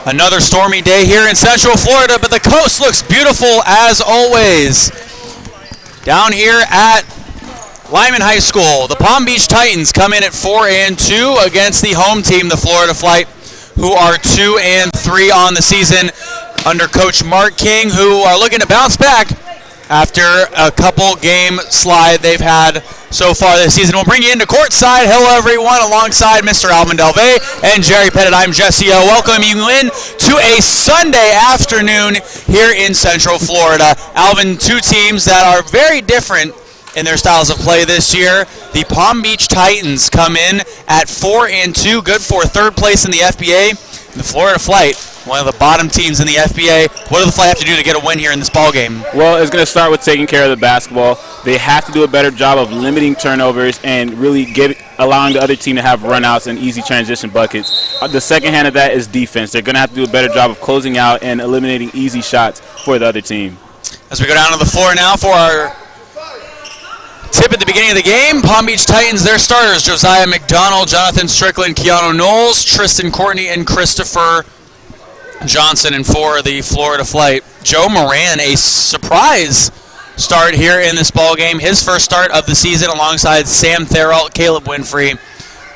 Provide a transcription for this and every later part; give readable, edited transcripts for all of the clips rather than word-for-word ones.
Another stormy day here in Central Florida, but the coast looks beautiful as always. Down here at Lyman High School, the Palm Beach Titans come in at 4-2 against the home team, the Florida Flight, who are 2-3 on the season under Coach Mark King, who are looking to bounce back after a couple game slide they've had so far this season. We'll bring you into courtside. Hello, everyone, alongside Mr. Alvin Delvey and Jerry Pettit. I'm Jesse O. Welcoming you in to a Sunday afternoon here in Central Florida. Alvin, two teams that are very different in their styles of play this year. The Palm Beach Titans come in at 4-2, good for third place in the FBA. The Florida Flight, one of the bottom teams in the FBA. What do the Flight have to do to get a win here in this ball game? Well, it's going to start with taking care of the basketball. They have to do a better job of limiting turnovers and really allowing the other team to have runouts and easy transition buckets. The second hand of that is defense. They're going to have to do a better job of closing out and eliminating easy shots for the other team. As we go down to the floor now for our tip at the beginning of the game, Palm Beach Titans, their starters, Josiah McDonald, Jonathan Strickland, Keanu Knowles, Tristan Courtney, and Christopher Johnson. And for the Florida Flight, Joe Moran, a surprise start here in this ball game. His first start of the season alongside Sam Therrell, Caleb Winfrey,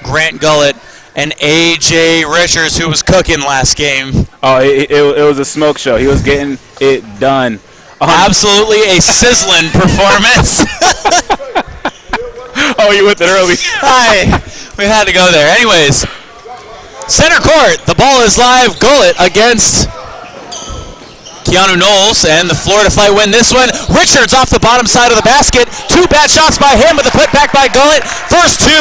Grant Gullett, and A.J. Richards, who was cooking last game. Oh, it was a smoke show. He was getting it done. Absolutely a sizzling performance. Oh, you went there early. We had to go there. Anyways, center court, the ball is live. Gullett against Keanu Knowles, and the Florida Flight win this one. Richards off the bottom side of the basket. Two bad shots by him, but the putback by Gullett. First 2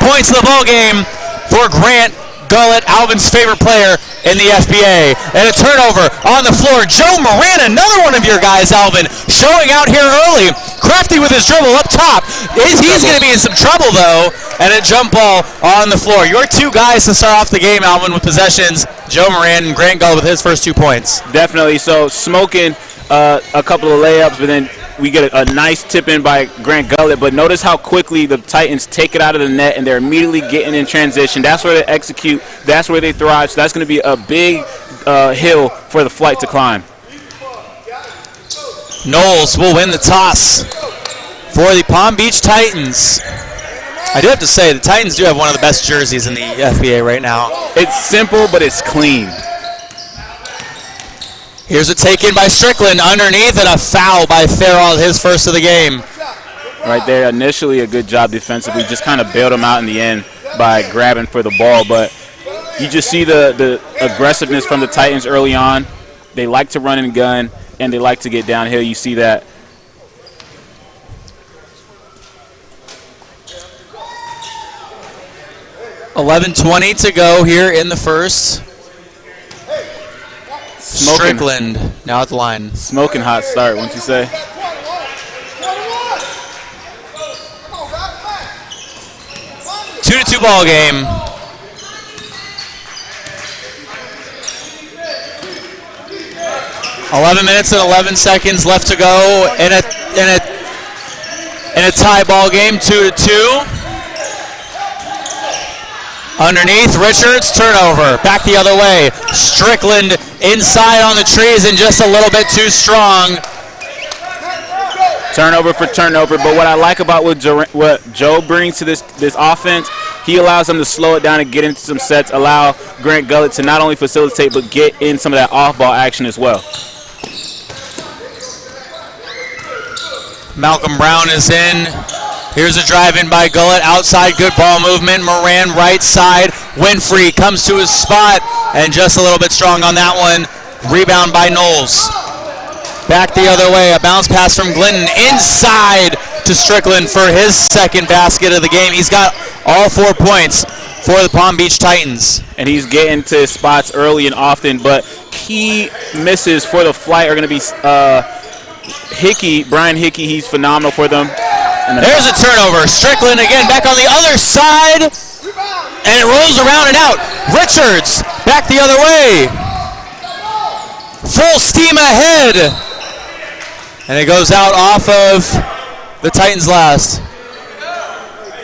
points of the ball game for Grant Gullett, Alvin's favorite player in the FBA. And a turnover on the floor. Joe Moran, another one of your guys, Alvin, showing out here early. Crafty with his dribble up top. He's going to be in some trouble, though. And a jump ball on the floor. Your two guys to start off the game, Alvin, with possessions. Joe Moran and Grant Gullett with his first 2 points. Definitely. So smoking a couple of layups, but then we get a nice tip in by Grant Gullett, but notice how quickly the Titans take it out of the net, and they're immediately getting in transition. That's where they execute. That's where they thrive. So that's going to be a big hill for the Flight to climb. Knowles will win the toss for the Palm Beach Titans. I do have to say, the Titans do have one of the best jerseys in the FBA right now. It's simple, but it's clean. Here's a take in by Strickland underneath, and a foul by Therrell, his first of the game. Right there, initially a good job defensively. Just kind of bailed him out in the end by grabbing for the ball. But you just see the aggressiveness from the Titans early on. They like to run and gun, and they like to get downhill. You see that. $11:20 to go here in the first. Strickland now at the line. Smoking hot start, wouldn't you say? Two to 2 ball game. $11 and 11 seconds left to go in a tie ball game. 2-2. Underneath, Richards, turnover. Back the other way. Strickland inside on the trees and just a little bit too strong. Turnover for turnover, but what I like about what Joe brings to this offense, he allows them to slow it down and get into some sets, allow Grant Gullett to not only facilitate but get in some of that off-ball action as well. Malcolm Brown is in. Here's a drive-in by Gullett. Outside, good ball movement. Moran right side. Winfrey comes to his spot, and just a little bit strong on that one. Rebound by Knowles. Back the other way. A bounce pass from Glinton inside to Strickland for his second basket of the game. He's got all 4 points for the Palm Beach Titans. And he's getting to his spots early and often, but key misses for the Flight are going to be Brian Hickey. He's phenomenal for them. There's a turnover. Strickland again back on the other side, and it rolls around and out. Richards back the other way. Full steam ahead. And it goes out off of the Titans last.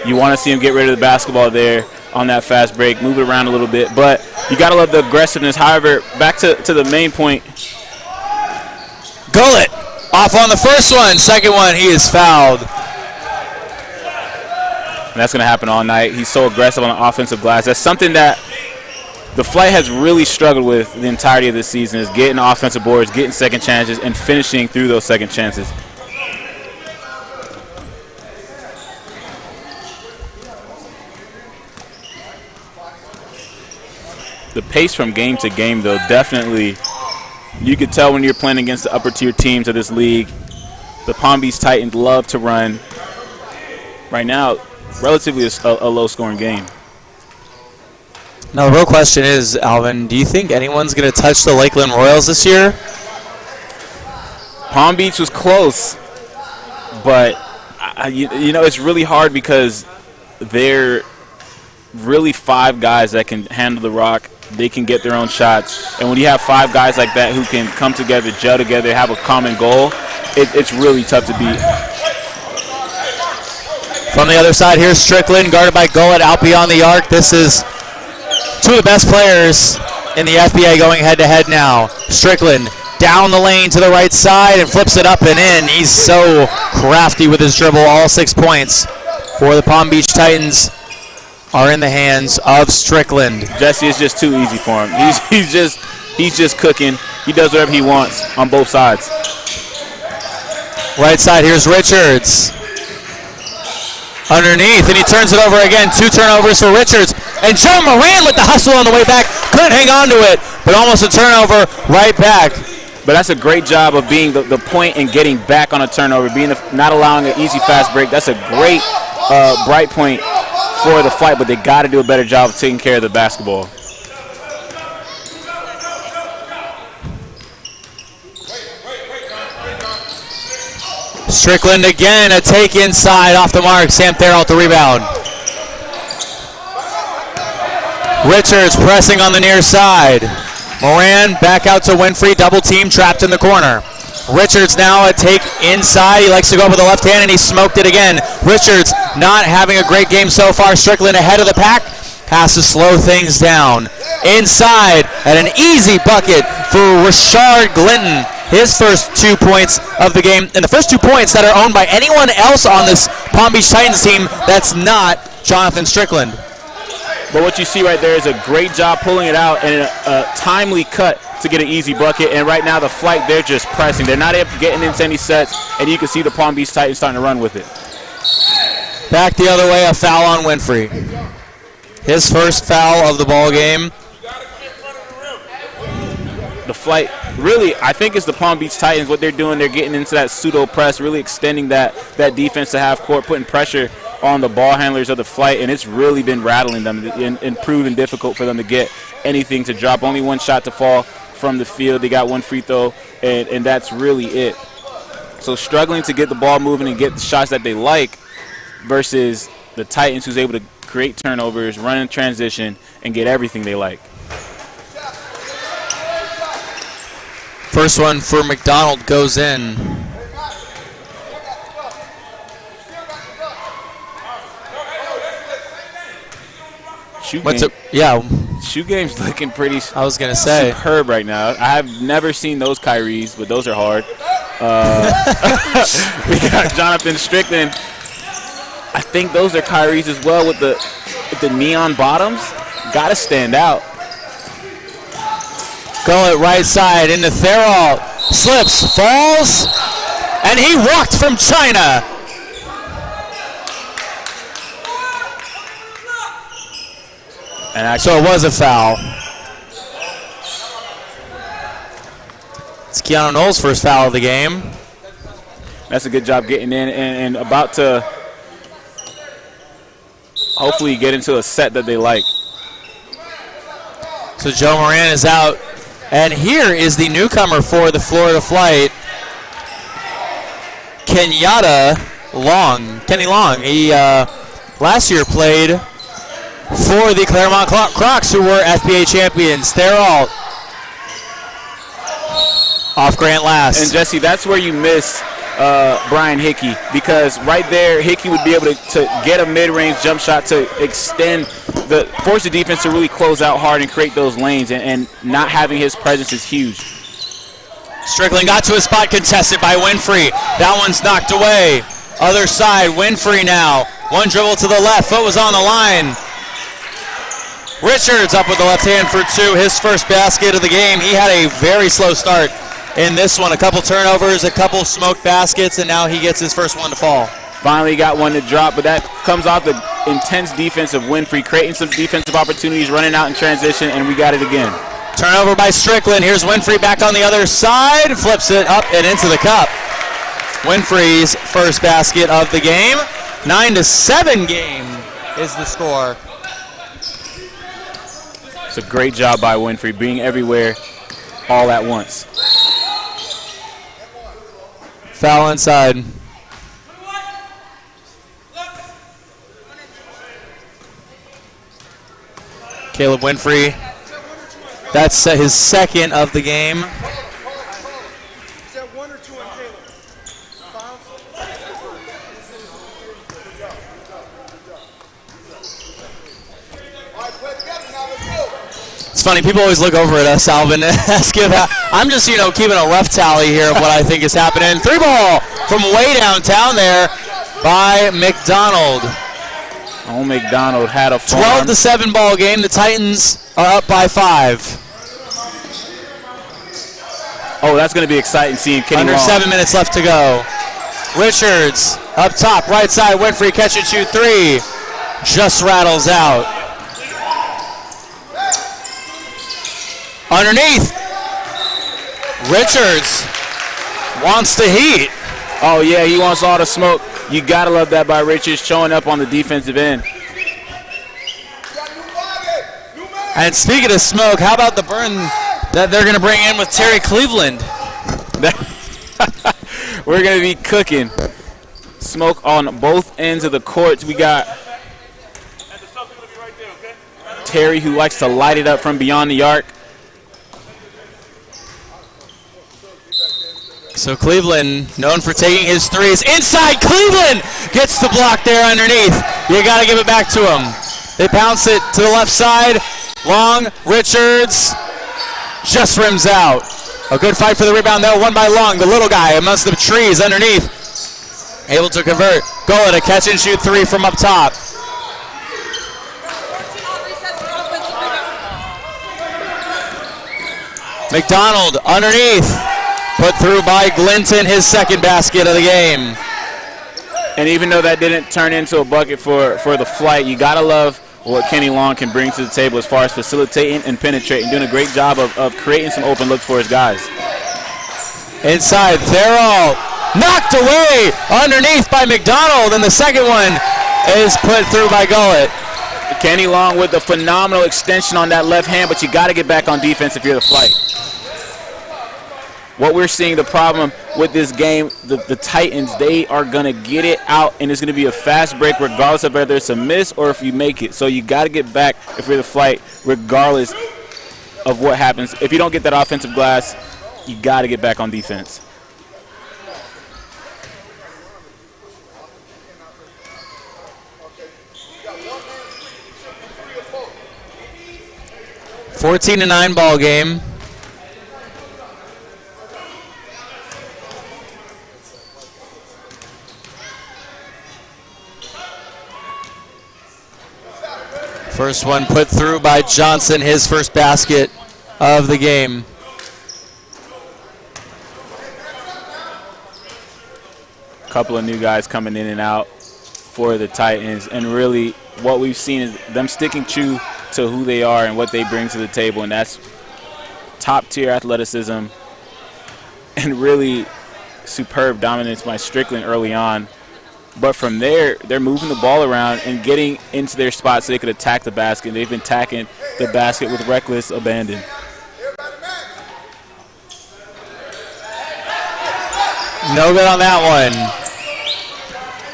You want to see him get rid of the basketball there. on that fast break, move it around a little bit. But you got to love the aggressiveness. However, back to the main point. Gullett off on the first one. Second one, he is fouled. And that's going to happen all night. He's so aggressive on the offensive glass. That's something that the Flight has really struggled with the entirety of this season, is getting offensive boards, getting second chances, and finishing through those second chances. The pace from game to game, though, definitely, you could tell when you're playing against the upper-tier teams of this league. The Palm Beach Titans love to run. Right now, relatively a low-scoring game. Now, the real question is, Alvin, do you think anyone's going to touch the Lakeland Royals this year? Palm Beach was close, but, you know, it's really hard because they're really 5 guys that can handle the rock. They can get their own shots. And when you have 5 guys like that who can come together, gel together, have a common goal, it's really tough to beat. From the other side, here's Strickland, guarded by Gullett, out beyond the arc. This is 2 of the best players in the FBA going head-to-head now. Strickland down the lane to the right side and flips it up and in. He's so crafty with his dribble. All 6 points for the Palm Beach Titans are in the hands of Strickland. Jesse, it's just too easy for him. He's just cooking. He does whatever he wants on both sides. Right side, here's Richards. Underneath, and he turns it over again. 2 turnovers for Richards. And Joe Moran with the hustle on the way back. Couldn't hang on to it, but almost a turnover right back. But that's a great job of being the point and getting back on a turnover, not allowing an easy fast break. That's a great bright point for the Flight, but they got to do a better job of taking care of the basketball. Strickland again, a take inside off the mark. Sam Therrell the rebound. Richards pressing on the near side. Moran back out to Winfrey, double team, trapped in the corner. Richards now a take inside. He likes to go with the left hand, and he smoked it again. Richards not having a great game so far. Strickland ahead of the pack. Has to slow things down. Inside, and an easy bucket for Rashard Glinton. His first 2 points of the game, and the first 2 points that are owned by anyone else on this Palm Beach Titans team that's not Jonathan Strickland. But what you see right there is a great job pulling it out and a timely cut to get an easy bucket. And right now the Flight, they're just pressing. They're not getting into any sets, and you can see the Palm Beach Titans starting to run with it. Back the other way, a foul on Winfrey. His first foul of the ball game. The Flight, really, I think it's the Palm Beach Titans. What they're doing, they're getting into that pseudo press, really extending that defense to half court, putting pressure on the ball handlers of the Flight, and it's really been rattling them and proving difficult for them to get anything to drop. Only 1 shot to fall from the field. They got 1 free throw, and that's really it. So struggling to get the ball moving and get the shots that they like versus the Titans, who's able to create turnovers, run in transition, and get everything they like. First one for McDonald goes in. Shoe game's looking pretty superb right now. I have never seen those Kyries, but those are hard. We got Jonathan Strickland. I think those are Kyries as well with the neon bottoms. Got to stand out. Gullett right side into Therrell. Slips, falls, and he walked from China. So it was a foul. It's Keanu Knowles' first foul of the game. That's a good job getting in and about to hopefully get into a set that they like. So Joe Moran is out. And here is the newcomer for the Florida Flight, Kenny Long. He last year played for the Claremont Crocs, who were FBA champions. They're all off Grant Last. And Jesse, that's where you miss Brian Hickey, because right there Hickey would be able to get a mid-range jump shot to force the defense to really close out hard and create those lanes, and not having his presence is huge. Strickland got to a spot, contested by Winfrey. That one's knocked away. Other side, Winfrey now. One dribble to the left, foot was on the line. Richards up with the left hand for two, his first basket of the game. He had a very slow start in this one. A couple turnovers, a couple smoked baskets, and now he gets his first one to fall. Finally got one to drop, but that comes off the intense defense of Winfrey, creating some defensive opportunities, running out in transition, and we got it again. Turnover by Strickland. Here's Winfrey back on the other side, flips it up and into the cup. Winfrey's first basket of the game. 9-7 game is the score. It's a great job by Winfrey, being everywhere all at once. Foul inside. Caleb Winfrey. That's his second of the game. It's funny, people always look over at us, Alvin, and ask if I'm just, keeping a rough tally here of what I think is happening. Three ball from way downtown there by McDonald. Oh, McDonald had a 12-7 ball game. The Titans are up by 5. Oh, that's going to be exciting seeing Kenny Under Long. 7 minutes left to go. Richards up top, right side, Winfrey, catch and shoot three. Just rattles out. Underneath, Richards wants the heat. Oh, yeah, he wants all the smoke. You got to love that by Richards, showing up on the defensive end. And speaking of smoke, how about the burn that they're going to bring in with Terry Cleveland? We're going to be cooking. Smoke on both ends of the courts. We got Terry, who likes to light it up from beyond the arc. So Cleveland, known for taking his threes. Inside, Cleveland gets the block there underneath. You got to give it back to him. They bounce it to the left side. Long, Richards just rims out. A good fight for the rebound, though. Won by Long, the little guy amongst the trees underneath. Able to convert. Goal to catch and shoot three from up top. McDonald underneath. Put through by Glinton, his second basket of the game. And even though that didn't turn into a bucket for the flight, you got to love what Kenny Long can bring to the table as far as facilitating and penetrating, doing a great job of creating some open looks for his guys. Inside, Therrell knocked away underneath by McDonald, and the second one is put through by Gullett. Kenny Long with a phenomenal extension on that left hand, but you got to get back on defense if you're the flight. What we're seeing, the problem with this game, the Titans, they are going to get it out, and it's going to be a fast break regardless of whether it's a miss or if you make it. So you got to get back if you're the flight regardless of what happens. If you don't get that offensive glass, you got to get back on defense. Okay. 14-9 ball game. First one put through by Johnson, his first basket of the game. A couple of new guys coming in and out for the Titans, and really what we've seen is them sticking true to who they are and what they bring to the table, and that's top-tier athleticism and really superb dominance by Strickland early on. But from there, they're moving the ball around and getting into their spots so they could attack the basket. They've been attacking the basket with reckless abandon. No good on that one.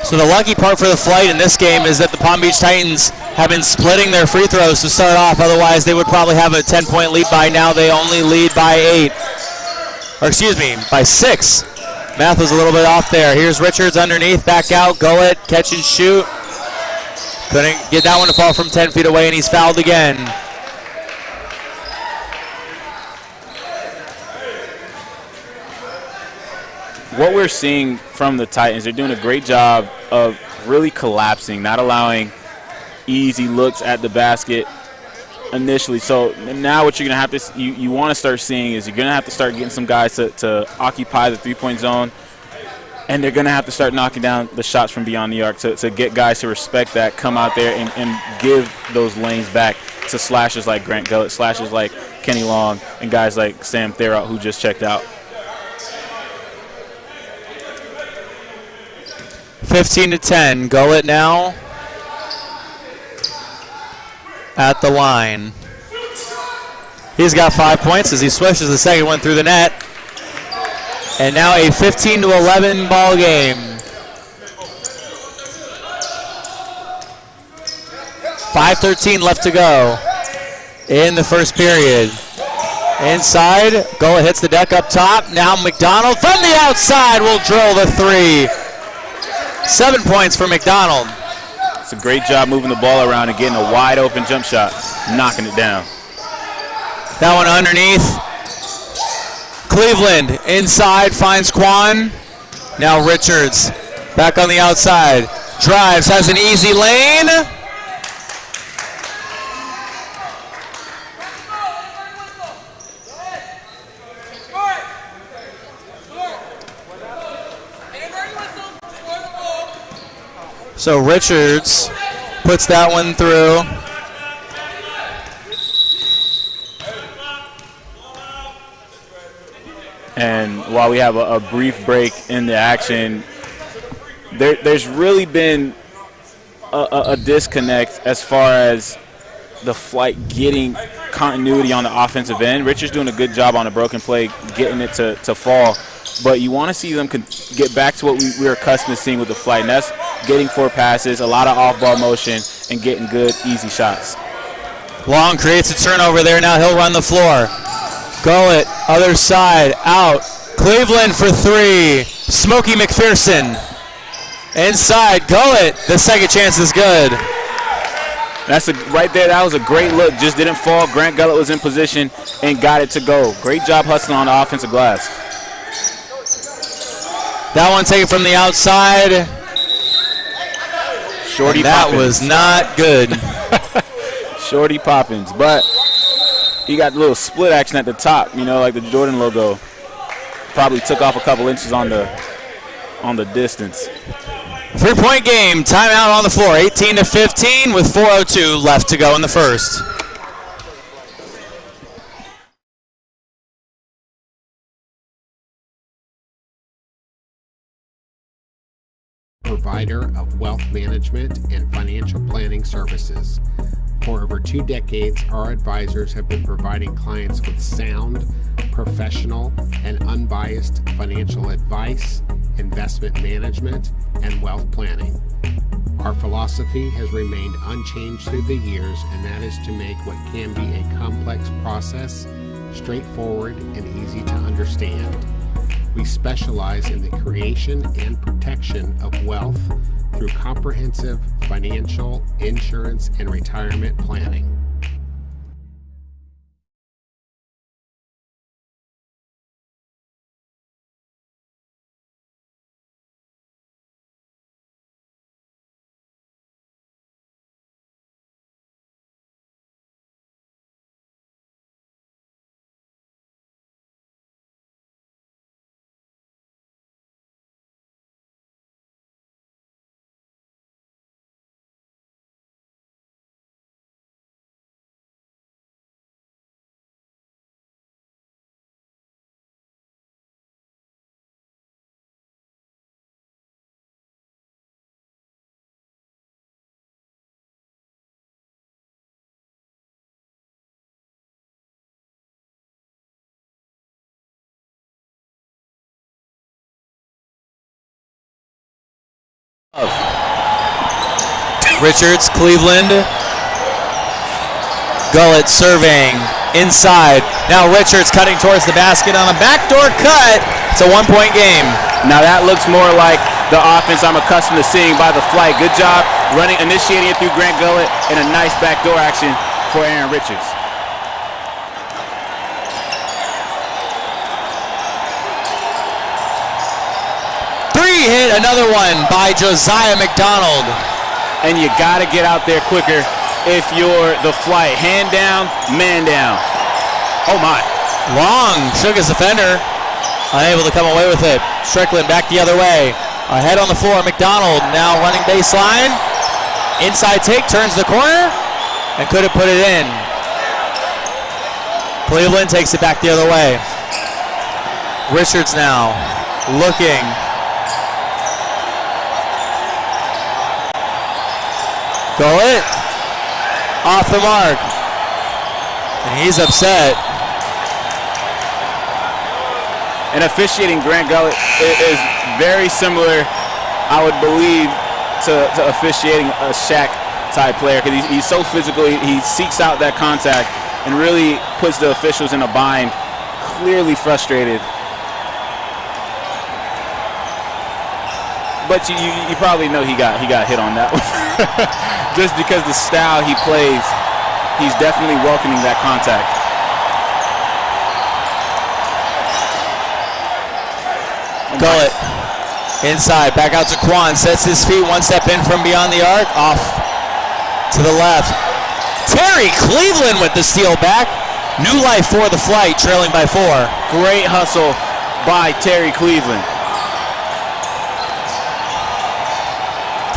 So the lucky part for the flight in this game is that the Palm Beach Titans have been splitting their free throws to start off. Otherwise, they would probably have a 10-point lead by now. They only lead by 8. Or excuse me, by 6. Math was a little bit off there. Here's Richards underneath, back out, Gullett, catch and shoot. Couldn't get that one to fall from 10 feet away, and he's fouled again. What we're seeing from the Titans, they're doing a great job of really collapsing, not allowing easy looks at the basket initially. So now what you're going to have to you want to start seeing is you're going to have to start getting some guys to occupy the three-point zone, and they're going to have to start knocking down the shots from beyond the arc to get guys to respect that, come out there and give those lanes back to slashers like Grant Gullett, slashers like Kenny Long, and guys like Sam Theraut who just checked out. 15-10. Gullett now at the line. He's got 5 points as he swishes the second one through the net. And now a 15-11 ball game. 5:13 left to go in the first period. Inside, Gullett hits the deck up top. Now McDonald from the outside will drill the three. 7 points for McDonald. It's a great job moving the ball around and getting a wide open jump shot, knocking it down. That one underneath. Cleveland inside finds Quan. Now Richards back on the outside. Drives, has an easy lane. So Richards puts that one through. And while we have a brief break in the action, there's really been a disconnect as far as the flight getting continuity on the offensive end. Richards doing a good job on a broken play, getting it to fall. But you want to see them get back to what we're accustomed to seeing with the flight, and that's getting 4 passes, a lot of off-ball motion, and getting good, easy shots. Long creates a turnover there. Now he'll run the floor. Gullett, other side, out. Cleveland for three. Smokey McPherson. Inside, Gullett. The second chance is good. Right there, that was a great look. Just didn't fall. Grant Gullett was in position and got it to go. Great job hustling on the offensive glass. That one taken from the outside. Shorty that Poppins. Was not good. Shorty Poppins, but he got a little split action at the top, like the Jordan logo. Probably took off a couple inches on the distance. 3-point game, timeout on the floor, 18-15 with 4:02 left to go in the first. Provider of wealth management and financial planning services. For over 2 decades, our advisors have been providing clients with sound, professional, and unbiased financial advice, investment management, and wealth planning. Our philosophy has remained unchanged through the years, and that is to make what can be a complex process straightforward and easy to understand. We specialize in the creation and protection of wealth through comprehensive financial, insurance, and retirement planning. Richards, Cleveland. Gullett surveying inside. Now Richards cutting towards the basket on a backdoor cut. It's a 1-point game. Now that looks more like the offense I'm accustomed to seeing by the flight. Good job initiating it through Grant Gullett, and a nice backdoor action for Aaron Richards. Hit another one by Josiah McDonald. And you got to get out there quicker if you're the flight. Hand down, man down. Oh my. Long shook his defender. Unable to come away with it. Strickland back the other way. Ahead on the floor, McDonald now running baseline. Inside take, turns the corner, and couldn't put it in. Cleveland takes it back the other way. Richards now looking. Gullett off the mark, and he's upset. And officiating Grant Gullett is very similar, I would believe, to officiating a Shaq type player, because he's so physical. He seeks out that contact and really puts the officials in a bind. Clearly frustrated. But you probably know he got hit on that one. Just because the style he plays, he's definitely welcoming that contact. Gullett inside, back out to Quan, sets his feet, one step in from beyond the arc, off to the left. Terry Cleveland with the steal back. New life for the flight, trailing by 4. Great hustle by Terry Cleveland.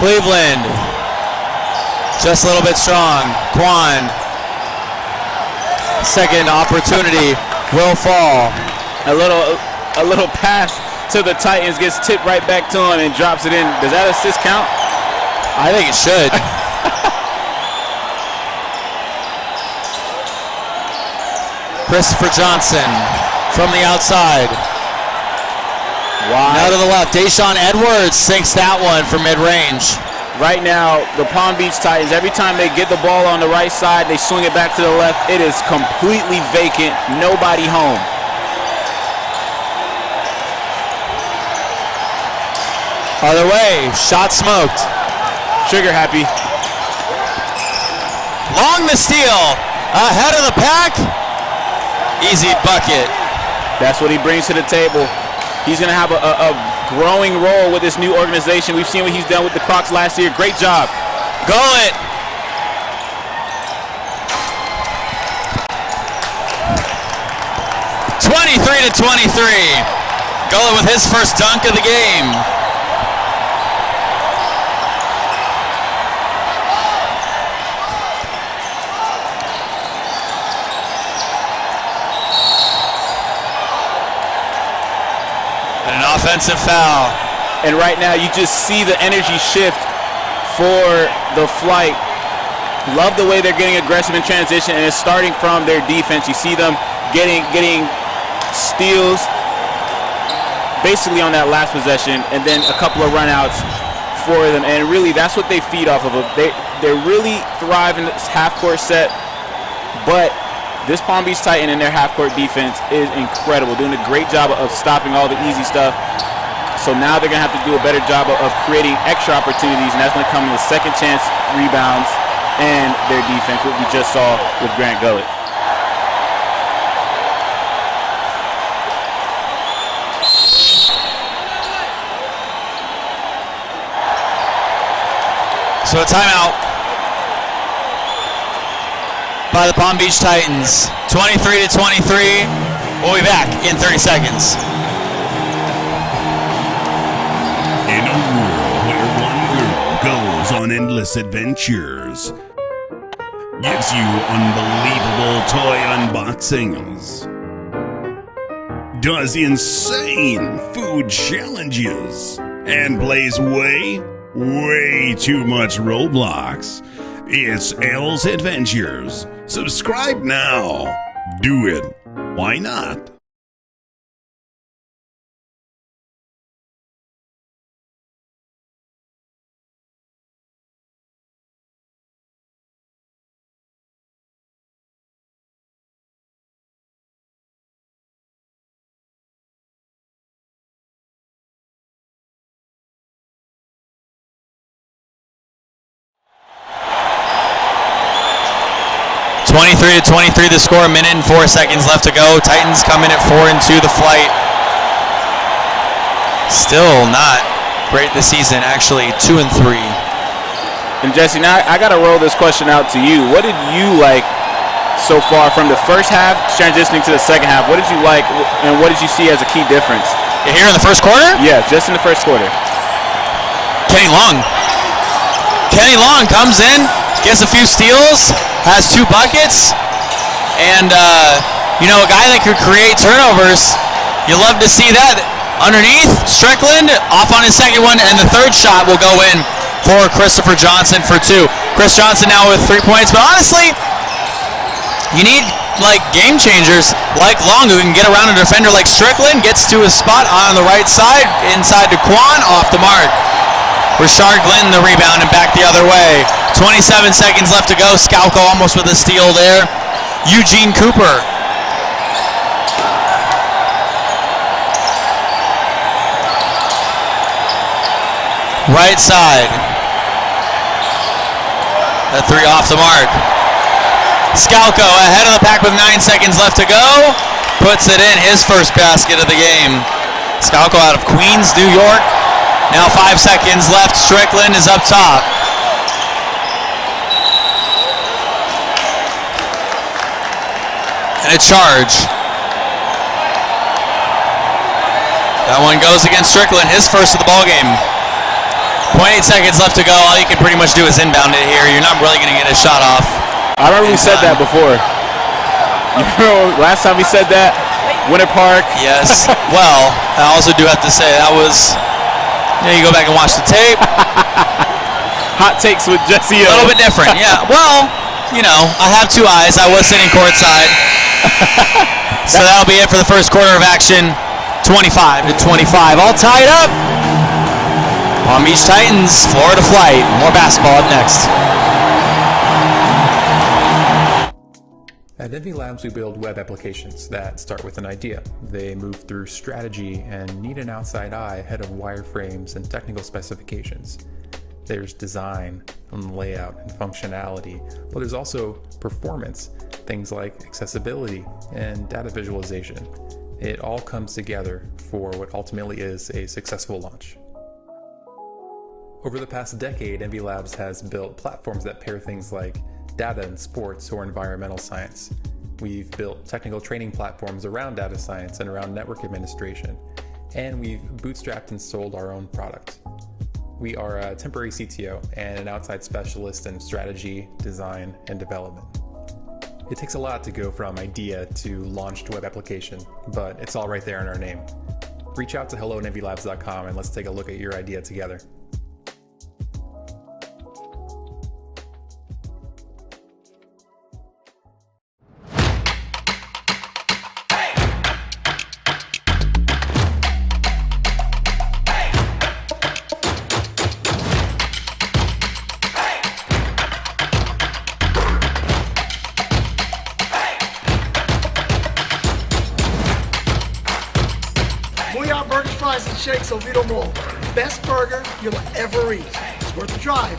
Cleveland, just a little bit strong. Quan, second opportunity, will fall. A little pass to the Titans, gets tipped right back to him and drops it in. Does that assist count? I think it should. Christopher Johnson from the outside. Wide. Now to the left, Deshaun Edwards sinks that one from mid-range. Right now, the Palm Beach Titans, every time they get the ball on the right side, they swing it back to the left. It is completely vacant, nobody home. Other way, shot smoked. Trigger happy. Long the steal, ahead of the pack. Easy bucket. That's what he brings to the table. He's going to have a growing role with this new organization. We've seen what he's done with the Crocs last year. Great job. Gullett. (23-23). Gullett with his first dunk of the game. An offensive foul. And right now you just see the energy shift for the flight. Love the way they're getting aggressive in transition, and it's starting from their defense. You see them getting steals basically on that last possession, and then a couple of runouts for them. And really, that's what they feed off of. They really thrive in this half-court set, but this Palm Beach Titan and their half-court defense is incredible, doing a great job of stopping all the easy stuff. So now they're going to have to do a better job of creating extra opportunities, and that's going to come with second chance rebounds and their defense, what we just saw with Grant Gullett. So a timeout by the Palm Beach Titans, 23-23. We'll be back in 30 seconds. In a world where one girl goes on endless adventures, gives you unbelievable toy unboxings, does insane food challenges, and plays way too much Roblox, it's Elle's Adventures. Subscribe now. Do it. Why not? 23-23 the score, a minute and 4 seconds left to go. Titans come in at 4-2 the flight. Still not great this season, actually 2-3. And Jesse, now I got to roll this question out to you. What did you like so far from the first half transitioning to the second half? What did you like and what did you see as a key difference? Here in the first quarter? Yeah, just in the first quarter. Kenny Long comes in, gets a few steals, has 2 buckets, and a guy that could create turnovers. You love to see that. Underneath, Strickland off on his second one, and the third shot will go in for Christopher Johnson for 2. Chris Johnson now with 3 points, but honestly, you need game changers like Long who can get around a defender like Strickland, gets to his spot on the right side, inside to Quan, off the mark. Rashard Glenn the rebound and back the other way. 27 seconds left to go. Scalco almost with a steal there. Eugene Cooper. Right side. A 3 off the mark. Scalco ahead of the pack with 9 seconds left to go. Puts it in, his first basket of the game. Scalco out of Queens, New York. Now 5 seconds left. Strickland is up top. And a charge. That one goes against Strickland, his first of the ball game. 0.8 seconds left to go. All you can pretty much do is inbound it here. You're not really going to get a shot off. I remember we said that before. You remember last time we said that? Winter Park. Yes. Well, I also do have to say that was... you go back and watch the tape. Hot takes with Jesse. A little bit different, yeah. Well, I have 2 eyes. I was sitting courtside. So that'll be it for the first quarter of action. 25-25. All tied up. Palm Beach Titans, Florida Flight. More basketball up next. At Envy Labs, we build web applications that start with an idea. They move through strategy and need an outside eye ahead of wireframes and technical specifications. There's design and layout and functionality, but there's also performance, things like accessibility and data visualization. It all comes together for what ultimately is a successful launch. Over the past decade, Envy Labs has built platforms that pair things like data and sports or environmental science. We've built technical training platforms around data science and around network administration, and we've bootstrapped and sold our own product. We are a temporary CTO and an outside specialist in strategy, design, and development. It takes a lot to go from idea to launched web application, but it's all right there in our name. Reach out to hello@envylabs.com and let's take a look at your idea together. Shakes Oviedo Mall. Best burger you'll ever eat. It's worth the drive.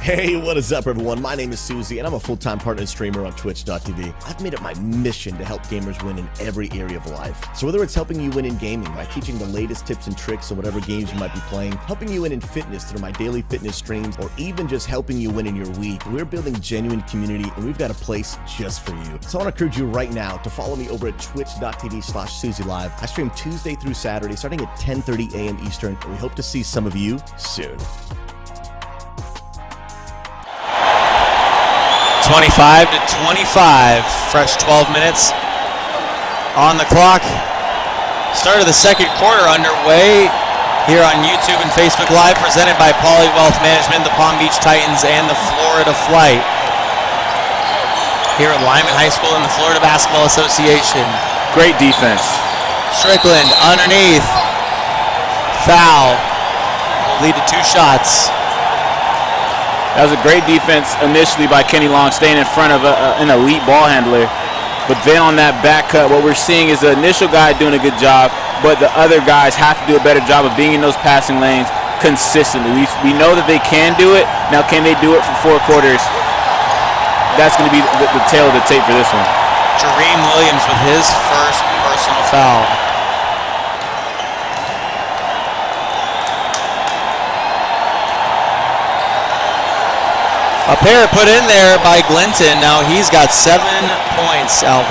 Hey, what is up, everyone? My name is Susie, and I'm a full-time partner streamer on Twitch.tv. I've made it my mission to help gamers win in every area of life. So whether it's helping you win in gaming by teaching the latest tips and tricks on whatever games you might be playing, helping you win in fitness through my daily fitness streams, or even just helping you win in your week, we're building genuine community, and we've got a place just for you. So I want to encourage you right now to follow me over at twitch.tv/SusieLive. I stream Tuesday through Saturday, starting at 10:30 a.m. Eastern, and we hope to see some of you soon. 25-25, fresh 12 minutes on the clock. Start of the second quarter underway here on YouTube and Facebook Live, presented by Poly Wealth Management, the Palm Beach Titans, and the Florida Flight. Here at Lyman High School and the Florida Basketball Association. Great defense. Strickland underneath. Foul. Lead to 2 shots. That was a great defense initially by Kenny Long, staying in front of an elite ball handler. But then on that back cut, what we're seeing is the initial guy doing a good job, but the other guys have to do a better job of being in those passing lanes, consistently. We know that they can do it. Now, can they do it for 4 quarters? That's going to be the tail of the tape for this one. Jareem Williams with his first personal foul. A pair put in there by Glinton. Now he's got 7 points, Alvin.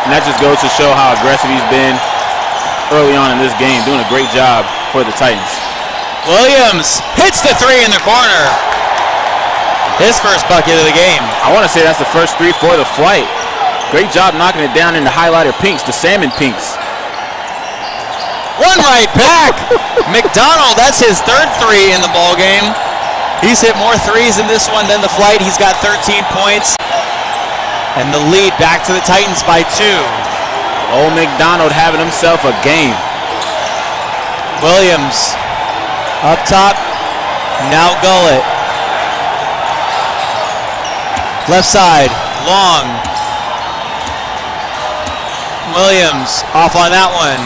And that just goes to show how aggressive he's been early on in this game. Doing a great job for the Titans. Williams hits the 3 in the corner. His first bucket of the game. I want to say that's the first 3 for the flight. Great job knocking it down in the highlighter pinks, the salmon pinks. One right back. McDonald, that's his 3rd 3 in the ball game. He's hit more 3s in this one than the flight. He's got 13 points. And the lead back to the Titans by 2. Old McDonald having himself a game. Williams up top. Now Gullett. Left side. Long. Williams off on that one.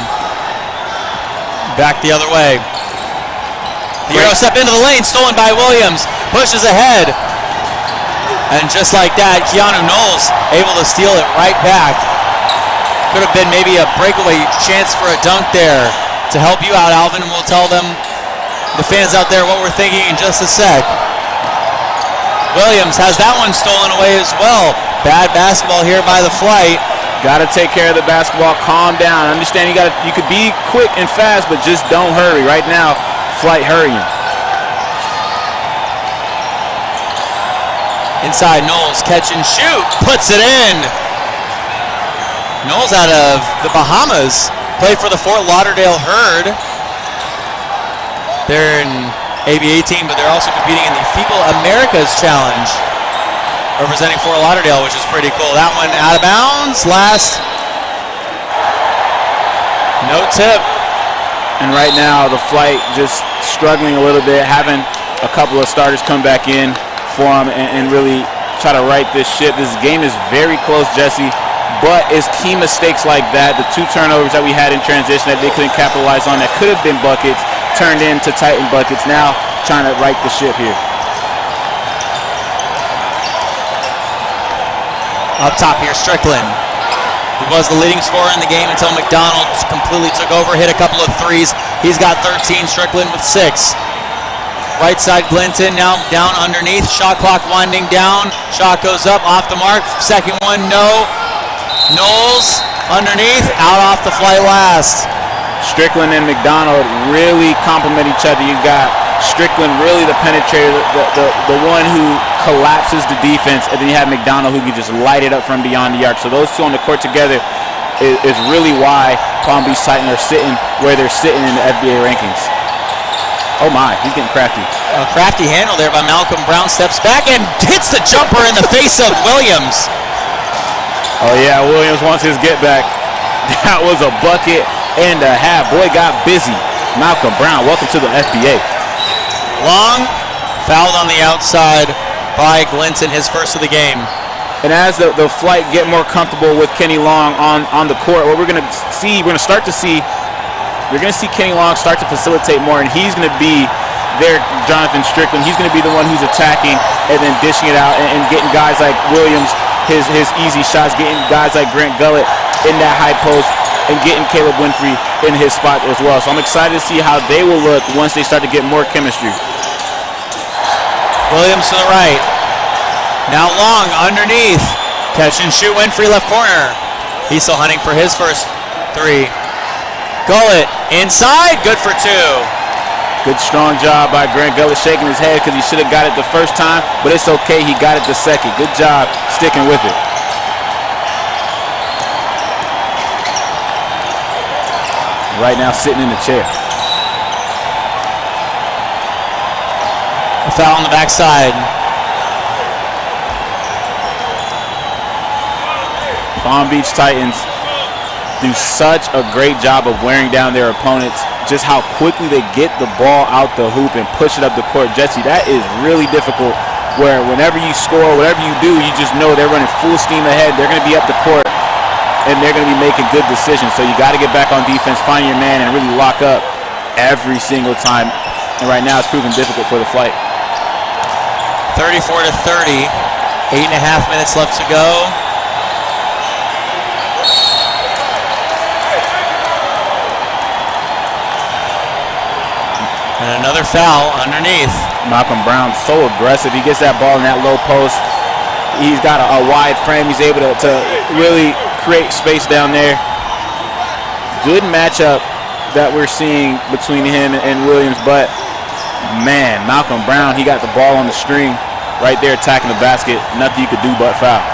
Back the other way. The Euro step into the lane, stolen by Williams. Pushes ahead. And just like that, Keanu Knowles able to steal it right back. Could have been maybe a breakaway chance for a dunk there. To help you out, Alvin, and we'll tell them, the fans out there, what we're thinking in just a sec. Williams has that one stolen away as well. Bad basketball here by the flight. Got to take care of the basketball. Calm down. Understand you could be quick and fast, but just don't hurry. Right now, flight hurrying. Inside Knowles, catch and shoot. Puts it in. Knowles out of the Bahamas. Played for the Fort Lauderdale Herd. They're an ABA team, but they're also competing in the FIBA Americas Challenge. Representing Fort Lauderdale, which is pretty cool. That one out of bounds. Last. No tip. And right now, the flight just struggling a little bit, having a couple of starters come back in for them and really try to right this ship. This game is very close, Jesse, but it's key mistakes like that, the 2 turnovers that we had in transition that they couldn't capitalize on, that could have been buckets, turned into Titan buckets. Now trying to right the ship here. Up top here, Strickland. He was the leading scorer in the game until McDonald completely took over, hit a couple of 3s. He's got 13, Strickland with 6. Right side, Glinton now down underneath. Shot clock winding down. Shot goes up, off the mark. Second one, no. Knowles underneath, out off the flight last. Strickland and McDonald really complement each other. You got Strickland really the penetrator, the one who collapses the defense, and then you have McDonald who can just light it up from beyond the arc. So those 2 on the court together is really why Palm Beach Titans are sitting where they're sitting in the FBA rankings. Oh my, he's getting crafty. A crafty handle there by Malcolm Brown. Steps back and hits the jumper in the face of Williams. Oh yeah, Williams wants his get back. That was a bucket and a half. Boy got busy. Malcolm Brown, welcome to the FBA. Long, fouled on the outside by Glinton, his first of the game. And as the flight get more comfortable with Kenny Long on the court, what we're going to see Kenny Long start to facilitate more, and he's going to be there, Jonathan Strickland. He's going to be the one who's attacking and then dishing it out and getting guys like Williams his easy shots, getting guys like Grant Gullett in that high post, and getting Caleb Winfrey in his spot as well. So I'm excited to see how they will look once they start to get more chemistry. Williams to the right. Now Long underneath. Catch and shoot, Winfrey left corner. He's still hunting for his first 3. Gullett inside, good for 2. Good strong job by Grant Gullett, shaking his head because he should have got it the first time, but it's okay, he got it the second. Good job sticking with it. Right now sitting in the chair. A foul on the backside. Palm Beach Titans do such a great job of wearing down their opponents. Just how quickly they get the ball out the hoop and push it up the court. Jesse, that is really difficult, where whenever you score, whatever you do, you just know they're running full steam ahead. They're going to be up the court and they're going to be making good decisions. So you got to get back on defense, find your man, and really lock up every single time. And right now it's proving difficult for the Flight. 34-30, 8.5 minutes left to go. And another foul underneath. Malcolm Brown so aggressive. He gets that ball in that low post. He's got a wide frame. He's able to really create space down there. Good matchup that we're seeing between him and Williams. But, man, Malcolm Brown, he got the ball on the string right there attacking the basket. Nothing you could do but foul.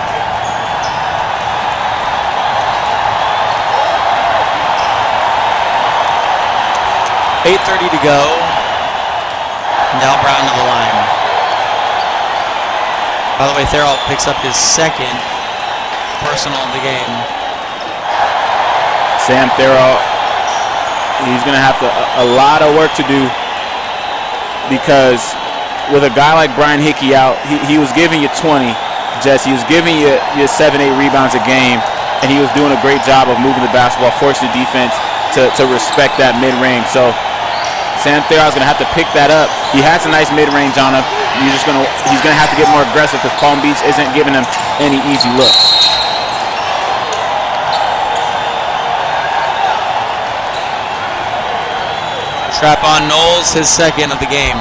.8:30 to go. Now Brown to the line. By the way, Therrell picks up his second personal of the game. Sam Therrell, he's going to have a lot of work to do, because with a guy like Brian Hickey out, he was giving you 20, Jesse. He was giving you 7-8 rebounds a game, and he was doing a great job of moving the basketball, forcing the defense to respect that mid-range. So Sam Therrell is going to have to pick that up. He has a nice mid-range on him. He's going to have to get more aggressive, because Palm Beach isn't giving him any easy looks. Trap on Knowles, his second of the game.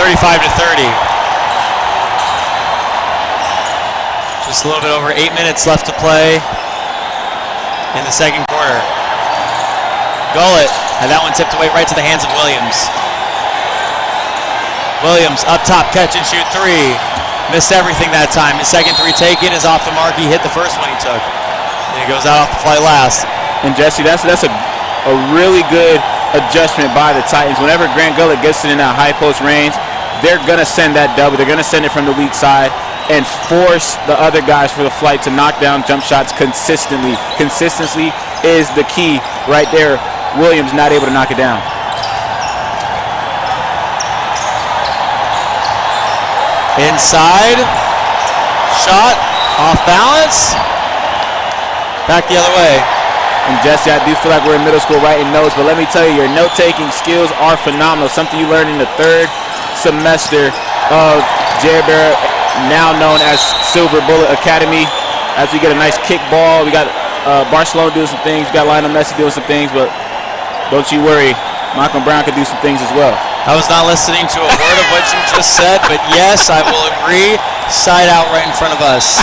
.35-30. Just a little bit over 8 minutes left to play in the second quarter. Gullett had that one tipped away right to the hands of Williams. Williams up top, catch and shoot three. Missed everything that time. His second three taken is off the mark. He hit the first one he took. And he goes out off the fly last. And Jesse, that's a really good adjustment by the Titans. Whenever Grant Gullett gets it in that high post range, they're going to send that double. They're going to send it from the weak side and force the other guys for the Flight to knock down jump shots consistently. Consistency is the key right there. Williams not able to knock it down. Inside. Shot. Off balance. Back the other way. And Jesse, I do feel like we're in middle school writing notes, but let me tell you, your note-taking skills are phenomenal. Something you learned in the third semester of Jerry Barrett, now known as Silver Bullet Academy. As we get a nice kick ball, we got Barcelona doing some things, we got Lionel Messi doing some things, but don't you worry, Malcolm Brown could do some things as well. I was not listening to a word of what you just said, but yes, I will agree. Side out right in front of us.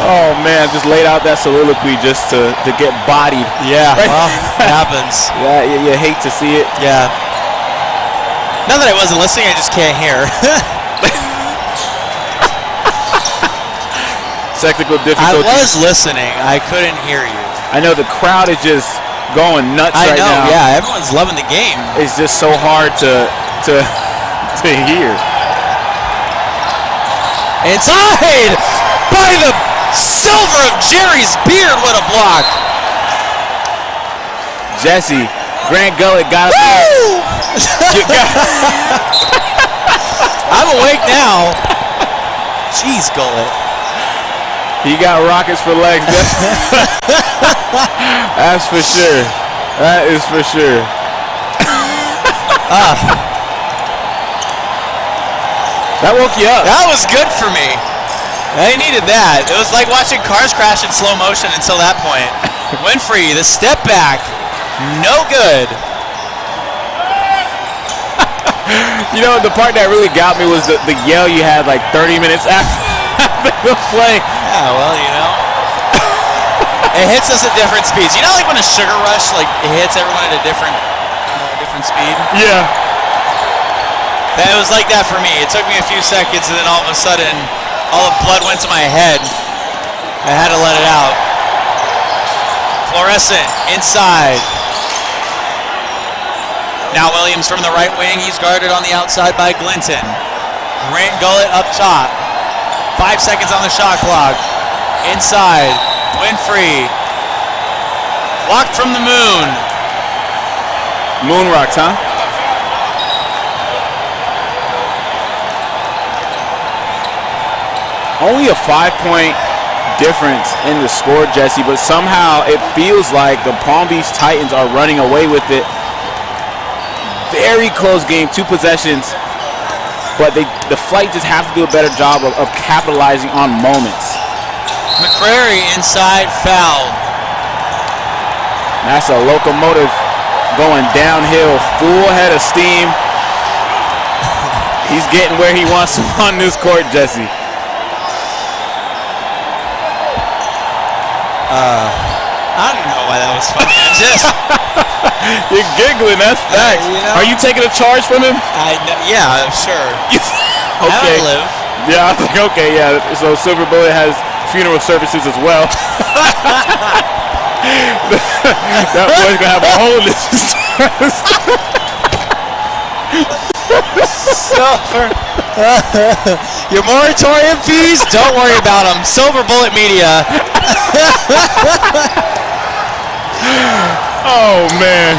Oh man, just laid out that soliloquy just to get bodied. Yeah, right? Well, it happens. Yeah, you hate to see it. Yeah. Not that I wasn't listening, I just can't hear. Technical difficulties. I was listening, I couldn't hear you. I know the crowd is just going nuts right now. I know, yeah, everyone's loving the game. It's just so hard to hear. Inside! By the silver of Jerry's beard, what a block! Jesse, Grant Gullett got up there. I'm awake now. Jeez, Gullett. He got rockets for legs. That's for sure. That is for sure. That woke you up. That was good for me. I needed that. It was like watching cars crash in slow motion until that point. Winfrey, the step back. No good. You know, the part that really got me was the yell you had like 30 minutes after the play. Yeah, well, you know. It hits us at different speeds. You know, like when a sugar rush, like it hits everyone at a different speed? Yeah. It was like that for me. It took me a few seconds, and then all of a sudden, all the blood went to my head. I had to let it out. Fluorescent, inside. Now Williams from the right wing. He's guarded on the outside by Glinton. Grant Gullett up top. 5 seconds on the shot clock. Inside, Winfrey. Walked from the moon. Moon rocks, huh? Only a 5-point difference in the score, Jesse, but somehow it feels like the Palm Beach Titans are running away with it. Very close game, 2 possessions, but the Flight just have to do a better job of capitalizing on moments. McCrary inside, fouled. That's a locomotive going downhill, full head of steam. He's getting where he wants to on this court, Jesse. I don't even know why that was funny. You're giggling, that's facts. Are you taking a charge from him? Yeah, sure. Okay. Live. Yeah, I was like, okay, yeah. So Silver Bullet has funeral services as well. That boy's gonna have a hole in his chest. Your moratorium fees, don't worry about them. Silver Bullet Media. Oh, man.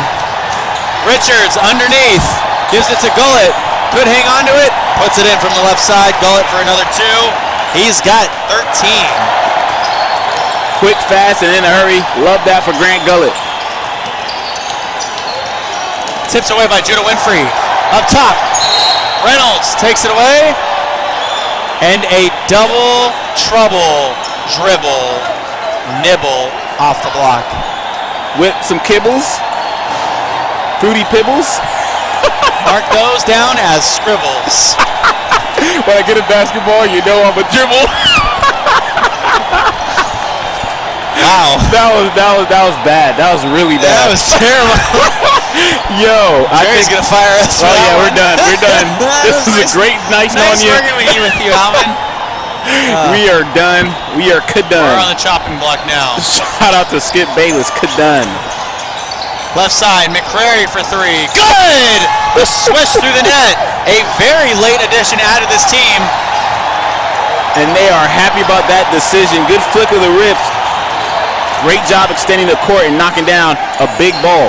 Richards underneath. Gives it to Gullett. Could hang on to it. Puts it in from the left side. Gullett for another 2. He's got 13. Quick, fast, and in a hurry. Love that for Grant Gullett. Tips away by Judah Winfrey. Up top. Reynolds takes it away. And a double trouble dribble nibble off the block. With some kibbles. Fruity Pibbles. Mark those down as scribbles. When I get a basketball, you know I'm a dribble. Wow. That was bad. That was really bad. That was terrible. Yo, Jerry's gonna fire us. Oh yeah, we're done. We're done. This is a great nice knowing you. Nice working with you, Alvin. We are done. We are done. We're on the chopping block now. Shout out to Skip Bayless. Done. Left side, McCrary for 3. Good! The swish through the net. A very late addition added this team. And they are happy about that decision. Good flick of the wrist. Great job extending the court and knocking down a big ball.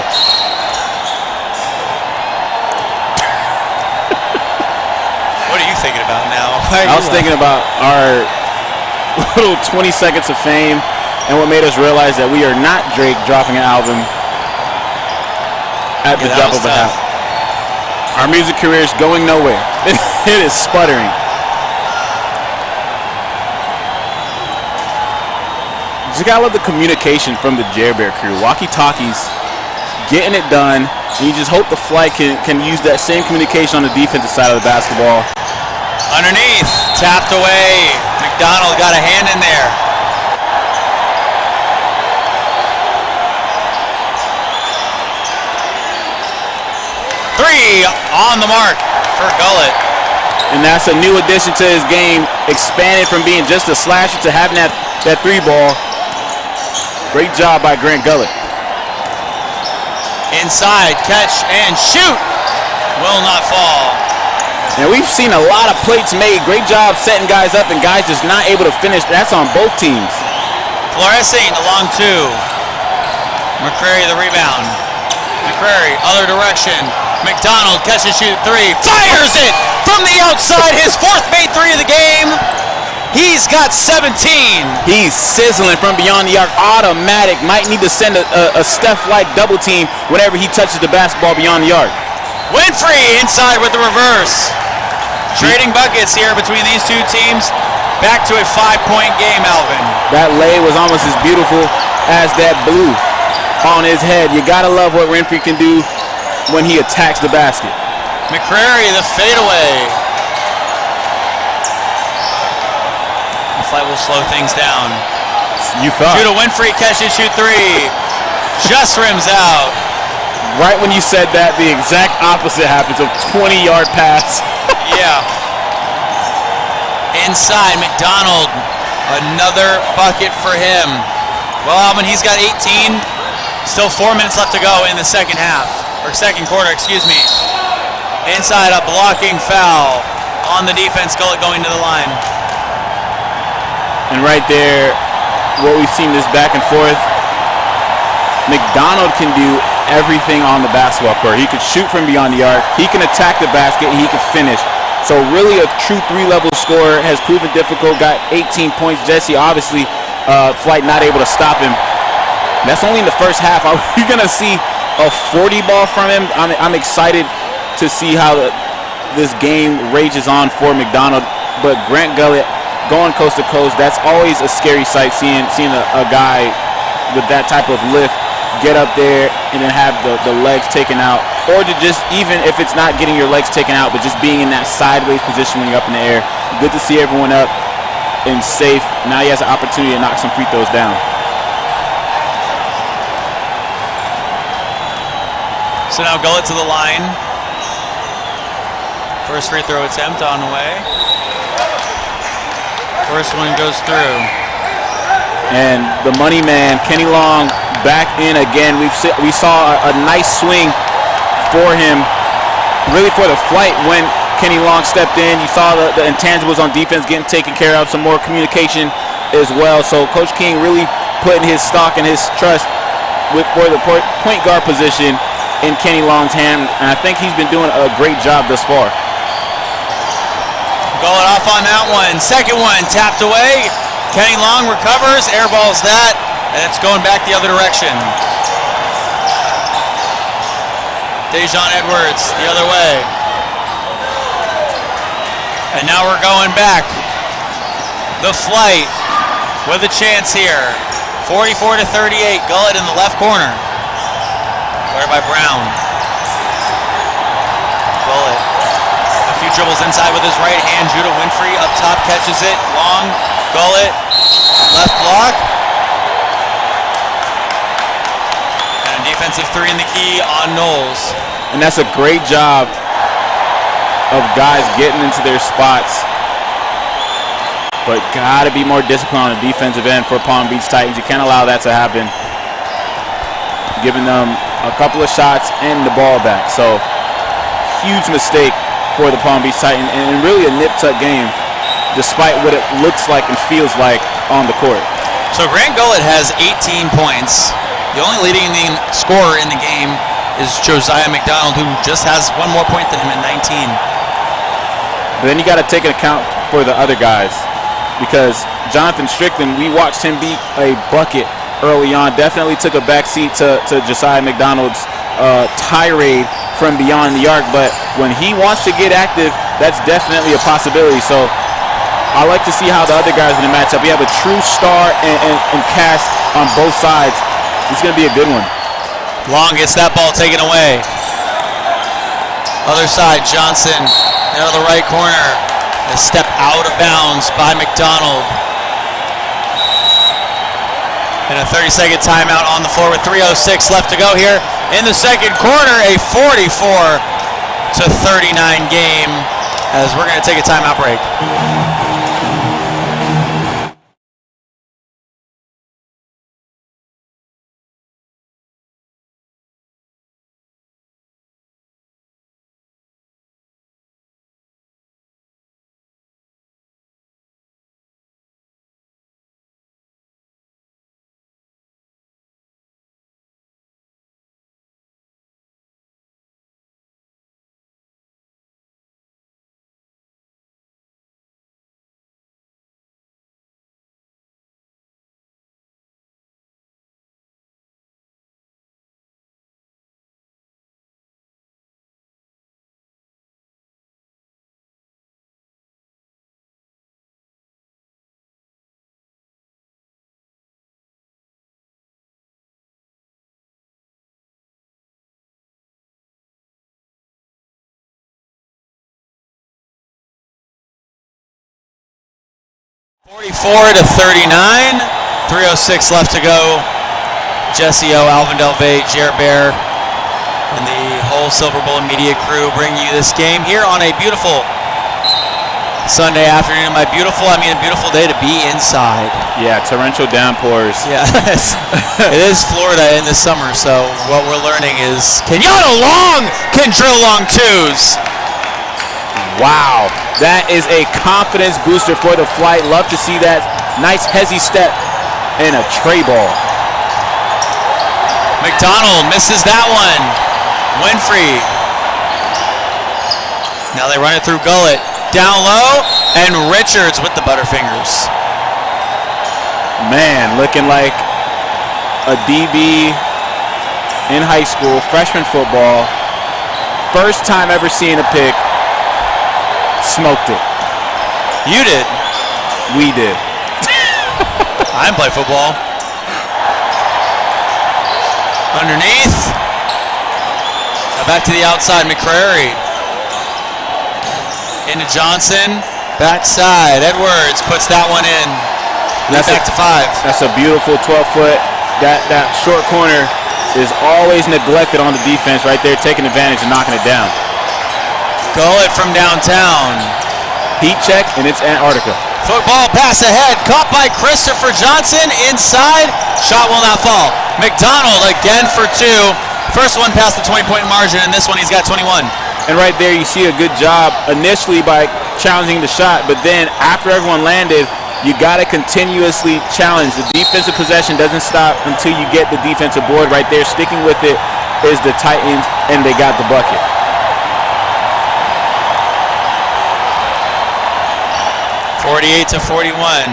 What are you thinking about now? I was thinking about our little 20 seconds of fame and what made us realize that we are not Drake dropping an album at the drop of a hat. Our music career is going nowhere. It is sputtering. Just gotta love the communication from the Jer Bear crew. Walkie-talkies, getting it done. And you just hope the Flight can use that same communication on the defensive side of the basketball. Underneath, tapped away. McDonald got a hand in there. Three on the mark for Gullett. And that's a new addition to his game. Expanded from being just a slasher to having that 3 ball. Great job by Grant Gullett. Inside, catch and shoot. Will not fall. And we've seen a lot of plates made. Great job setting guys up and guys just not able to finish. That's on both teams. Florescing, the long 2. McCrary the rebound. McCrary, other direction. McDonald, catch and shoot 3. Fires it from the outside. His 4th made 3 of the game. He's got 17. He's sizzling from beyond the arc. Automatic. Might need to send a Steph-like double team whenever he touches the basketball beyond the arc. Winfrey inside with the reverse. Trading buckets here between these two teams. Back to a 5-point game, Alvin. That lay was almost as beautiful as that blue on his head. You gotta love what Winfrey can do when he attacks the basket. McCrary, the fadeaway. The Flight will slow things down. You thought. Judah Winfrey, catch and shoot 3. Just rims out. Right when you said that, the exact opposite happens. A 20-yard pass. Yeah. Inside, McDonald. Another bucket for him. Well, Alvin, he's got 18. Still 4 minutes left to go in the second half. Or second quarter, excuse me. Inside, a blocking foul on the defense. Gullett going to the line. And right there, what we've seen this back and forth. McDonald can do everything on the basketball court. He could shoot from beyond the arc. He can attack the basket, and he can finish. So really a true three-level scorer, has proven difficult, got 18 points. Jesse, obviously, Flight not able to stop him. That's only in the first half. Are we going to see a 40 ball from him? I'm excited to see how this game rages on for McDonald. But Grant Gullett going coast to coast, that's always a scary sight, seeing a guy with that type of lift get up there and then have the legs taken out, or to just, even if it's not getting your legs taken out, but just being in that sideways position when you're up in the air. Good to see everyone up and safe. Now he has an opportunity to knock some free throws down. So now Gullett to the line. First free throw attempt on the way. First one goes through. And the money man, Kenny Long, back in again. We saw a nice swing for him, really for the Flight when Kenny Long stepped in. You saw the intangibles on defense getting taken care of, some more communication as well. So Coach King really putting his stock and his trust for the point guard position in Kenny Long's hand, and I think he's been doing a great job thus far. Gullett off on that one. Second one tapped away. Kenny Long recovers, airballs that, and it's going back the other direction. Dejon Edwards the other way. And now we're going back. The Flight with a chance here. 44-38, Gullett in the left corner. Guarded by Brown. Gullett. A few dribbles inside with his right hand. Judah Winfrey up top catches it. Long. Gullett. Left block. And a defensive three in the key on Knowles. And that's a great job of guys getting into their spots. But got to be more disciplined on the defensive end for Palm Beach Titans. You can't allow that to happen. Giving them a couple of shots and the ball back. So huge mistake for the Palm Beach Titans, and really a nip-tuck game despite what it looks like and feels like on the court. So Grant Gullett has 18 points. The only leading scorer in the game is Josiah McDonald, who just has one more point than him at 19. But then you got to take an account for the other guys, because Jonathan Strickland, we watched him beat a bucket early on, definitely took a backseat to Josiah McDonald's tirade from beyond the arc, but when he wants to get active, that's definitely a possibility. So I like to see how the other guys in the matchup. We have a true star and cast on both sides. It's going to be a good one. Long gets that ball taken away. Other side, Johnson out of the right corner. A step out of bounds by McDonald. And a 30-second timeout on the floor with 3:06 left to go here in the second quarter. A 44-39 game as we're going to take a timeout break. (44-39), 3:06 left to go. Jesse O, Alvin Delvey, Jared Bear, and the whole Silver Bullet Media crew bring you this game here on a beautiful Sunday afternoon. By beautiful, I mean a beautiful day to be inside. Yeah, torrential downpours. Yeah, it is Florida in the summer, so what we're learning is Kenyatta Long can drill long twos. Wow, that is a confidence booster for the Flight. Love to see that. Nice hezzy step and a tray ball. McDonald misses that one. Winfrey. Now they run it through Gullett. Down low, and Richards with the Butterfingers. Man, looking like a DB in high school, freshman football. First time ever seeing a pick. Smoked it. You did. We did. I didn't play football. Underneath. Now back to the outside, McCrary. Into Johnson. Backside. Edwards puts that one in. That's back to 5. That's a beautiful 12-foot. That short corner is always neglected on the defense right there, taking advantage and knocking it down. Gullett from downtown. Heat check, and it's Antarctica. Football pass ahead, caught by Christopher Johnson, inside, shot will not fall. McDonald again for 2. First one past the 20-point margin, and this one he's got 21. And right there you see a good job initially by challenging the shot, but then after everyone landed, you got to continuously challenge. The defensive possession doesn't stop until you get the defensive board right there. Sticking with it is the Titans, and they got the bucket. (48-41).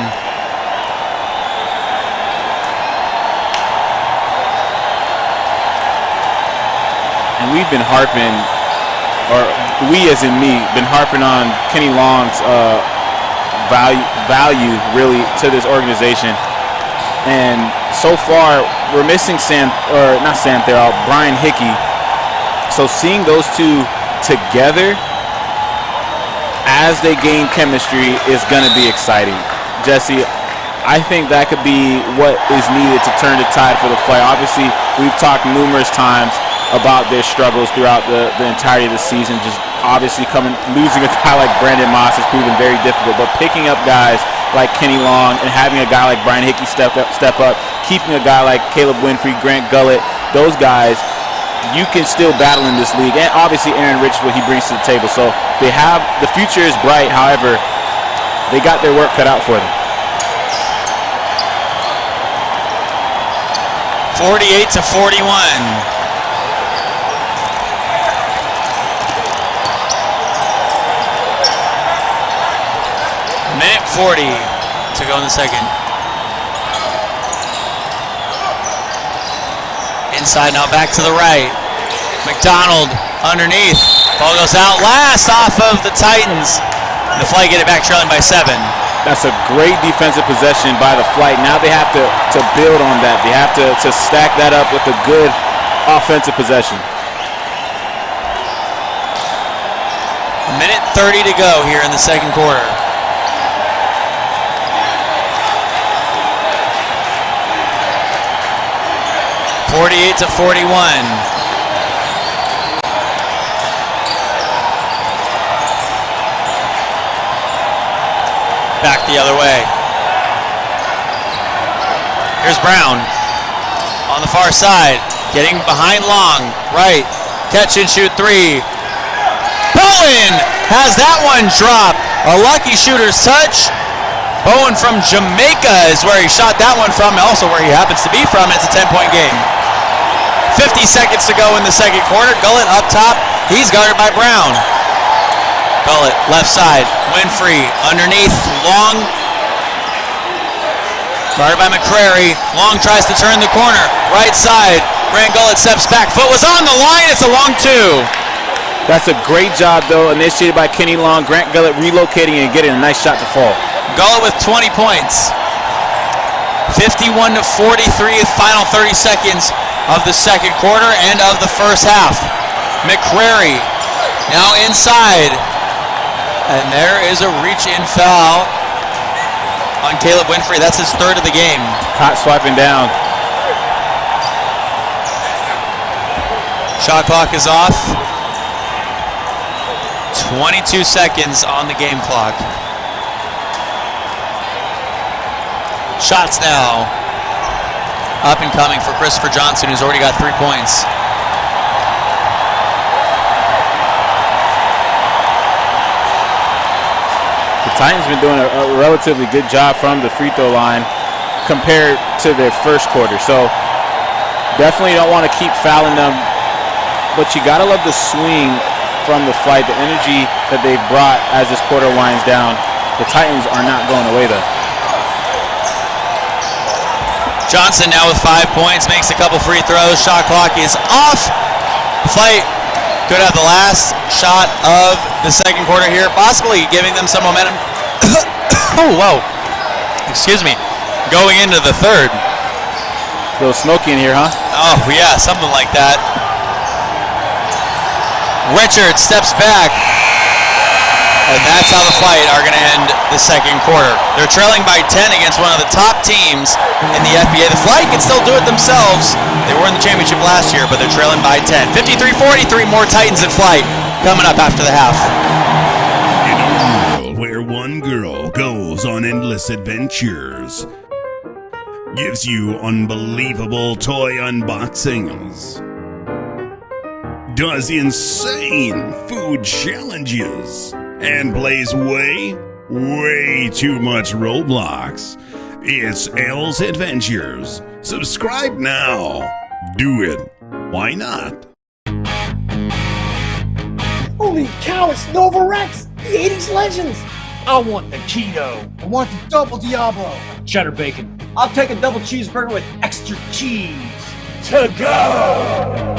And we've been harping, or we as in me, been harping on Kenny Long's value really to this organization, and so far we're missing Brian Hickey. So seeing those two together as they gain chemistry is going to be exciting. Jesse, I think that could be what is needed to turn the tide for the Fly. Obviously, we've talked numerous times about their struggles throughout the entirety of the season. Just obviously losing a guy like Brandon Moss has proven very difficult, but picking up guys like Kenny Long and having a guy like Brian Hickey step up, keeping a guy like Caleb Winfrey, Grant Gullett, those guys, you can still battle in this league. And obviously Aaron Rich, what he brings to the table. So the future is bright. However, they got their work cut out for them. 48-41. Minute 40 to go in the second. Inside now, back to the right. McDonald underneath. Ball goes out last off of the Titans. The Flight get it back trailing by 7. That's a great defensive possession by the Flight. Now they have to build on that. They have to stack that up with a good offensive possession. Minute 30 to go here in the second quarter. (48-41). Back the other way. Here's Brown on the far side, getting behind Long. Right, catch and shoot 3. Bowen has that one drop. A lucky shooter's touch. Bowen from Jamaica is where he shot that one from, also where he happens to be from. It's a 10-point game. 50 seconds to go in the second quarter. Gullett up top. He's guarded by Brown. Gullett left side. Winfrey underneath. Long guarded by McCrary. Long tries to turn the corner. Right side. Grant Gullett steps back. Foot was on the line. It's a long 2. That's a great job, though, initiated by Kenny Long. Grant Gullett relocating and getting a nice shot to fall. Gullett with 20 points. 51-43, final 30 seconds of the second quarter and of the first half. McCrary now inside. And there is a reach-in foul on Caleb Winfrey. That's his 3rd of the game. Caught swiping down. Shot clock is off. 22 seconds on the game clock. Shots now up and coming for Christopher Johnson, who's already got 3 points. The Titans been doing a relatively good job from the free throw line. compared to their first quarter. So definitely don't want to keep fouling them, but you got to love the swing from the flight, the energy that they've brought as this quarter winds down. The Titans are not going away though. Johnson now with 5 points, makes a couple free throws. Shot clock is off. The Flight could have the last shot of the second quarter here, possibly giving them some momentum. Oh, whoa. Excuse me. Going into the third. A little smoky in here, huh? Oh, yeah, something like that. Richards steps back. And that's how the Flight are going to end the second quarter. They're trailing by 10 against one of the top teams in the FBA. The Flight can still do it themselves. They were in the championship last year, but they're trailing by 10. 53-43, more Titans in Flight coming up after the half. In a world where one girl goes on endless adventures, gives you unbelievable toy unboxings, does insane food challenges, and plays way too much Roblox. It's L's Adventures. Subscribe now. Do it. Why not? Holy cow, it's Nova Rex, the 80s legends. I want the keto. I want the double Diablo. Cheddar bacon. I'll take a double cheeseburger with extra cheese. To go!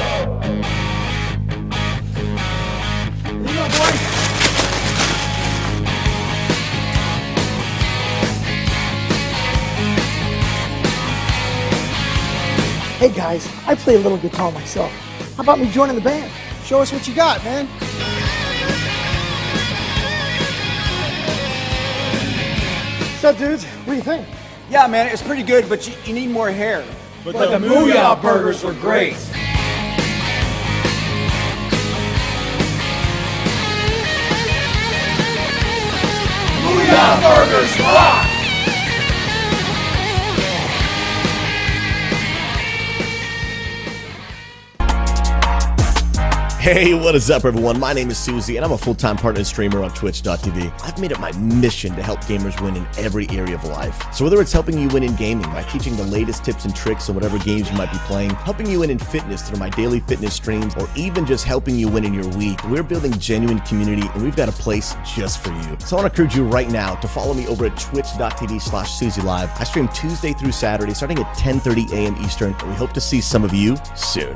Here you go, boys. Hey guys, I play a little guitar myself. How about me joining the band? Show us what you got, man. What's up, dudes? What do you think? Yeah, man, it's pretty good, but you need more hair. But the Booyah burgers were great. Booyah burgers rock! Hey, what is up, everyone? My name is Susie, and I'm a full-time partner and streamer on Twitch.tv. I've made it my mission to help gamers win in every area of life. So whether it's helping you win in gaming by teaching the latest tips and tricks on whatever games you might be playing, helping you win in fitness through my daily fitness streams, or even just helping you win in your week, we're building genuine community, and we've got a place just for you. So I want to encourage you right now to follow me over at twitch.tv/SusieLive. I stream Tuesday through Saturday, starting at 10:30 a.m. Eastern, and we hope to see some of you soon.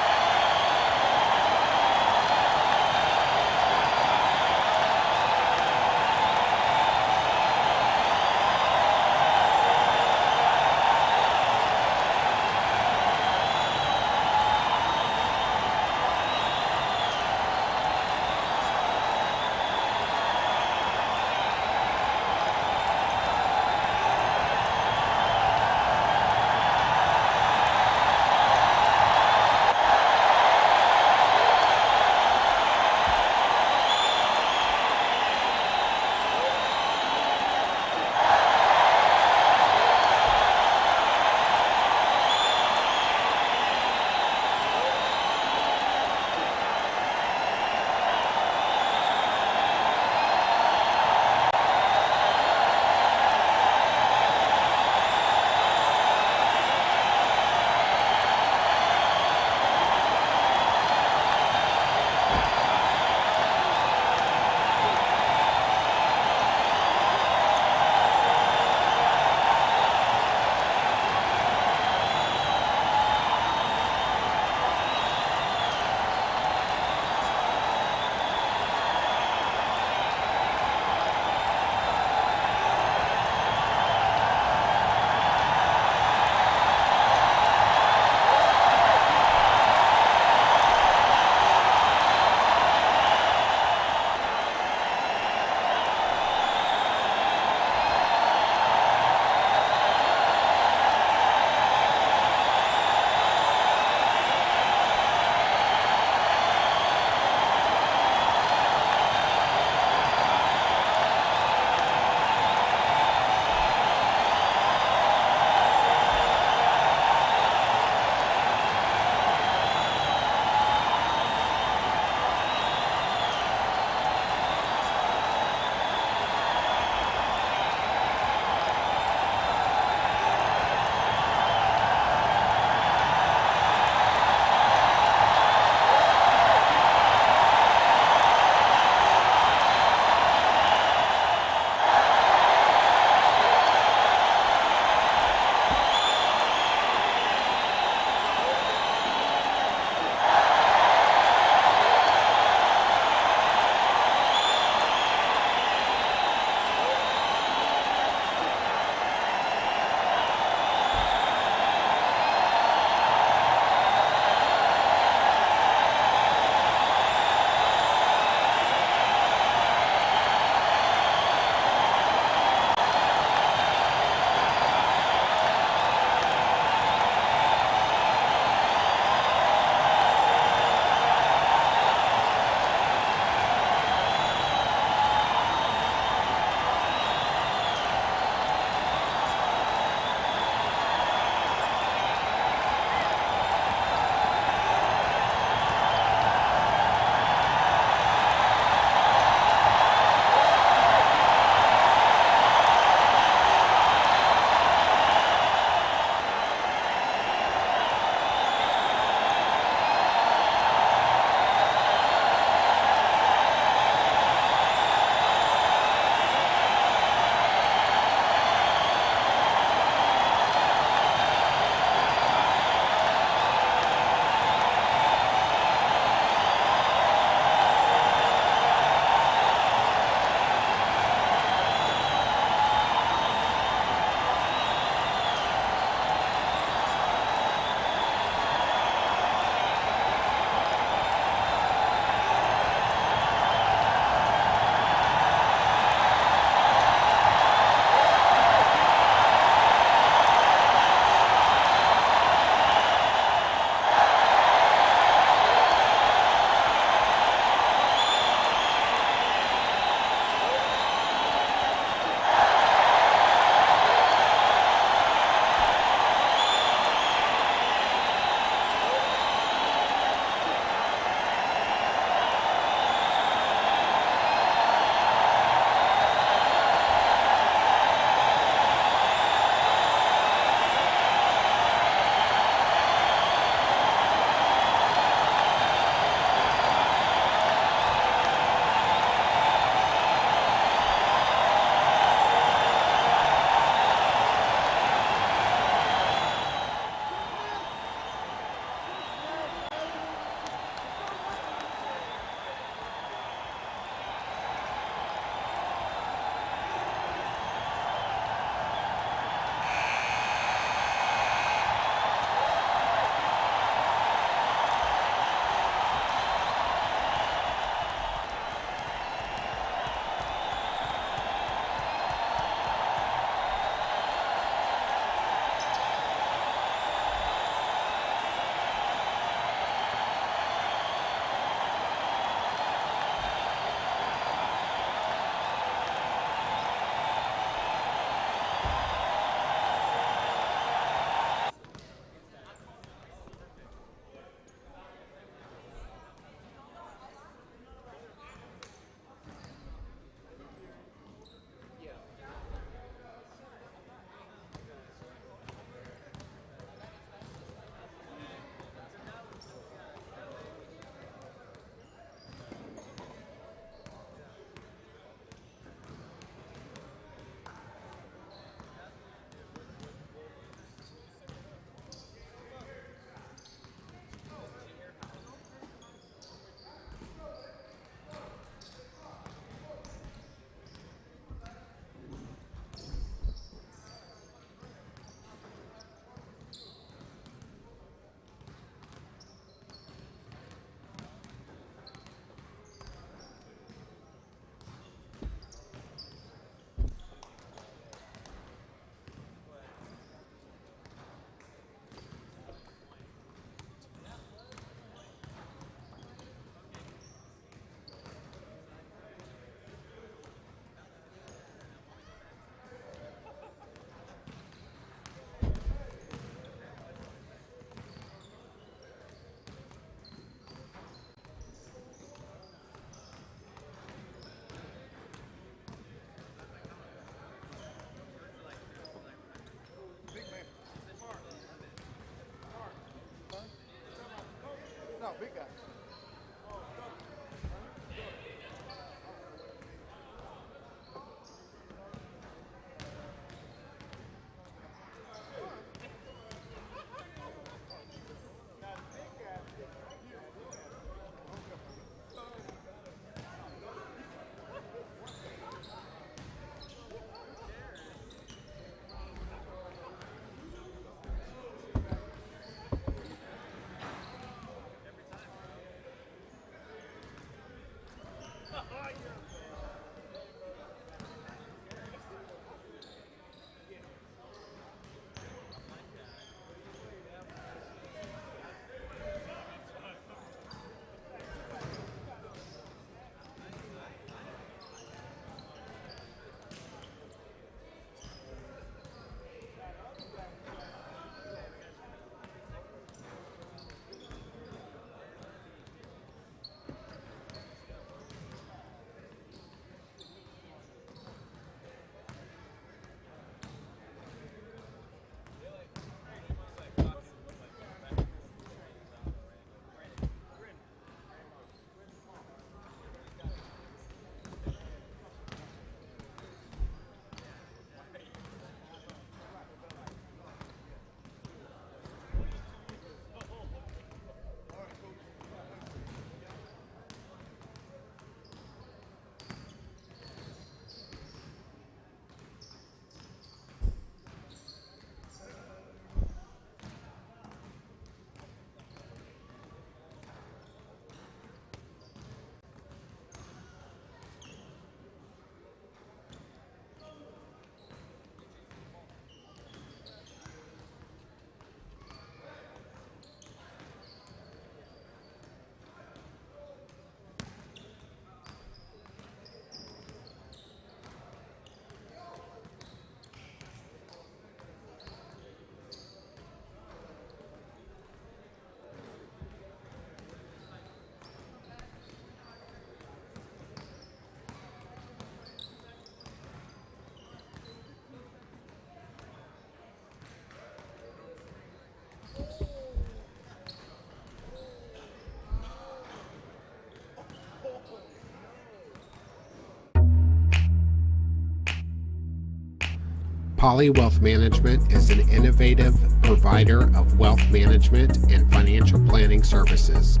Poly Wealth Management is an innovative provider of wealth management and financial planning services.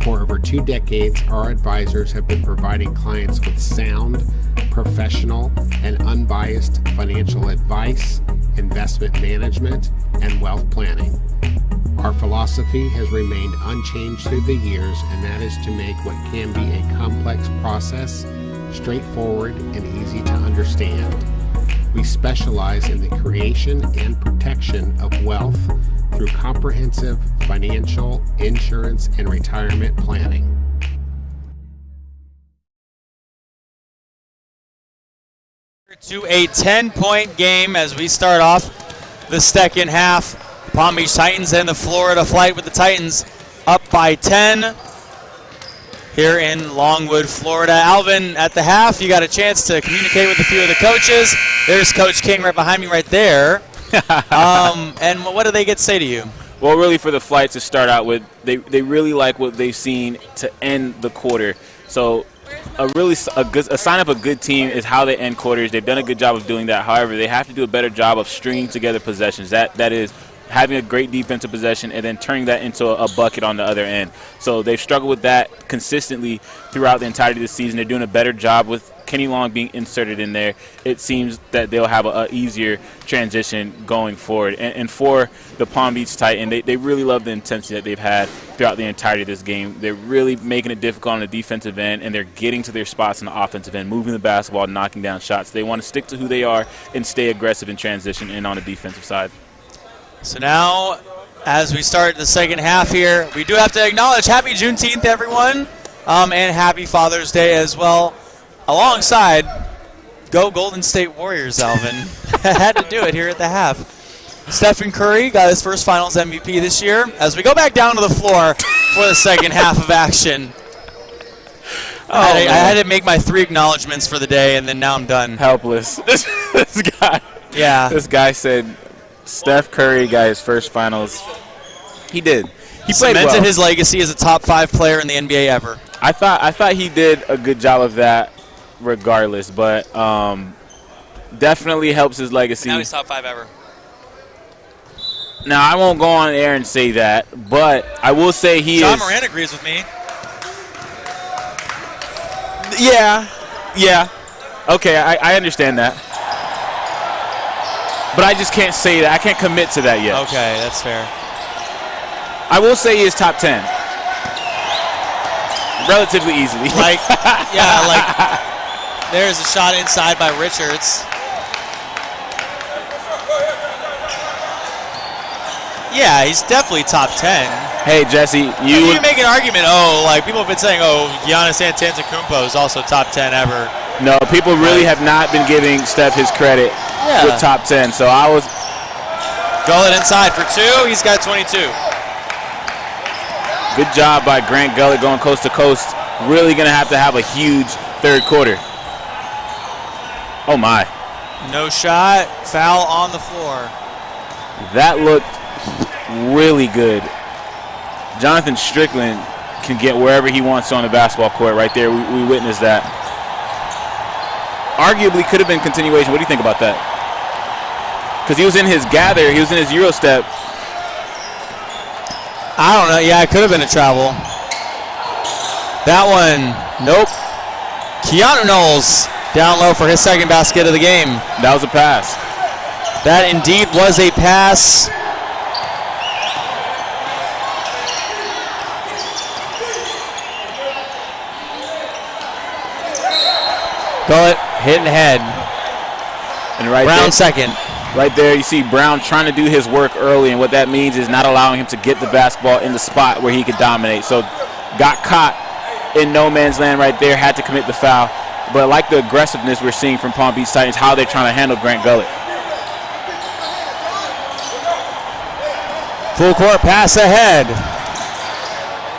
For over 2 decades, our advisors have been providing clients with sound, professional, and unbiased financial advice, investment management, and wealth planning. Our philosophy has remained unchanged through the years, and that is to make what can be a complex process straightforward and easy to understand. We specialize in the creation and protection of wealth through comprehensive financial, insurance, and retirement planning. To a 10-point game as we start off the second half. Palm Beach Titans and the Florida Flight with the Titans up by 10 here in Longwood, Florida. Alvin, at the half, you got a chance to communicate with a few of the coaches. There's Coach King right behind me right there. And what do they get to say to you? Well, really for the Flight to start out with, they really like what they've seen to end the quarter. So a sign of a good team is how they end quarters. They've done a good job of doing that. However, they have to do a better job of stringing together possessions. That is having a great defensive possession and then turning that into a bucket on the other end. So they've struggled with that consistently throughout the entirety of the season. They're doing a better job with Kenny Long being inserted in there. It seems that they'll have an easier transition going forward. And for the Palm Beach Titan, they really love the intensity that they've had throughout the entirety of this game. They're really making it difficult on the defensive end, and they're getting to their spots on the offensive end, moving the basketball, knocking down shots. They want to stick to who they are and stay aggressive in transition and on the defensive side. So now, as we start the second half here, we do have to acknowledge Happy Juneteenth, everyone, and Happy Father's Day as well. Alongside, go Golden State Warriors, Alvin. Had to do it here at the half. Stephen Curry got his first Finals MVP this year. As we go back down to the floor for the second half of action. I had to make my 3 acknowledgments for the day, and then now I'm done. Helpless. This guy. Yeah. This guy said Steph Curry got his first Finals. He did. He played cemented well. his legacy as a top 5 player in the NBA ever. I thought he did a good job of that regardless, but definitely helps his legacy. Now he's top 5 ever. Now, I won't go on air and say that, but I will say he John is. Moran agrees with me. Yeah. Okay, I understand that. But I just can't say that. I can't commit to that yet. Okay, that's fair. I will say he is top 10. Relatively easily. Like, there's a shot inside by Richards. Yeah, he's definitely top 10. Hey, Jesse, you can make an argument, people have been saying, Giannis Antetokounmpo is also top 10 ever. No, people really have not been giving Steph his credit with top 10. So I was. Gullet inside for 2. He's got 22. Good job by Grant Gullet going coast to coast. Really going to have a huge third quarter. Oh, my. No shot. Foul on the floor. That looked really good. Jonathan Strickland can get wherever he wants on the basketball court right there. We witnessed that. Arguably could have been continuation. What do you think about that? Because he was in his gather. He was in his Euro step. I don't know. Yeah, it could have been a travel. That one, nope. Keanu Knowles down low for his second basket of the game. That was a pass. That indeed was a pass. Gullet hitting head. And right Brown there, second. Right there, you see Brown trying to do his work early, and what that means is not allowing him to get the basketball in the spot where he could dominate. So got caught in no man's land right there, had to commit the foul. But I like the aggressiveness we're seeing from Palm Beach Titans, how they're trying to handle Grant Gullet. Full court pass ahead.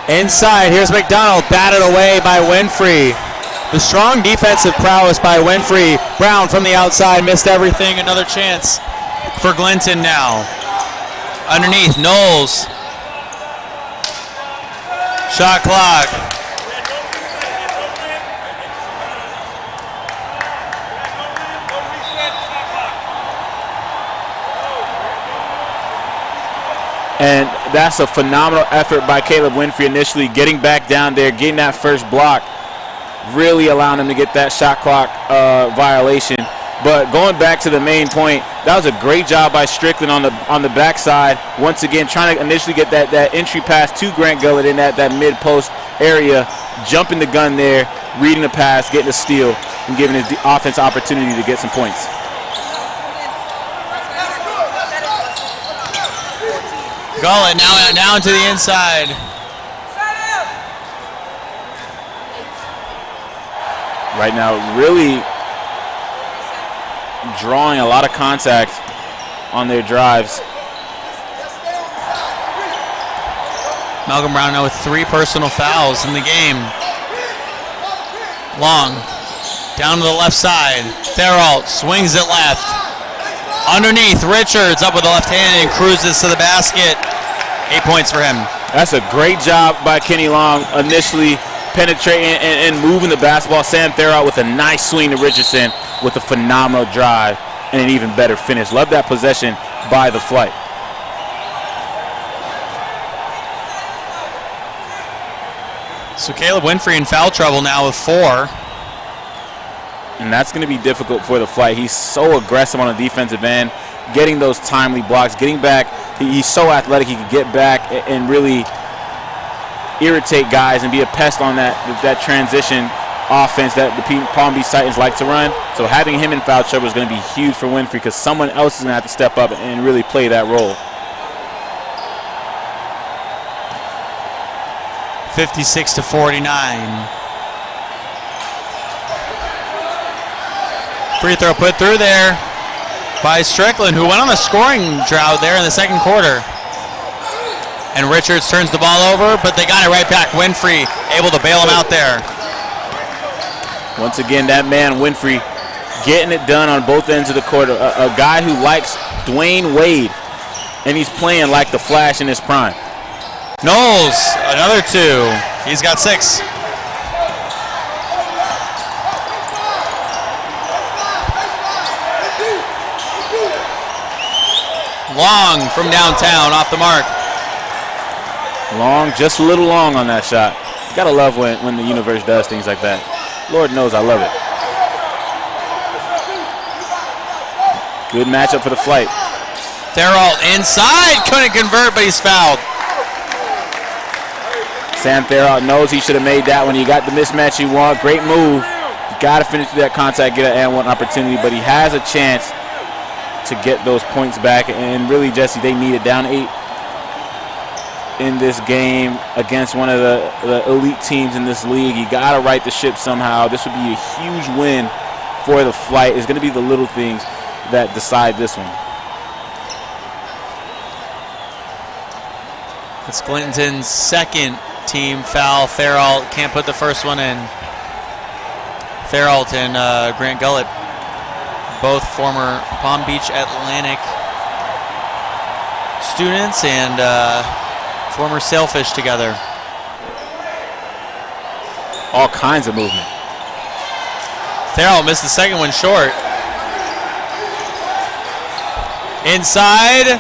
Inside, here's McDonald, batted away by Winfrey. The strong defensive prowess by Winfrey. Brown from the outside, missed everything. Another chance for Glinton now. Underneath, Knowles. Shot clock. that's a phenomenal effort by Caleb Winfrey initially, getting back down there, getting that first block, really allowing him to get that shot clock violation. But going back to the main point, that was a great job by Strickland on the backside. Once again, trying to initially get that entry pass to Grant Gullett in that mid-post area, jumping the gun there, reading the pass, getting a steal, and giving his offense opportunity to get some points. Gullett now down to the inside. Right now, really drawing a lot of contact on their drives. Malcolm Brown now with 3 personal fouls in the game. Long, down to the left side. Therault swings it left. Underneath, Richards up with the left hand and cruises to the basket. 8 points for him. That's a great job by Kenny Long, initially penetrating and moving the basketball. Sam Therault with a nice swing to Richardson with a phenomenal drive and an even better finish. Love that possession by the Flight. So Caleb Winfrey in foul trouble now with 4. And that's going to be difficult for the Flight. He's so aggressive on the defensive end, getting those timely blocks, getting back. He's so athletic, he can get back and really irritate guys and be a pest on that transition offense that the Palm Beach Titans like to run. So having him in foul trouble is going to be huge for Winfrey because someone else is going to have to step up and really play that role. 56-49. Free throw put through there by Strickland, who went on a scoring drought there in the second quarter. And Richards turns the ball over, but they got it right back. Winfrey able to bail him out there. Once again, that man Winfrey getting it done on both ends of the court. A guy who likes Dwayne Wade, and he's playing like the Flash in his prime. Knowles, another 2. He's got 6. Long from downtown, off the mark. Long, just a little long on that shot. You gotta love when the universe does things like that. Lord knows I love it. Good matchup for the Flight. Therault inside, couldn't convert, but he's fouled. Sam Therault knows he should have made that one. He got the mismatch he want. Great move. You got to finish through that contact, get an and one opportunity, but he has a chance to get those points back. And really, Jesse, they need it down 8 in this game against one of the elite teams in this league. You got to right the ship somehow. This would be a huge win for the Flight. It's going to be the little things that decide this one. It's Clinton's second team foul. Therault can't put the first one in. Therault and Grant Gullett, both former Palm Beach Atlantic students and former Sailfish together. All kinds of movement. Therault missed the second one short. Inside.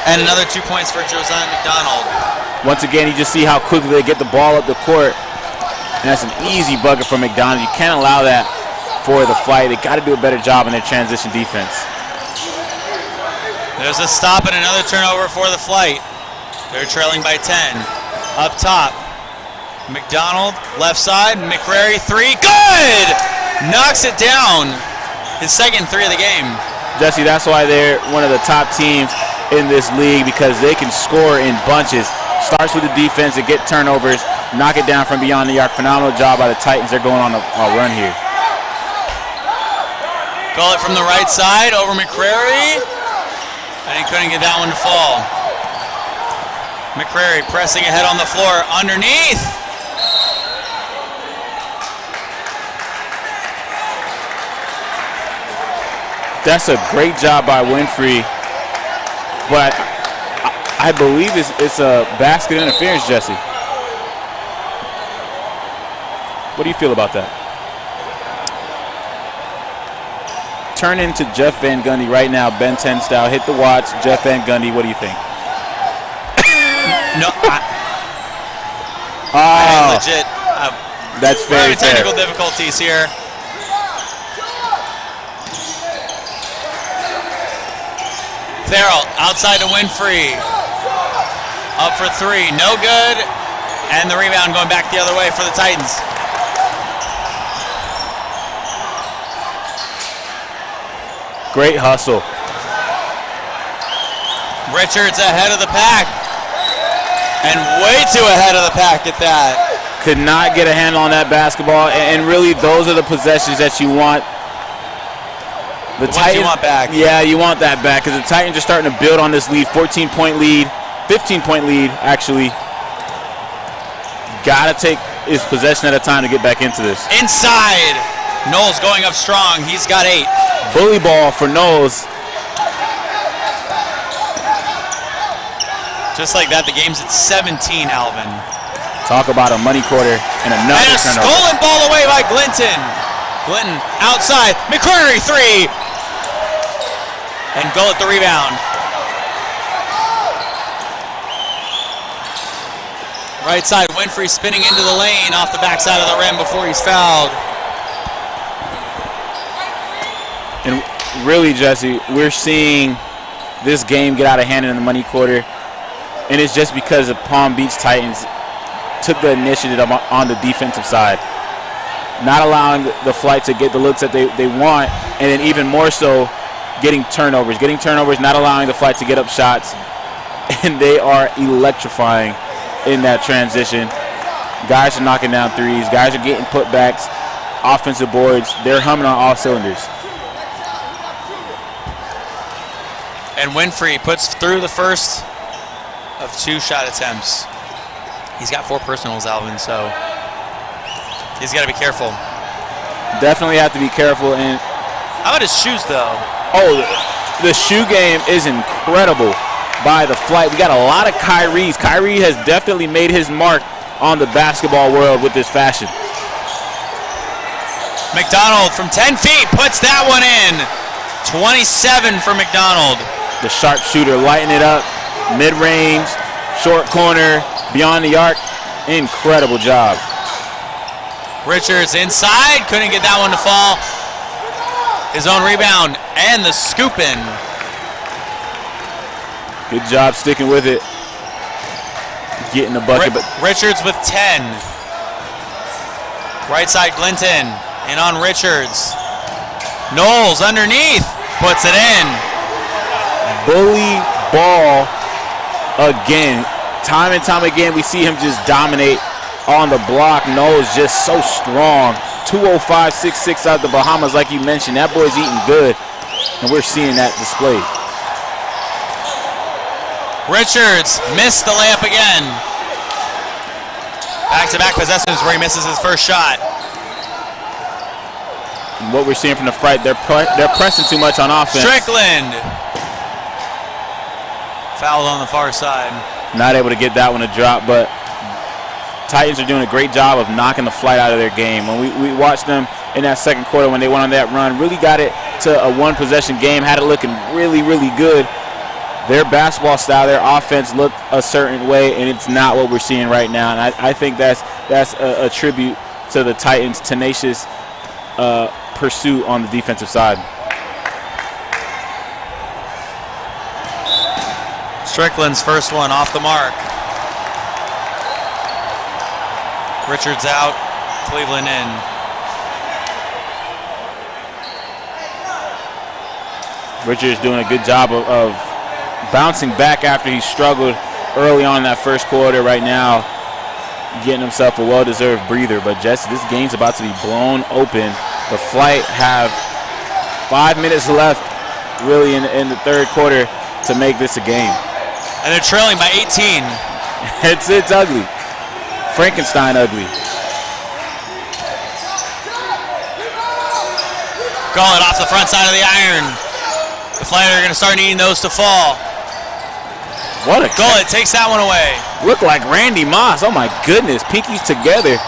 And another 2 points for Josiah McDonald. Once again, you just see how quickly they get the ball up the court. And that's an easy bucket for McDonald. You can't allow that for the Flight. They got to do a better job in their transition defense. There's a stop and another turnover for the Flight. They're trailing by 10. Up top, McDonald, left side, McCrary, 3, good! Knocks it down. His second 3 of the game. Jesse, that's why they're one of the top teams in this league, because they can score in bunches. Starts with the defense to get turnovers, knock it down from beyond the arc. Phenomenal job by the Titans. They're going on a run here. Gullett from the right side over McCrary, and he couldn't get that one to fall. McCrary pressing ahead on the floor, underneath. That's a great job by Winfrey, but I believe it's a basket interference, Jesse. What do you feel about that? Turn into Jeff Van Gundy right now, Ben 10 style. Hit the watch, Jeff Van Gundy. What do you think? No. I legit. That's We're very having technical fair. difficulties here. Farrell outside to Winfrey. Up for three. No good. And the rebound going back the other way for the Titans. Great hustle. Richards ahead of the pack. And way too ahead of the pack at that. Could not get a handle on that basketball, and really those are the possessions that you want. The Titans, you want back. Yeah, you want that back because the Titans are starting to build on this lead, 14-point lead, 15-point lead actually. Got to take his possession at a time to get back into this. Inside. Knowles going up strong. He's got 8. Bully ball for Knowles. Just like that, the game's at 17, Alvin. Talk about a money quarter and another And a turnover. stolen ball away by Glinton. Glinton outside. McCreary 3. And Gullett the rebound. Right side, Winfrey spinning into the lane off the backside of the rim before he's fouled. And really, Jesse, we're seeing this game get out of hand in the money quarter. And it's just because the Palm Beach Titans took the initiative on the defensive side. Not allowing the Flight to get the looks that they want, and then even more so, getting turnovers. Getting turnovers, not allowing the Flight to get up shots. And they are electrifying in that transition. Guys are knocking down threes. Guys are getting putbacks, offensive boards. They're humming on all cylinders. And Winfrey puts through the first of 2 shot attempts. He's got 4 personals, Alvin, so he's got to be careful. Definitely have to be careful. And how about his shoes, though? Oh, the shoe game is incredible by the Flight. We got a lot of Kyrie's. Kyrie has definitely made his mark on the basketball world with this fashion. McDonald from 10 feet puts that one in. 27 for McDonald. The sharpshooter lighting it up. Mid-range, short corner, beyond the arc. Incredible job. Richards inside. Couldn't get that one to fall. His own rebound and the scoop in. Good job sticking with it. Getting the bucket. But Richards with 10. Right side Glinton. In on Richards. Knowles underneath. Puts it in. Bully ball again. Time and time again, we see him just dominate on the block. Knowles just so strong. 205, 6'6" out of the Bahamas, like you mentioned. That boy's eating good, and we're seeing that displayed. Richards missed the layup again. Back-to-back possessions where he misses his first shot. And what we're seeing from the Fright, they're pressing too much on offense. Strickland. Fouled on the far side. Not able to get that one to drop, but Titans are doing a great job of knocking the Flight out of their game. When we watched them in that second quarter when they went on that run, really got it to a one-possession game, had it looking really, really good. Their basketball style, their offense looked a certain way, and it's not what we're seeing right now. And I think that's a tribute to the Titans' tenacious pursuit on the defensive side. Strickland's first one off the mark. Richards out, Cleveland in. Richards doing a good job of bouncing back after he struggled early on in that first quarter. Right now, getting himself a well-deserved breather. But Jesse, this game's about to be blown open. The Flight have 5 minutes left, really, in the third quarter to make this a game. And they're trailing by 18. It's ugly. Frankenstein ugly. Gullett off the front side of the iron. The Flight are going to start needing those to fall. What a Gullett takes that one away. Look like Randy Moss. Oh my goodness. Pinkies together.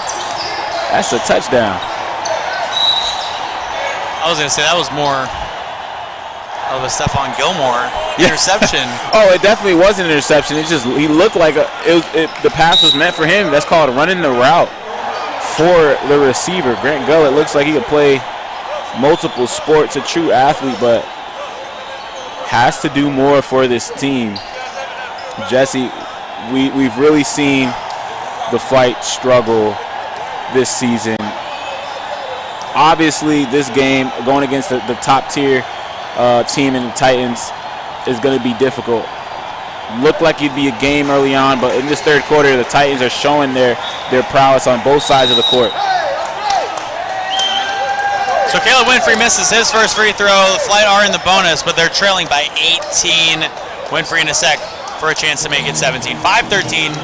That's a touchdown. I was going to say that was more of a Stephon Gilmore interception. Oh, it definitely was an interception. It just he looked like the pass was meant for him. That's called running the route for the receiver. Grant Gullett looks like he could play multiple sports, a true athlete, but has to do more for this team. Jesse, we've really seen the Flight struggle this season. Obviously, this game going against the top tier team in the Titans is going to be difficult. Looked like it'd be a game early on, but in this third quarter, the Titans are showing their prowess on both sides of the court. So Caleb Winfrey misses his first free throw. The Flight are in the bonus, but they're trailing by 18. Winfrey in a sec for a chance to make it 17. 5:13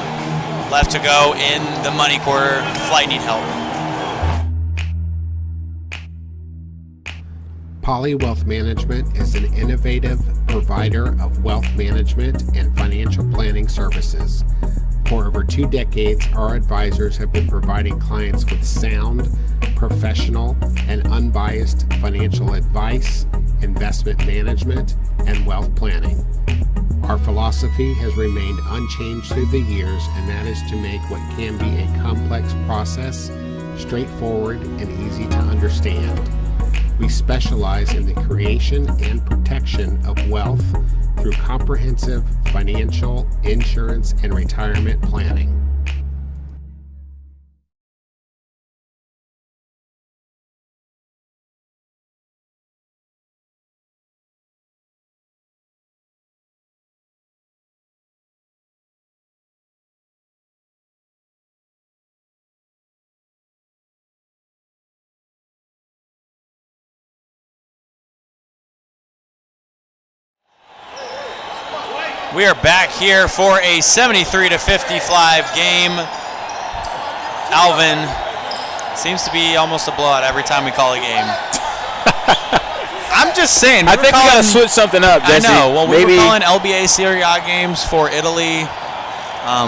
left to go in the money quarter. Flight need help. Poly Wealth Management is an innovative provider of wealth management and financial planning services. For over 2 decades, our advisors have been providing clients with sound, professional, and unbiased financial advice, investment management, and wealth planning. Our philosophy has remained unchanged through the years, and that is to make what can be a complex process straightforward and easy to understand. We specialize in the creation and protection of wealth through comprehensive financial, insurance, and retirement planning. We are back here for a 73-55 game. Alvin, seems to be almost a blowout every time we call a game. I'm just saying. I think we got to switch something up, Jesse. I know. Well, we were calling LBA Serie A games for Italy.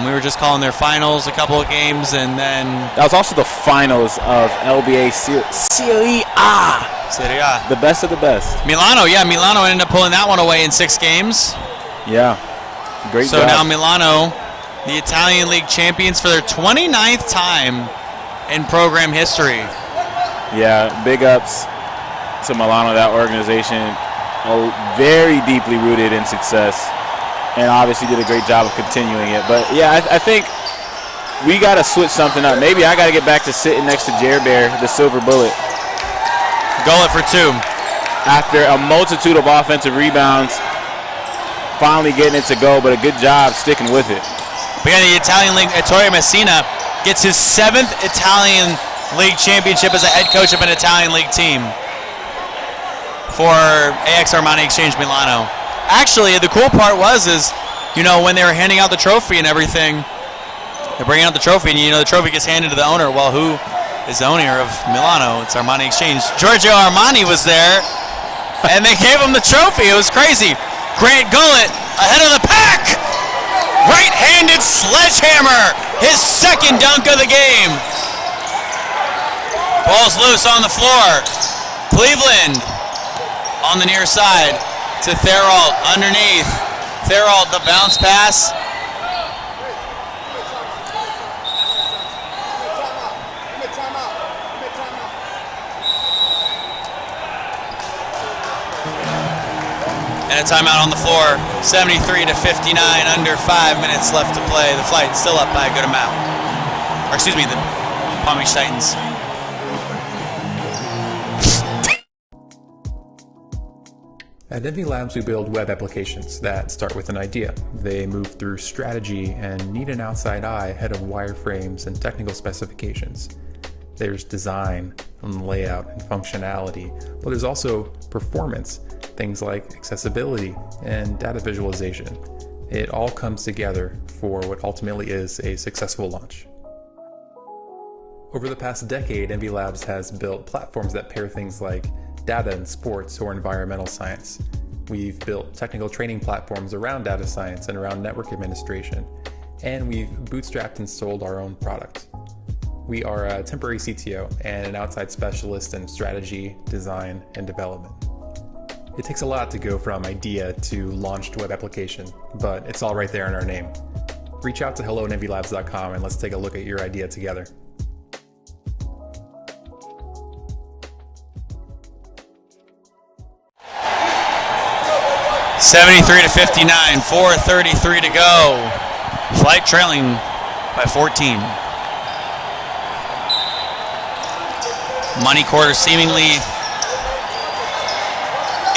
We were just calling their finals a couple of games, and then that was also the finals of LBA Serie A. Serie A. The best of the best. Milano ended up pulling that one away in 6 games. Yeah. Great so job. Now Milano, the Italian League champions for their 29th time in program history. Yeah, big ups to Milano, that organization. Very deeply rooted in success, and obviously did a great job of continuing it. But yeah, I think we got to switch something up. Maybe I got to get back to sitting next to Jer Bear, the silver bullet. Gullet for 2. After a multitude of offensive rebounds, finally getting it to go, but a good job sticking with it. We got the Italian League. Ettore Messina gets his 7th Italian League championship as a head coach of an Italian League team for AX Armani Exchange Milano. Actually, the cool part was when they were handing out the trophy and everything, they're bringing out the trophy, and the trophy gets handed to the owner. Well, who is the owner of Milano? It's Armani Exchange. Giorgio Armani was there, and they gave him the trophy. It was crazy. Grant Gullett ahead of the pack. Right-handed sledgehammer. His 2nd dunk of the game. Ball's loose on the floor. Cleveland on the near side to Therault underneath. Therault, the bounce pass. And a timeout on the floor. 73-59, under 5 minutes left to play. The Flight still up by a good amount. Or excuse me, the Palm Beach Titans. At NV Labs, we build web applications that start with an idea. They move through strategy and need an outside eye ahead of wireframes and technical specifications. There's design and layout and functionality, but there's also performance, things like accessibility and data visualization. It all comes together for what ultimately is a successful launch. Over the past decade, NV Labs has built platforms that pair things like data and sports or environmental science. We've built technical training platforms around data science and around network administration, and we've bootstrapped and sold our own product. We are a temporary CTO and an outside specialist in strategy, design, and development. It takes a lot to go from idea to launched web application, but it's all right there in our name. Reach out to hello@navylabs.com and let's take a look at your idea together. (73-59), 4:33 to go. Flight trailing by 14. Money quarter seemingly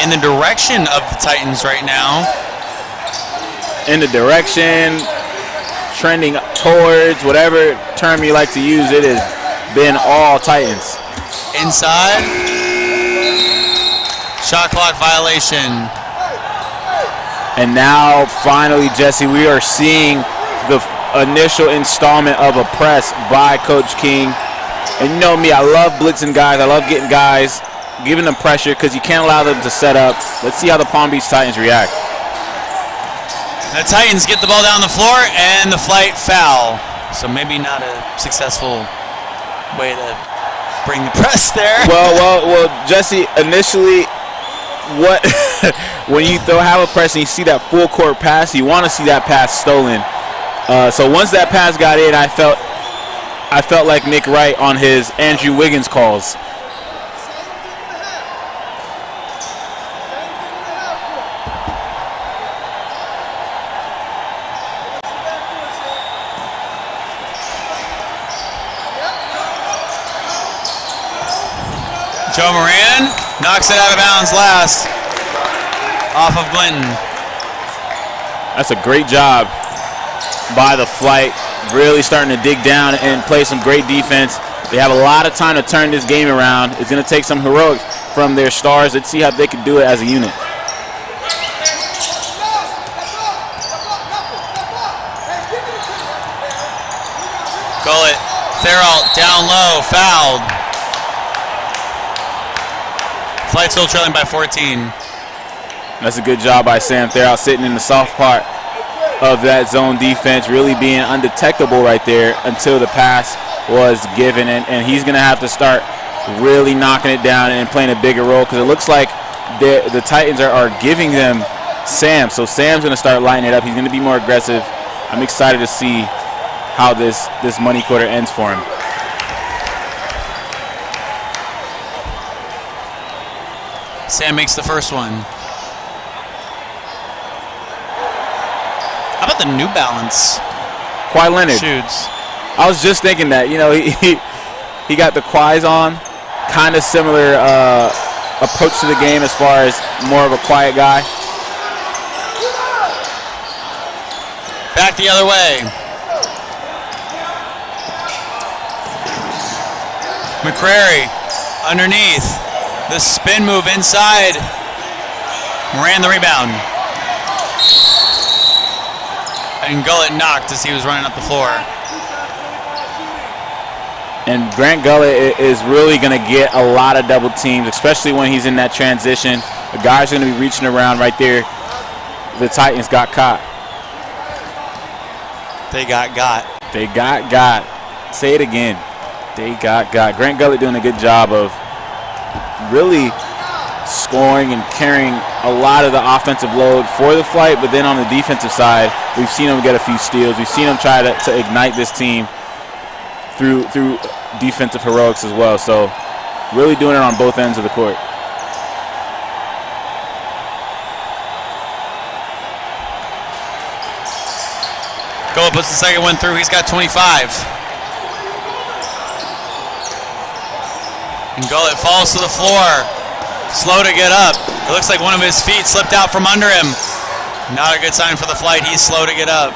in the direction of the Titans right now. In the direction, trending towards, whatever term you like to use, it has been all Titans. Inside. Shot clock violation. And now, finally, Jesse, we are seeing the initial installment of a press by Coach King. And you know me, I love blitzing guys. I love getting guys, giving them pressure because you can't allow them to set up. Let's see how the Palm Beach Titans react. The Titans get the ball down the floor and the flight foul. So maybe not a successful way to bring the press there. Well, Jesse, initially, what when you have a press and you see that full court pass, you want to see that pass stolen. So once that pass got in, I felt like Nick Wright on his Andrew Wiggins calls. Joe Moran knocks it out of bounds last, off of Glinton. That's a great job by the flight, really starting to dig down and play some great defense. They have a lot of time to turn this game around. It's going to take some heroics from their stars. Let's see how they can do it as a unit. Gullett, Therault down low, fouled. Flight still trailing by 14. That's a good job by Sam Therault, sitting in the soft part of that zone defense, really being undetectable right there until the pass was given. And he's going to have to start really knocking it down and playing a bigger role because it looks like the Titans are giving them Sam. So Sam's going to start lighting it up. He's going to be more aggressive. I'm excited to see how this money quarter ends for him. Sam makes the first one. How about the New Balance? Kawhi Leonard Shoots. I was just thinking that, he got the Kawhis on, kind of similar approach to the game as far as more of a quiet guy. Back the other way. McCrary underneath. The spin move inside. Moran the rebound. And Gullett knocked as he was running up the floor. And Grant Gullett is really going to get a lot of double teams, especially when he's in that transition. The guys are going to be reaching around right there. The Titans got caught. They got. They got. Say it again. They got. Grant Gullett doing a good job of really scoring and carrying a lot of the offensive load for the flight, but then on the defensive side, we've seen him get a few steals. We've seen him try to ignite this team through defensive heroics as well. So really doing it on both ends of the court. Gullett puts the second one through. He's got 25. And Gullett falls to the floor. Slow to get up. It looks like one of his feet slipped out from under him. Not a good sign for the flight. He's slow to get up.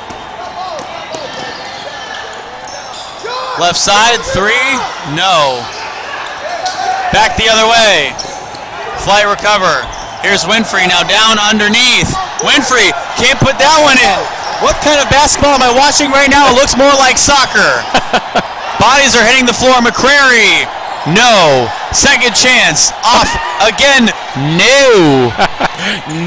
Left side, three. No. Back the other way. Flight recover. Here's Winfrey now down underneath. Winfrey can't put that one in. What kind of basketball am I watching right now? It looks more like soccer. Bodies are hitting the floor. McCrary. No. Second chance. Off again. No.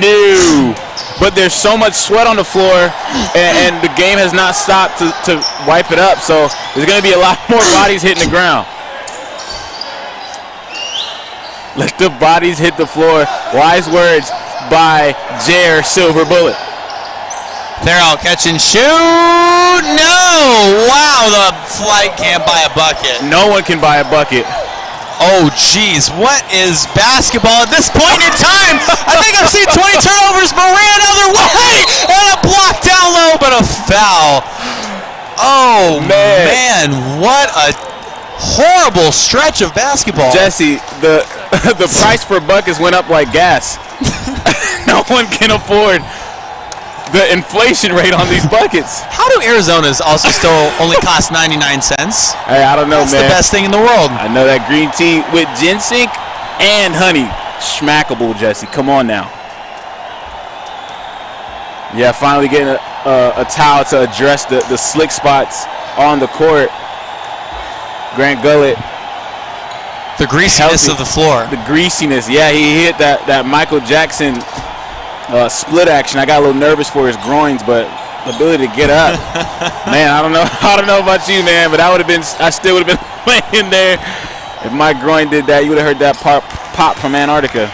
No. But there's so much sweat on the floor, and the game has not stopped to wipe it up. So there's going to be a lot more bodies hitting the ground. Let the bodies hit the floor. Wise words by Jer Silver Bullet. Farrell catch and shoot. No! Wow, the flight can't buy a bucket. No one can buy a bucket. Oh, geez. What is basketball at this point in time? I think I've seen 20 turnovers. Moran other way. And a block down low, but a foul. Oh, man. What a horrible stretch of basketball. Jesse, the price for buckets went up like gas. No one can afford the inflation rate on these buckets. How do Arizona's also still only cost 99 cents? Hey, I don't know, That's man. the best thing in the world. I know that green tea with ginseng and honey. Schmackable, Jesse. Come on now. Yeah, finally getting a towel to address the slick spots on the court. Grant Gullett. The greasiness of the floor. The greasiness. Yeah, he hit that Michael Jackson split action. I got a little nervous for his groins, but the ability to get up, man, I don't know about you, man, but I still would have been laying there. If my groin did that, you would have heard that pop from Antarctica.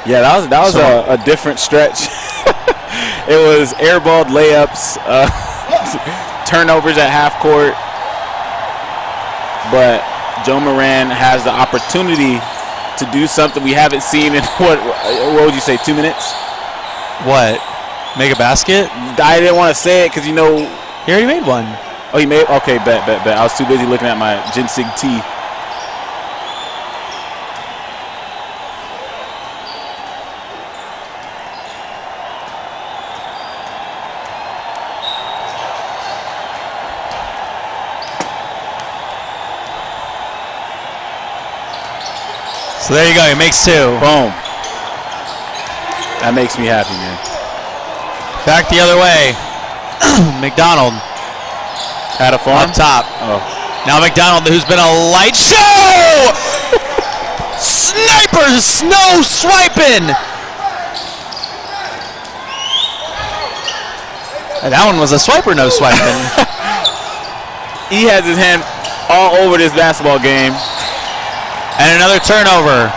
Yeah, that was a different stretch. It was airballed layups, turnovers at half court, but Joe Moran has the opportunity to do something we haven't seen in what would you say, 2 minutes? What? Make a basket? I didn't want to say it because he already made one. Oh, he made? Okay, bet. I was too busy looking at my ginseng tea. So there you go. He makes two. Boom. That makes me happy, man. Back the other way. McDonald. Had a farm? Up top. Oh. Now McDonald, who's been a light show! Sniper snow swiping! That one was a swiper no swiping. He has his hand all over this basketball game. And another turnover.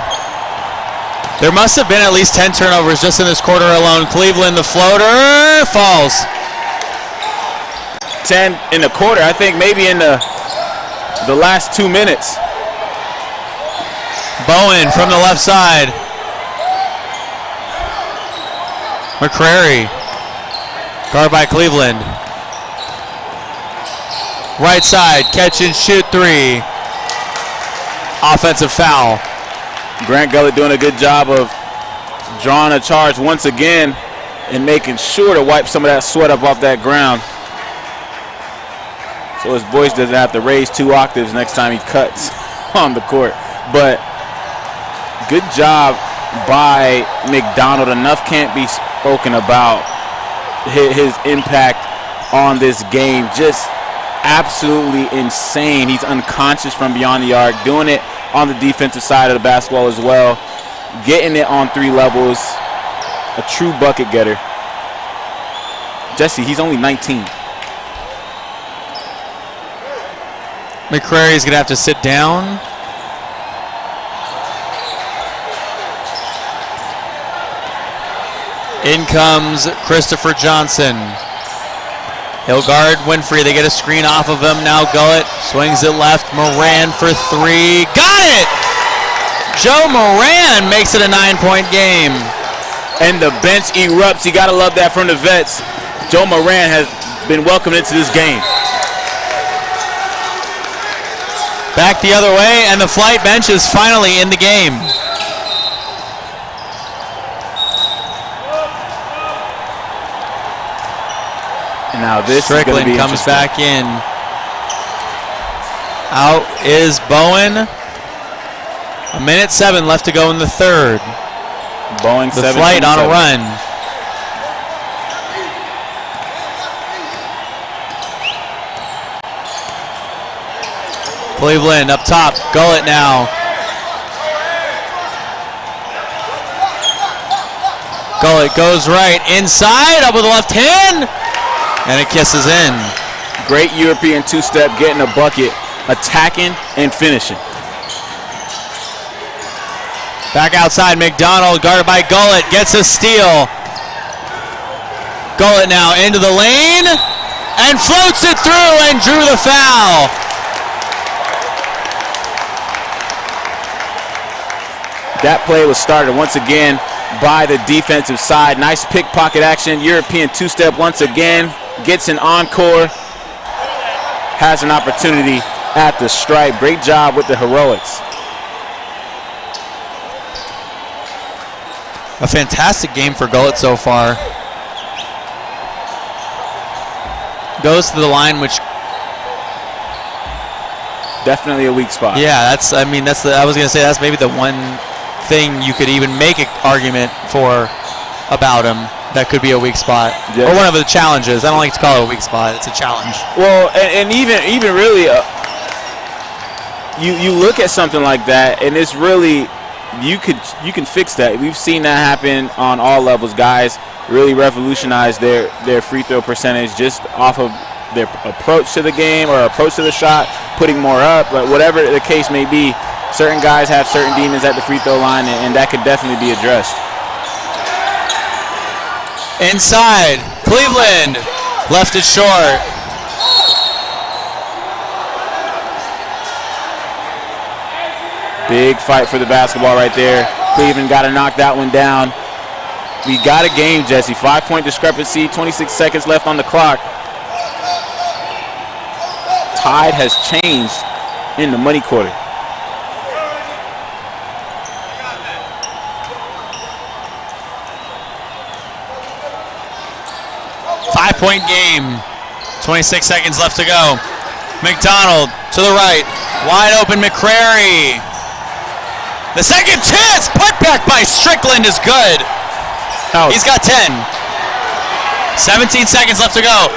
There must have been at least 10 turnovers just in this quarter alone. Cleveland, the floater, falls. 10 in the quarter. I think maybe in the last 2 minutes. Bowen from the left side. McCrary. Guard by Cleveland. Right side, catch and shoot three. Offensive foul. Grant Gullett doing a good job of drawing a charge once again and making sure to wipe some of that sweat up off that ground, so his voice doesn't have to raise 2 octaves next time he cuts on the court. But good job by McDonald. Enough can't be spoken about his impact on this game. Just absolutely insane. He's unconscious from beyond the arc, doing it on the defensive side of the basketball as well, getting it on 3 levels. A true bucket getter. Jesse, he's only 19. McCrary's gonna have to sit down. In comes Christopher Johnson. He'll guard Winfrey. They get a screen off of him. Now Gullett swings it left. Moran for 3. Got it! Joe Moran makes it a 9-point game. And the bench erupts. You got to love that from the vets. Joe Moran has been welcomed into this game. Back the other way, and the flight bench is finally in the game. And now this Strickland is comes back in. Out is Bowen. 1:07 left to go in the third. Bowen, the flight on a run. Cleveland up top. Gullett now. Gullett goes right inside, up with the left hand, and it kisses in. Great European two-step, getting a bucket attacking and finishing. Back outside, McDonald, guarded by Gullett, gets a steal. Gullett now into the lane and floats it through and drew the foul. That play was started once again by the defensive side. Nice pickpocket action. European two-step once again. Gets an encore. Has an opportunity at the stripe. Great job with the heroics. A fantastic game for Gullett so far. Goes to the line, which definitely a weak spot. Yeah, I was gonna say that's maybe the one thing you could even make an argument for about him. That could be a weak spot, or one of the challenges. I don't like to call it a weak spot; it's a challenge. Well, and even really, you look at something like that, and it's really you can fix that. We've seen that happen on all levels. Guys really revolutionize their free throw percentage just off of their approach to the game or approach to the shot, putting more up. But whatever the case may be, certain guys have certain demons at the free throw line, and that could definitely be addressed. Inside, Cleveland left it short. Big fight for the basketball right there. Cleveland got to knock that one down. We got a game, Jesse. 5-point discrepancy, 26 seconds left on the clock. Tide has changed in the money quarter. Five-point game. 26 seconds left to go. McDonald to the right. Wide open McCrary. The second chance. Put back by Strickland is good. He's got 10. 17 seconds left to go.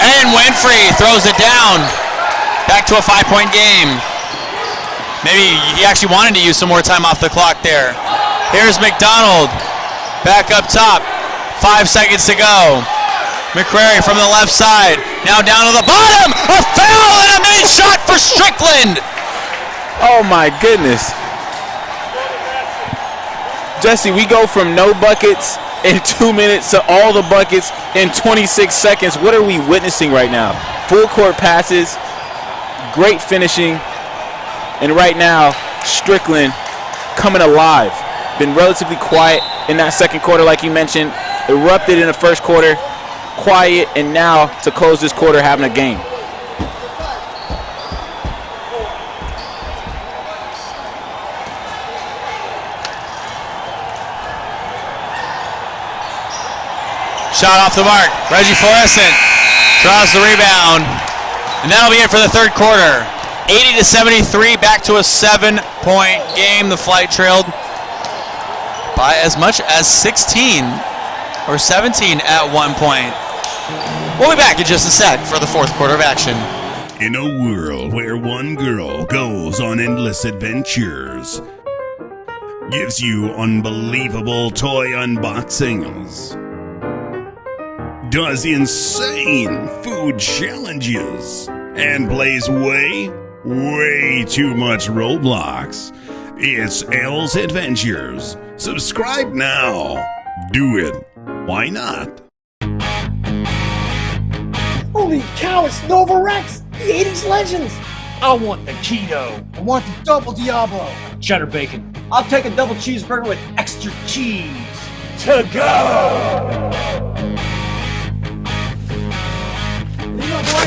And Winfrey throws it down. Back to a 5-point game. Maybe he actually wanted to use some more time off the clock there. Here's McDonald. Back up top. 5 seconds to go. McCrary from the left side. Now down to the bottom. A foul and a made shot for Strickland. Oh my goodness. Jesse, we go from no buckets in 2 minutes to all the buckets in 26 seconds. What are we witnessing right now? Full court passes, great finishing, and right now, Strickland coming alive. Been relatively quiet in that second quarter, like you mentioned. Erupted in the first quarter, quiet, and now to close this quarter having a game. Shot off the mark. Reggie Florescent draws the rebound. And that'll be it for the third quarter. 80-73, back to a 7-point game. The Flight trailed by as much as 16 or 17 at one point. We'll be back in just a sec for the fourth quarter of action. In a world where one girl goes on endless adventures, gives you unbelievable toy unboxings, does insane food challenges, and plays way too much Roblox. It's Elle's Adventures. Subscribe now. Do it. Why not? Holy cow, it's Nova Rex, the 80s Legends. I want the keto. I want the double Diablo. Cheddar bacon. I'll take a double cheeseburger with extra cheese. To go! There you go, boy.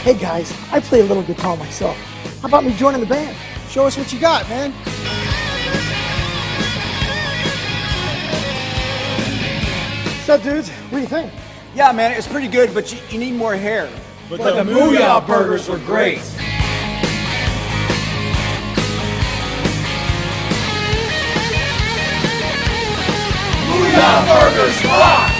Hey guys, I play a little guitar myself. How about me joining the band? Show us what you got, man. What's up, dudes? What do you think? Yeah, man, it's pretty good, but you need more hair. But the Booyah burgers were great. Booyah burgers rock!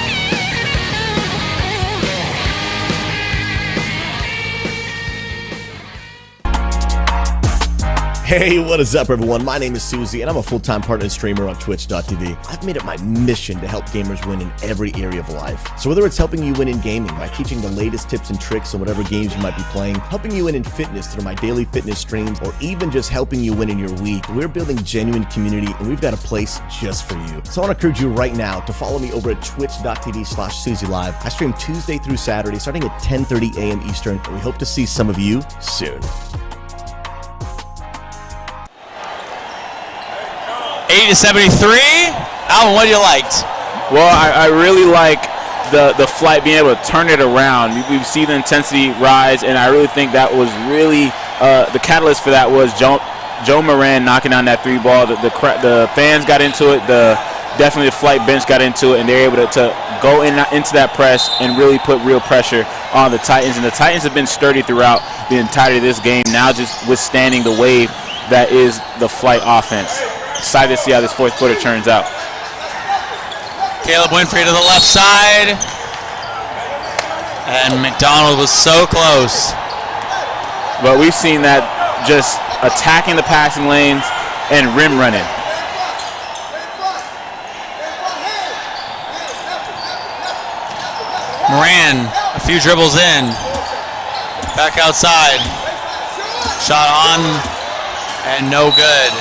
Hey, what is up, everyone? My name is Susie, and I'm a full-time partner and streamer on Twitch.tv. I've made it my mission to help gamers win in every area of life. So whether it's helping you win in gaming by teaching the latest tips and tricks on whatever games you might be playing, helping you win in fitness through my daily fitness streams, or even just helping you win in your week, we're building genuine community, and we've got a place just for you. So I want to encourage you right now to follow me over at twitch.tv/SusieLive. I stream Tuesday through Saturday, starting at 10:30 a.m. Eastern, and we hope to see some of you soon. 80-73. Alvin, what do you liked? Well, I really like the flight being able to turn it around. We've seen the intensity rise, and I really think that was really the catalyst for that was Joe Moran knocking down that 3 ball. The fans got into it. Definitely the flight bench got into it, and they're able to go into that press and really put real pressure on the Titans. And the Titans have been sturdy throughout the entirety of this game, now just withstanding the wave that is the flight offense. Excited to see how this fourth quarter turns out. Caleb Winfrey to the left side. And McDonald was so close. But we've seen that just attacking the passing lanes and rim running. Moran, a few dribbles in. Back outside. Shot on and no good.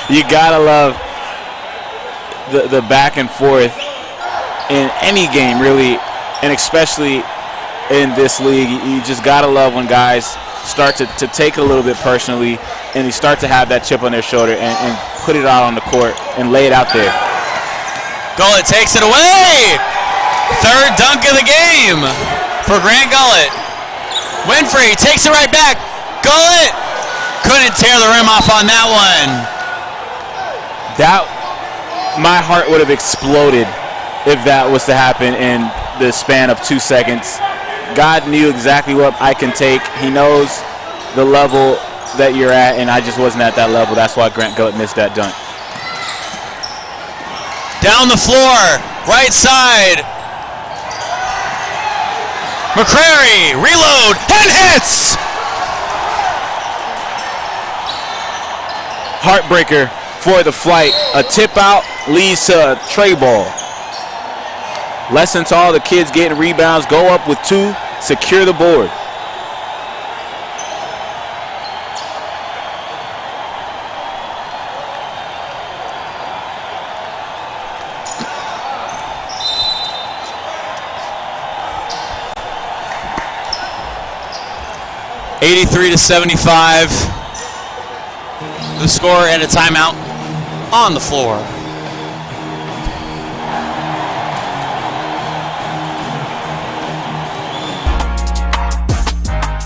You gotta love the back and forth in any game, really, and especially in this league. You just gotta love when guys start to take it a little bit personally, and they start to have that chip on their shoulder and put it out on the court and lay it out there. Gullett takes it away. Third dunk of the game for Grant Gullett. Winfrey takes it right back. Gullett couldn't tear the rim off on that one. My heart would have exploded if that was to happen in the span of 2 seconds. God knew exactly what I can take. He knows the level that you're at, and I just wasn't at that level. That's why Grant Gullett missed that dunk. Down the floor, right side. McCrary, reload, and hits! Heartbreaker for the flight. A tip out leads to a tray ball. Lesson to all the kids getting rebounds. Go up with 2, secure the board. (83-75). The score and a timeout on the floor.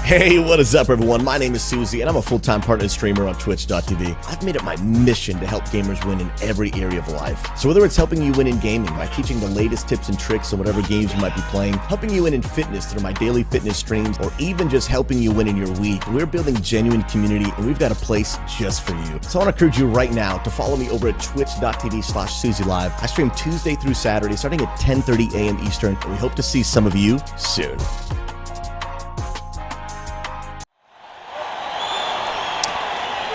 Hey, what is up, everyone? My name is Susie, and I'm a full-time partner and streamer on Twitch.tv. I've made it my mission to help gamers win in every area of life. So whether it's helping you win in gaming by teaching the latest tips and tricks on whatever games you might be playing, helping you win in fitness through my daily fitness streams, or even just helping you win in your week, we're building genuine community, and we've got a place just for you. So I want to encourage you right now to follow me over at twitch.tv/SusieLive. I stream Tuesday through Saturday, starting at 10:30 a.m. Eastern, and we hope to see some of you soon.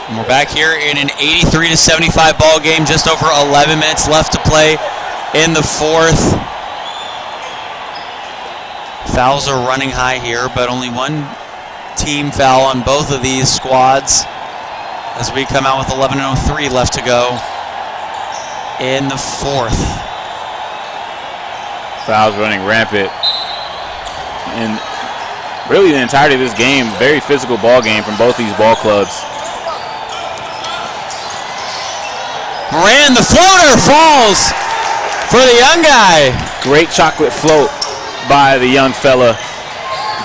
And we're back here in an 83-75 ball game. Just over 11 minutes left to play in the fourth. Fouls are running high here, but only one team foul on both of these squads as we come out with 11:03 left to go in the fourth. Fouls running rampant. And really the entirety of this game, very physical ball game from both these ball clubs. Moran, the floater falls for the young guy. Great chocolate float by the young fella.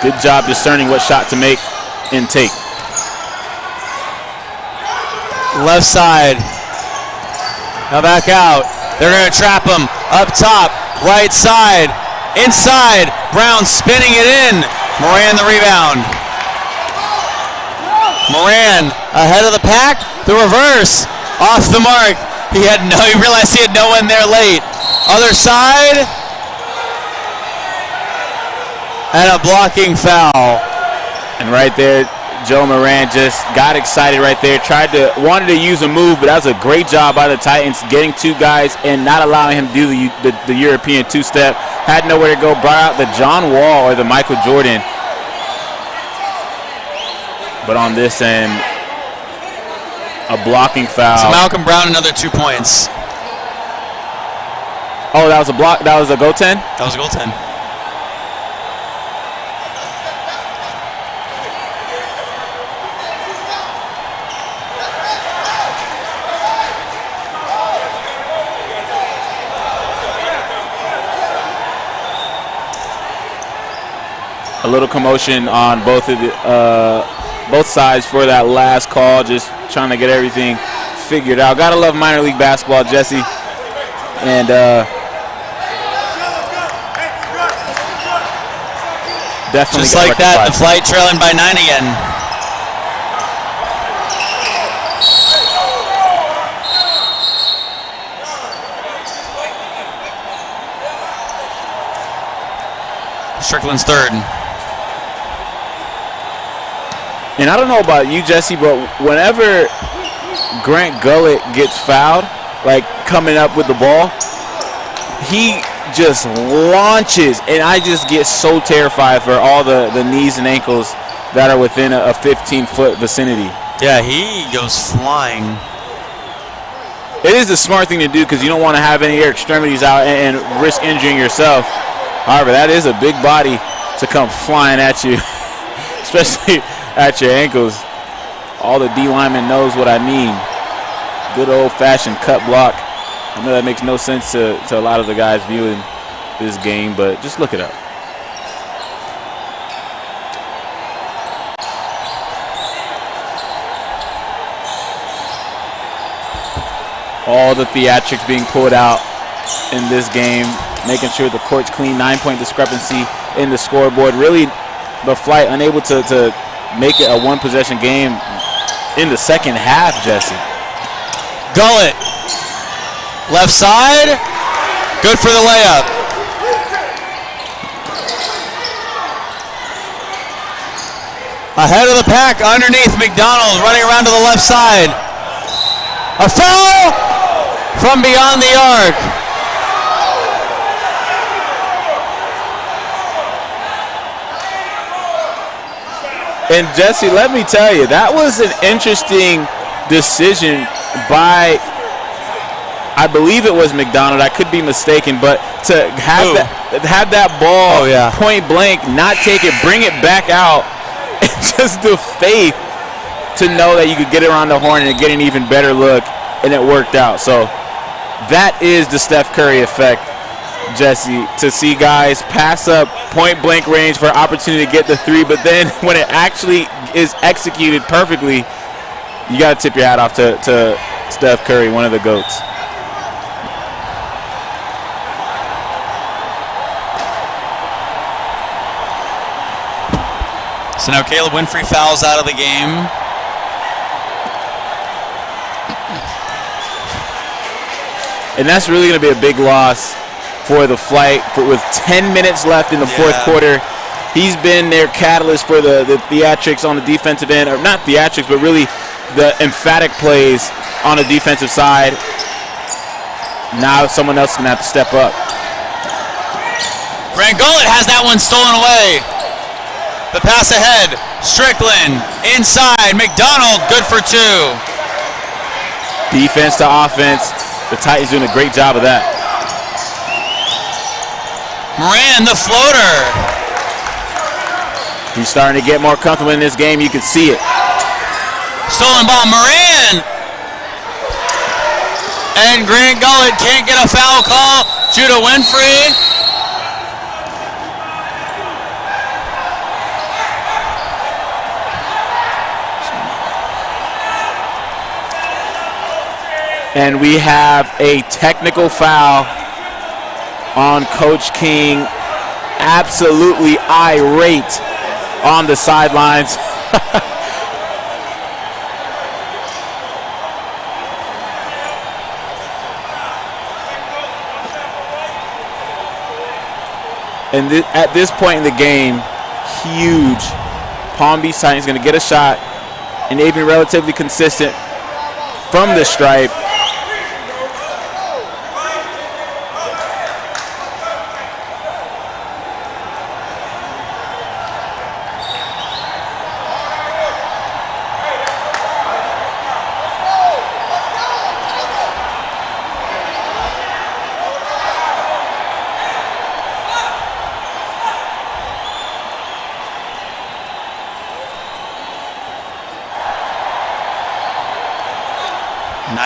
Good job discerning what shot to make and take. Left side. Now back out. They're going to trap him. Up top. Right side. Inside. Brown spinning it in. Moran the rebound. Moran ahead of the pack. The reverse. Off the mark. He realized he had no one there late. Other side. And a blocking foul. And right there, Joe Moran just got excited right there. Wanted to use a move, but that was a great job by the Titans getting two guys and not allowing him to do the European two-step. Had nowhere to go. Brought out the John Wall or the Michael Jordan. But on this end, a blocking foul. So Malcolm Brown, another 2 points. Oh, that was a block. That was a goaltend? That was a goaltend. A little commotion on both sides for that last call, just trying to get everything figured out. Gotta love minor league basketball, Jesse. And definitely just like that, the Flight trailing by 9 again. Strickland's third. And I don't know about you, Jesse, but whenever Grant Gullett gets fouled, like coming up with the ball, he just launches, and I just get so terrified for all the knees and ankles that are within a 15-foot vicinity. Yeah, he goes flying. It is the smart thing to do because you don't want to have any of your extremities out and risk injuring yourself. However, that is a big body to come flying at you, especially at your ankles. All the D lineman knows what I mean. Good old-fashioned cut block. I know that makes no sense to a lot of the guys viewing this game, but just look it up. All the theatrics being pulled out in this game, making sure the court's clean. 9-point discrepancy in the scoreboard. Really, the Flight unable to make it a one-possession game in the second half, Jesse. Gullett, left side, good for the layup. Ahead of the pack, underneath McDonald, running around to the left side. A foul from beyond the arc. And Jesse, let me tell you, that was an interesting decision by, I believe it was McDonald. I could be mistaken, but to have that ball point blank, not take it, bring it back out, and just the faith to know that you could get it around the horn and get an even better look, and it worked out. So that is the Steph Curry effect, Jesse, to see guys pass up point blank range for an opportunity to get the three, but then when it actually is executed perfectly, you got to tip your hat off to Steph Curry, one of the GOATs. So now Caleb Winfrey fouls out of the game. And that's really going to be a big loss for the Flight. With 10 minutes left in the fourth quarter, he's been their catalyst for the theatrics on the defensive end, or not theatrics, but really the emphatic plays on the defensive side. Now someone else is going to have to step up. Grant Gullett has that one stolen away. The pass ahead, Strickland inside, McDonald good for two. Defense to offense, the Titans doing a great job of that. Moran, the floater. He's starting to get more comfortable in this game. You can see it. Stolen ball, Moran. And Grant Gullett can't get a foul call. Judah Winfrey. And we have a technical foul on Coach King. Absolutely irate on the sidelines. And at this point in the game, huge. Palm Beach Titans going to get a shot, and they've been relatively consistent from the stripe.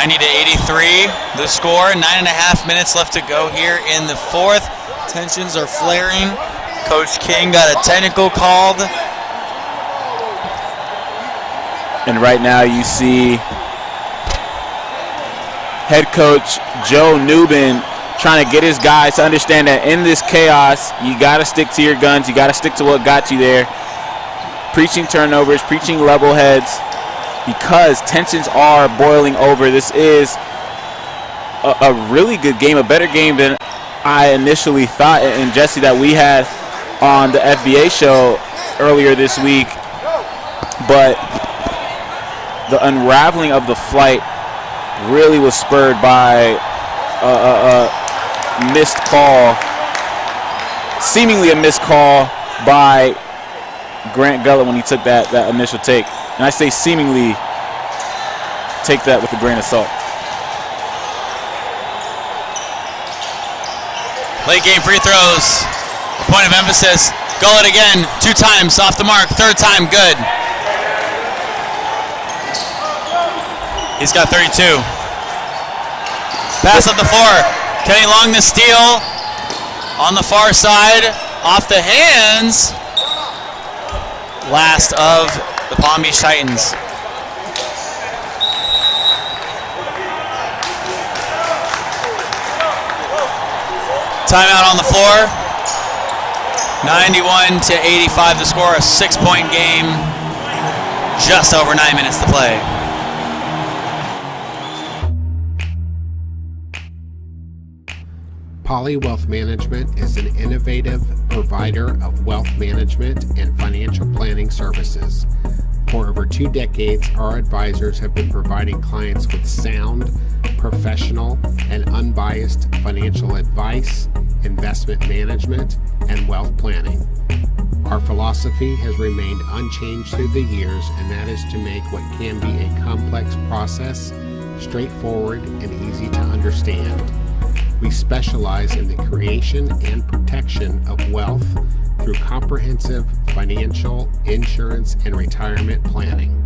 To 83, the score. 9.5 minutes left to go here in the fourth. Tensions are flaring. Coach King got a technical called. And right now you see head coach Joe Newman trying to get his guys to understand that in this chaos, you got to stick to your guns. You got to stick to what got you there. Preaching turnovers, preaching level heads, because tensions are boiling over. This is a really good game, a better game than I initially thought. And Jesse, that we had on the FBA show earlier this week. But the unraveling of the flight really was spurred by a missed call, seemingly a missed call by Grant Gullett when he took that initial take. And I say seemingly, take that with a grain of salt. Late game free throws. Point of emphasis. Gullett again, 2 times off the mark. 3rd time, good. He's got 32. Pass up the floor. Kenny Long the steal. On the far side, off the hands. Last of the Palm Beach Titans. Timeout on the floor. 91-85 the score, a 6-point game. Just over 9 minutes to play. Poly Wealth Management is an innovative provider of wealth management and financial planning services. For over 2 decades, our advisors have been providing clients with sound, professional, and unbiased financial advice, investment management, and wealth planning. Our philosophy has remained unchanged through the years, and that is to make what can be a complex process straightforward and easy to understand. We specialize in the creation and protection of wealth through comprehensive financial, insurance, and retirement planning.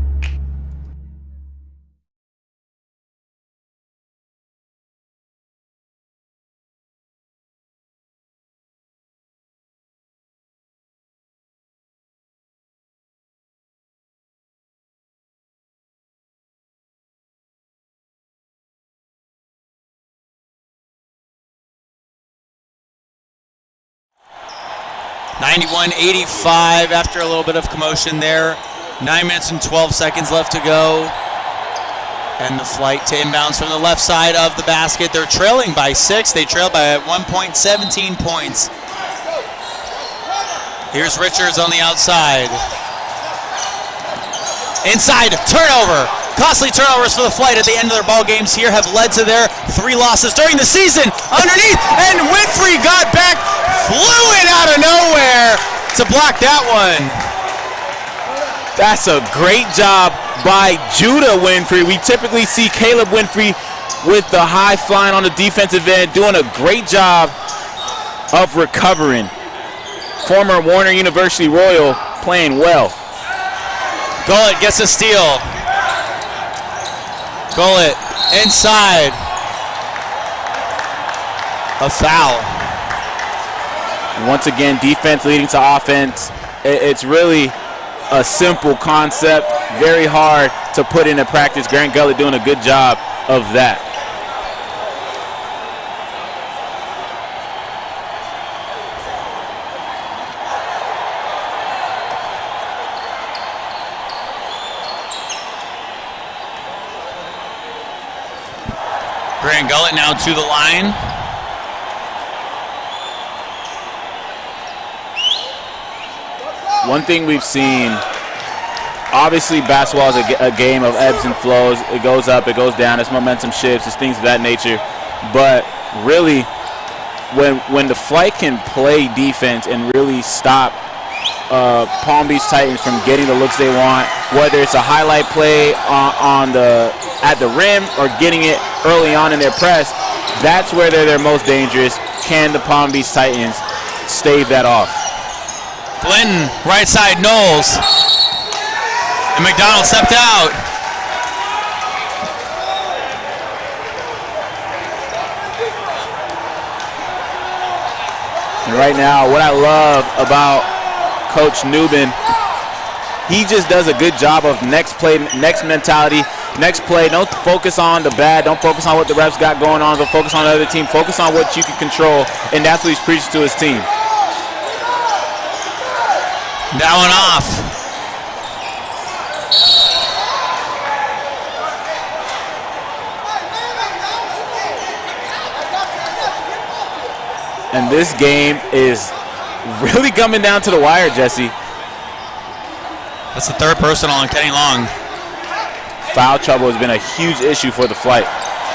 $91-85 after a little bit of commotion there. 9 minutes and 12 seconds left to go. And the flight to inbounds from the left side of the basket. They're trailing by 6. They trail by 1.17 points. Here's Richards on the outside. Inside, turnover. Costly turnovers for the Flight at the end of their ball games here have led to their 3 losses during the season. Underneath, and Winfrey got back, flew in out of nowhere to block that one. That's a great job by Judah Winfrey. We typically see Caleb Winfrey with the high flying on the defensive end, doing a great job of recovering. Former Warner University Royal playing well. Gullett gets a steal. Gullett inside. A foul. Once again, defense leading to offense. It's really a simple concept, very hard to put into practice. Grant Gullett doing a good job of that. Grant Gullett now to the line. one thing we've seen, obviously basketball is a game of ebbs and flows. It goes up, it goes down, it's momentum shifts, it's things of that nature. But really, when the Flight can play defense and really stop Palm Beach Titans from getting the looks they want, whether it's a highlight play at the rim or getting it early on in their press, that's where they're their most dangerous. Can the Palm Beach Titans stave that off? Glenn, right side, Knowles. And McDonald stepped out. And right now, what I love about Coach Newman, he just does a good job of next play, next mentality, next play. Don't focus on the bad. Don't focus on what the refs got going on. Don't focus on the other team. Focus on what you can control, and that's what he's preaching to his team. That one off. And this game is really coming down to the wire, Jesse. That's the third personal on Kenny Long. Foul trouble has been a huge issue for the Flight.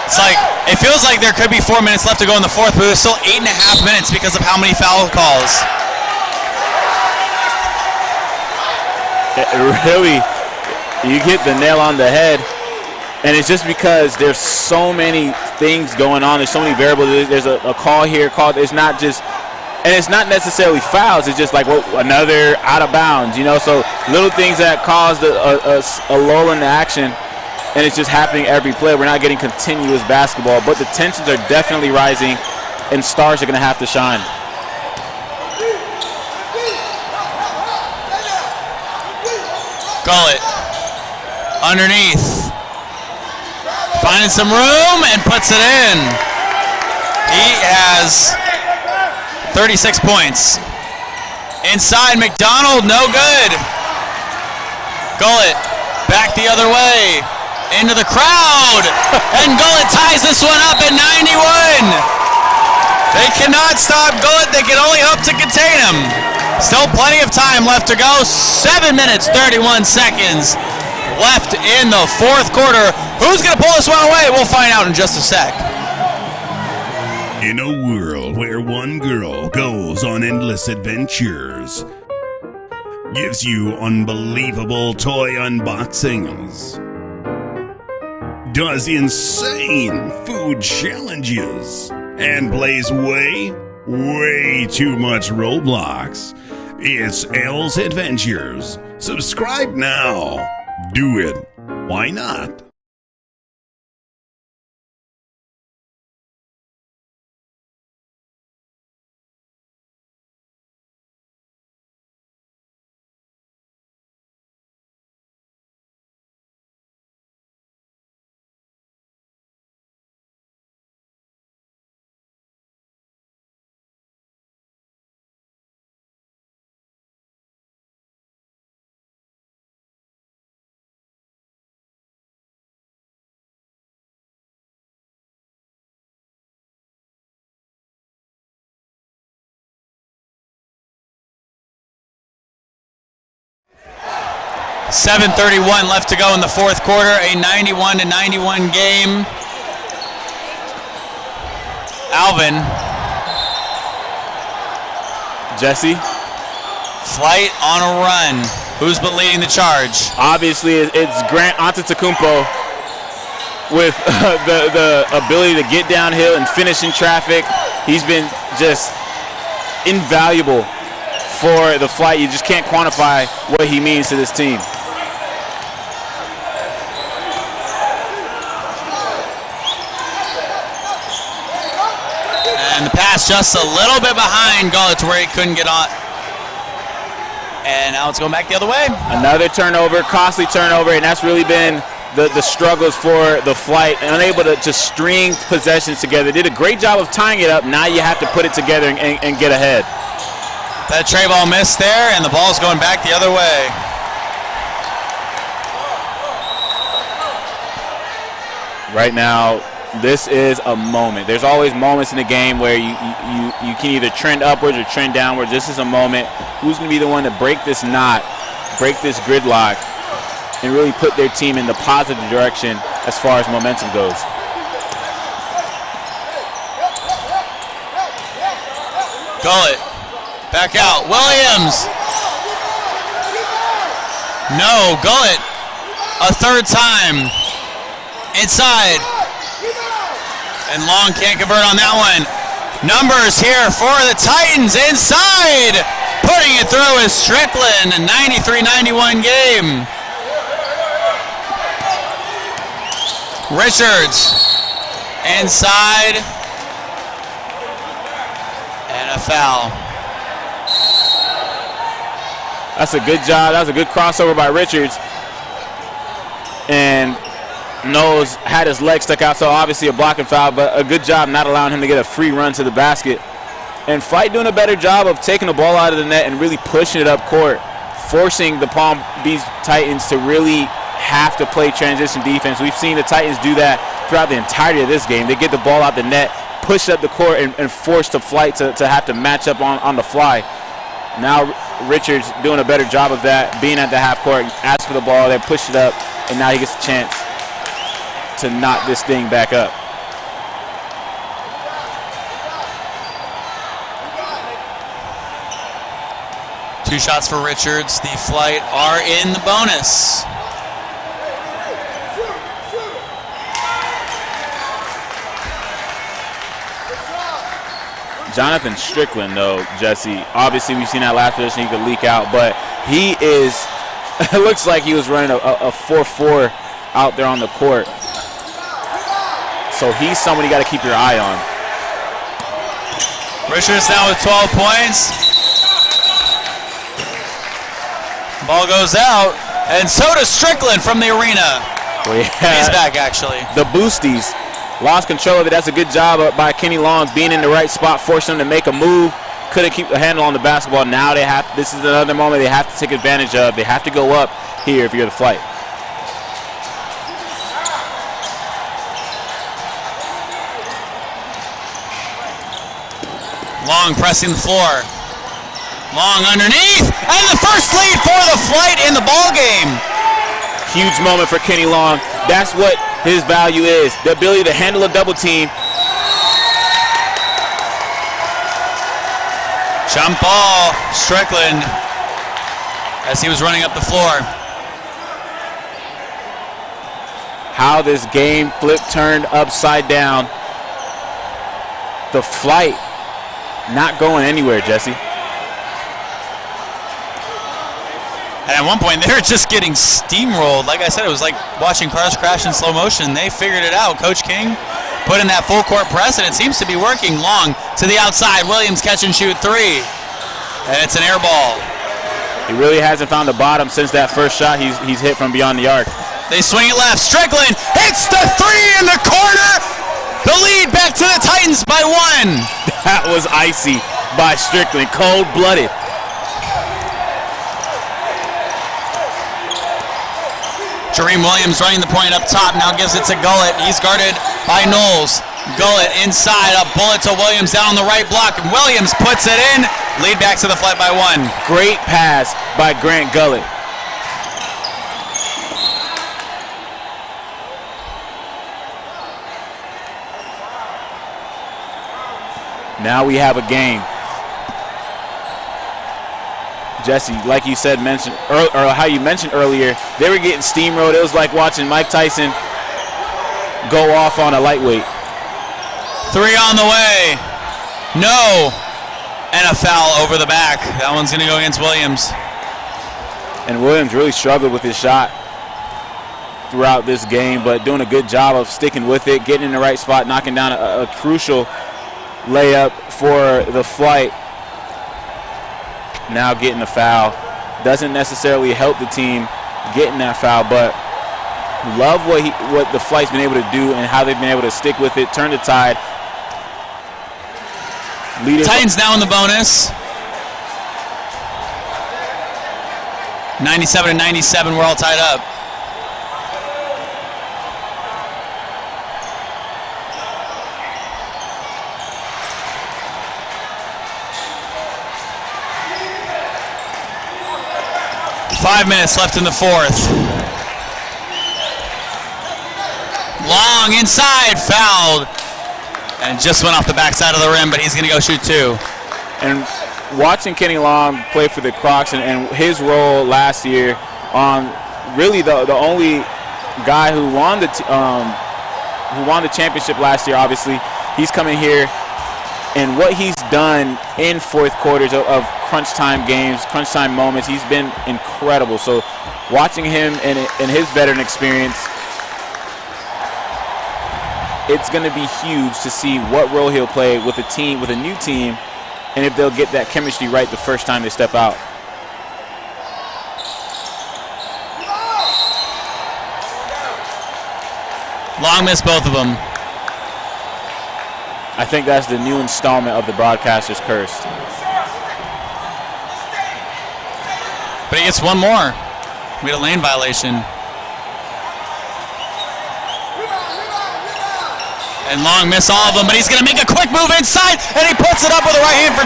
It's like, it feels like there could be 4 minutes left to go in the fourth, but there's still 8.5 minutes because of how many foul calls. Really, you hit the nail on the head. And it's just because there's so many things going on. There's so many variables. There's a call here, it's not just, and it's not necessarily fouls. It's just like another out of bounds, you know. So little things that caused a lull in the action, and it's just happening every play. We're not getting continuous basketball, but the tensions are definitely rising, and stars are going to have to shine. Gullett underneath. Finding some room and puts it in. He has 36 points. Inside, McDonald, no good. Gullett back the other way. Into the crowd. And Gullett ties this one up at 91. They cannot stop Gullett. They can only hope to contain him. Still plenty of time left to go. 7 minutes, 31 seconds left in the fourth quarter. Who's going to pull this one away? We'll find out in just a sec. In a world where one girl goes on endless adventures, gives you unbelievable toy unboxings, does insane food challenges, and plays way too much Roblox, it's Elle's Adventures. Subscribe now. Do it. Why not? .31 left to go in the fourth quarter, a 91-91 game. Alvin. Jesse. Flight on a run. Who's been leading the charge? Obviously, it's Grant Antetokounmpo with the ability to get downhill and finish in traffic. He's been just invaluable for the Flight. You just can't quantify what he means to this team. And the pass just a little bit behind Gullett to where he couldn't get on. And now it's going back the other way. Another turnover, costly turnover, and that's really been the struggles for the Flight. Unable to string possessions together. Did a great job of tying it up. Now you have to put it together and get ahead. That tray ball missed there, and the ball's going back the other way. Right now, This is a moment. There's always moments in the game where you can either trend upwards or trend downwards. This is a moment. Who's going to be the one to break this knot, break this gridlock, and really put their team in the positive direction as far as momentum goes? Gullet. Back out. Williams. No. Gullet. A third time. Inside. And Long can't convert on that one. Numbers here for the Titans inside. Putting it through is Strickland. A 93-91 game. Richards. Inside. And a foul. That's a good job. That was a good crossover by Richards. And Knowles had his leg stuck out, so obviously a blocking foul, but a good job not allowing him to get a free run to the basket. And Flight doing a better job of taking the ball out of the net and really pushing it up court, forcing the Palm Beach Titans to really have to play transition defense. We've seen the Titans do that throughout the entirety of this game. They get the ball out the net, push up the court, and force the Flight to have to match up on the fly. Now Richards doing a better job of that, being at the half court, asks for the ball, they push it up, and now he gets a chance to knock this thing back up. Two shots for Richards. The Flight are in the bonus. Jonathan Strickland, though, Jesse, obviously we've seen that last position, he could leak out, but he is, it looks like he was running a 4-4 out there on the court. So he's someone you got to keep your eye on. Richards now with 12 points. Ball goes out, and so does Strickland from the arena. Well, yeah, he's back, actually. The Boosties lost control of it. That's a good job by Kenny Long being in the right spot, forcing him to make a move. Couldn't keep the handle on the basketball. Now they have. This is another moment they have to take advantage of. They have to go up here if you're the Flight. Long pressing the floor. Long underneath, and the first lead for the Flight in the ball game. Huge moment for Kenny Long. That's what his value is, the ability to handle a double team. Jump ball, Strickland, as he was running up the floor. How this game flipped, turned upside down. The Flight not going anywhere, Jesse. And at one point, they were just getting steamrolled. Like I said, it was like watching cars crash in slow motion. They figured it out. Coach King put in that full court press, and it seems to be working. Long to the outside. Williams catch and shoot three. And it's an air ball. He really hasn't found the bottom since that first shot he's hit from beyond the arc. They swing it left. Strickland hits the three in the corner. The lead back to the Titans by one. That was icy by Strickland, cold-blooded. Jareem Williams running the point up top, now gives it to Gullet. He's guarded by Knowles. Gullet inside, a bullet to Williams down on the right block. Williams puts it in. Lead back to the Flight by one. Great pass by Grant Gullet. Now we have a game. Jesse, like you said, or how you mentioned earlier, they were getting steamrolled. It was like watching Mike Tyson go off on a lightweight. Three on the way. No. And a foul over the back. That one's going to go against Williams. And Williams really struggled with his shot throughout this game, but doing a good job of sticking with it, getting in the right spot, knocking down a crucial layup for the Flight. Now getting a foul. Doesn't necessarily help the team getting that foul, but love what the Flight's been able to do and how they've been able to stick with it, turn the tide. Titans now in the bonus. 97-97, we're all tied up. 97-97, we're all tied up. 5 minutes left in the fourth. Long inside, fouled. And just went off the backside of the rim, but he's going to go shoot 2. And watching Kenny Long play for the Crocs and his role last year on really the only guy who won the championship last year, obviously, he's coming here. And what he's done in fourth quarters of crunch time games, crunch time moments, he's been incredible. So watching him and his veteran experience, it's going to be huge to see what role he'll play with a team, with a new team, and if they'll get that chemistry right the first time they step out. Long missed both of them. I think that's the new installment of the broadcaster's curse. But he gets one more. We had a lane violation. And Long missed all of them, but he's going to make a quick move inside, and he puts it up with the right hand for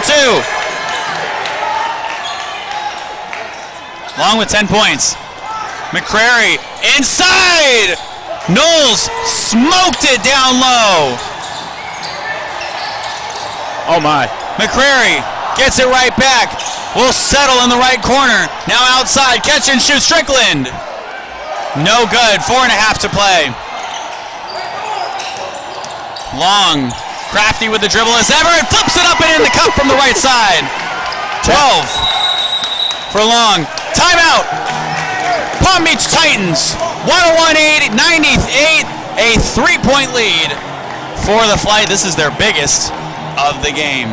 2. Long with 10 points. McCrary inside. Knowles smoked it down low. Oh my. McCrary gets it right back. Will settle in the right corner. Now outside, catch and shoot. Strickland. No good. 4.5 to play. Long, crafty with the dribble as ever, and flips it up and in the cup from the right side. 12 for Long. Timeout. Palm Beach Titans, 101-98, a 3-point lead for the Flight. This is their biggest of the game.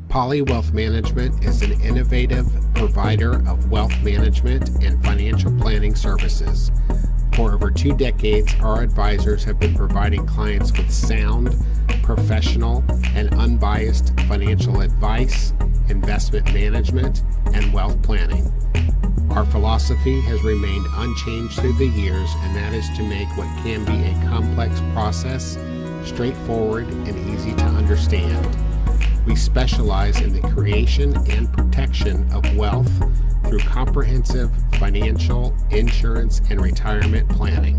Poly Wealth Management is an innovative provider of wealth management and financial planning services. For over 2 decades, our advisors have been providing clients with sound, professional, and unbiased financial advice, investment management, and wealth planning. Our philosophy has remained unchanged through the years, and that is to make what can be a complex process straightforward and easy to understand. We specialize in the creation and protection of wealth through comprehensive financial, insurance, and retirement planning.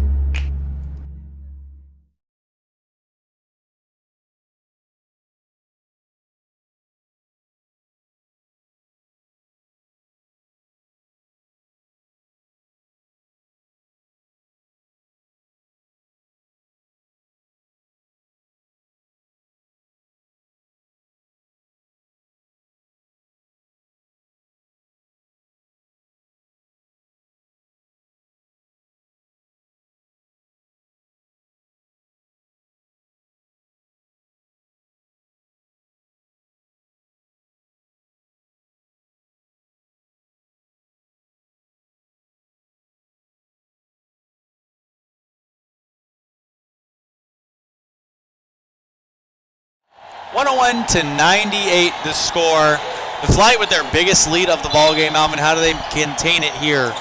(101-98) the score. The Flight with their biggest lead of the ball game. Alvin, how do they contain it here?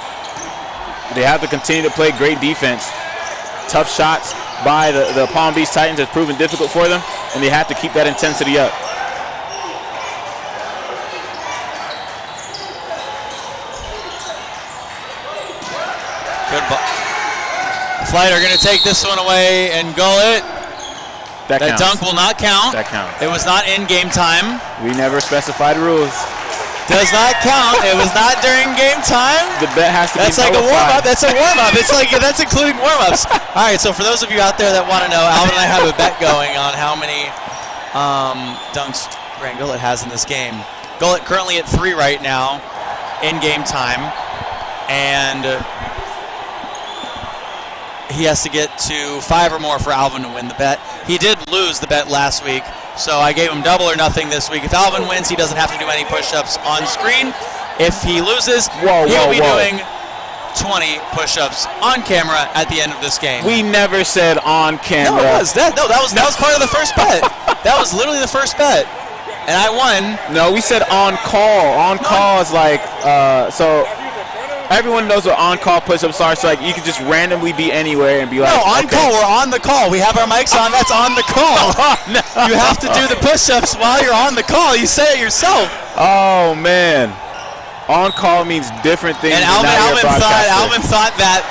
They have to continue to play great defense. Tough shots by the Palm Beach Titans has proven difficult for them, and they have to keep that intensity up. Good ball. The Flight are going to take this one away and goal it. That dunk will not count. That counts. It was not in game time. We never specified rules. Does not count. It was not during game time. The bet has to That's be like nullified. a warm-up. That's a warm-up. It's like that's including warm-ups. All right, so for those of you out there that want to know, Alvin and I have a bet going on how many dunks Grant Gullett has in this game. Gullett currently at 3 right now in game time, and he has to get to 5 or more for Alvin to win the bet. He did lose the bet last week, so I gave him double or nothing this week. If Alvin wins, he doesn't have to do any push-ups on screen. If he loses, he'll be doing 20 push-ups on camera at the end of this game. We never said on camera. No, it was. That was part of the first bet. That was literally the first bet. And I won. No, we said on call. On call is like, so everyone knows what on-call push-ups are, so like you could just randomly be anywhere and be like, no, on okay. call. We're on the call. We have our mics on. That's on the call. No. You have to do the push-ups while you're on the call. You say it yourself. Oh man, on-call means different things. And than now you're a Alvin thought that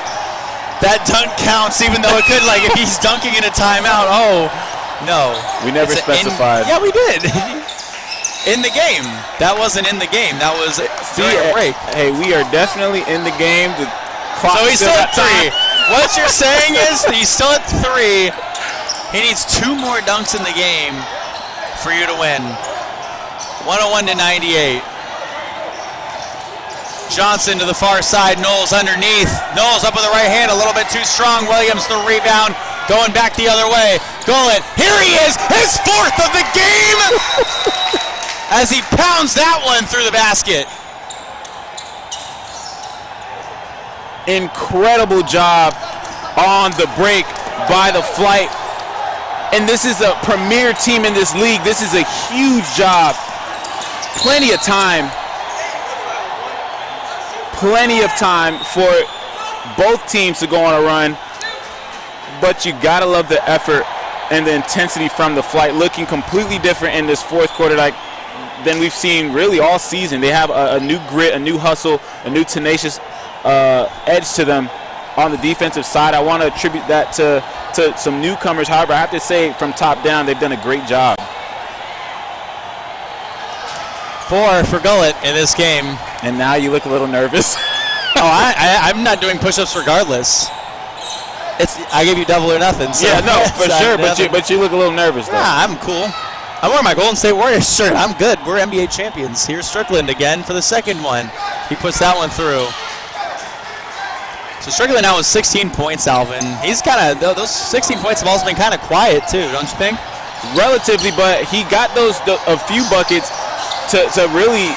dunk counts, even though it could, like, if he's dunking in a timeout. Oh no, we never specified. Yeah, we did. In the game. That wasn't in the game. That was during a break. Hey, we are definitely in the game. The clock so he's still at 3. What you're saying is he's still at 3. He needs 2 more dunks in the game for you to win. 101-98. Johnson to the far side. Knowles underneath. Knowles up with the right hand, a little bit too strong. Williams the rebound, going back the other way. Gullet, here he is, his 4th of the game! As he pounds that one through the basket. Incredible job on the break by the Flight. And this is a premier team in this league. This is a huge job. Plenty of time for both teams to go on a run. But you gotta love the effort and the intensity from the Flight, looking completely different in this 4th quarter than we've seen really all season. They have a new grit, a new hustle, a new tenacious edge to them on the defensive side. I want to attribute that to some newcomers. However, I have to say from top down, they've done a great job. 4 for Gullet in this game. And now you look a little nervous. I'm not doing push-ups regardless. I gave you double or nothing. So yeah, no, for sure. But you look a little nervous though. Nah, I'm cool. I'm wearing my Golden State Warriors shirt. I'm good. We're NBA champions. Here's Strickland again for the second one. He puts that one through. So Strickland now with 16 points, Alvin. He's kind of, those 16 points have also been kind of quiet too, don't you think? Relatively, but he got a few buckets to really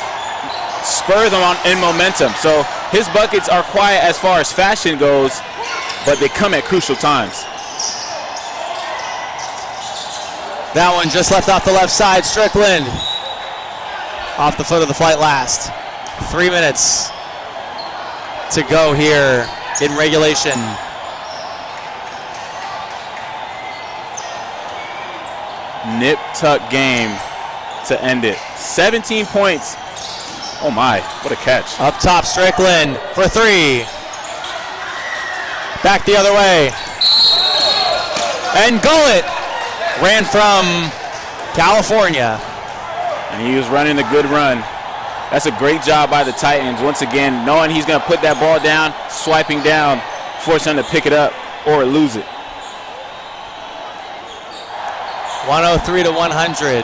spur them on in momentum. So his buckets are quiet as far as fashion goes, but they come at crucial times. That one just left off the left side. Strickland off the foot of the Flight last. 3 minutes to go here in regulation. Nip-tuck game to end it. 17 points. Oh my, what a catch. Up top, Strickland for 3. Back the other way. And Gullet ran from California. And he was running a good run. That's a great job by the Titans. Once again, knowing he's going to put that ball down, swiping down, forcing them to pick it up or lose it. 103-100.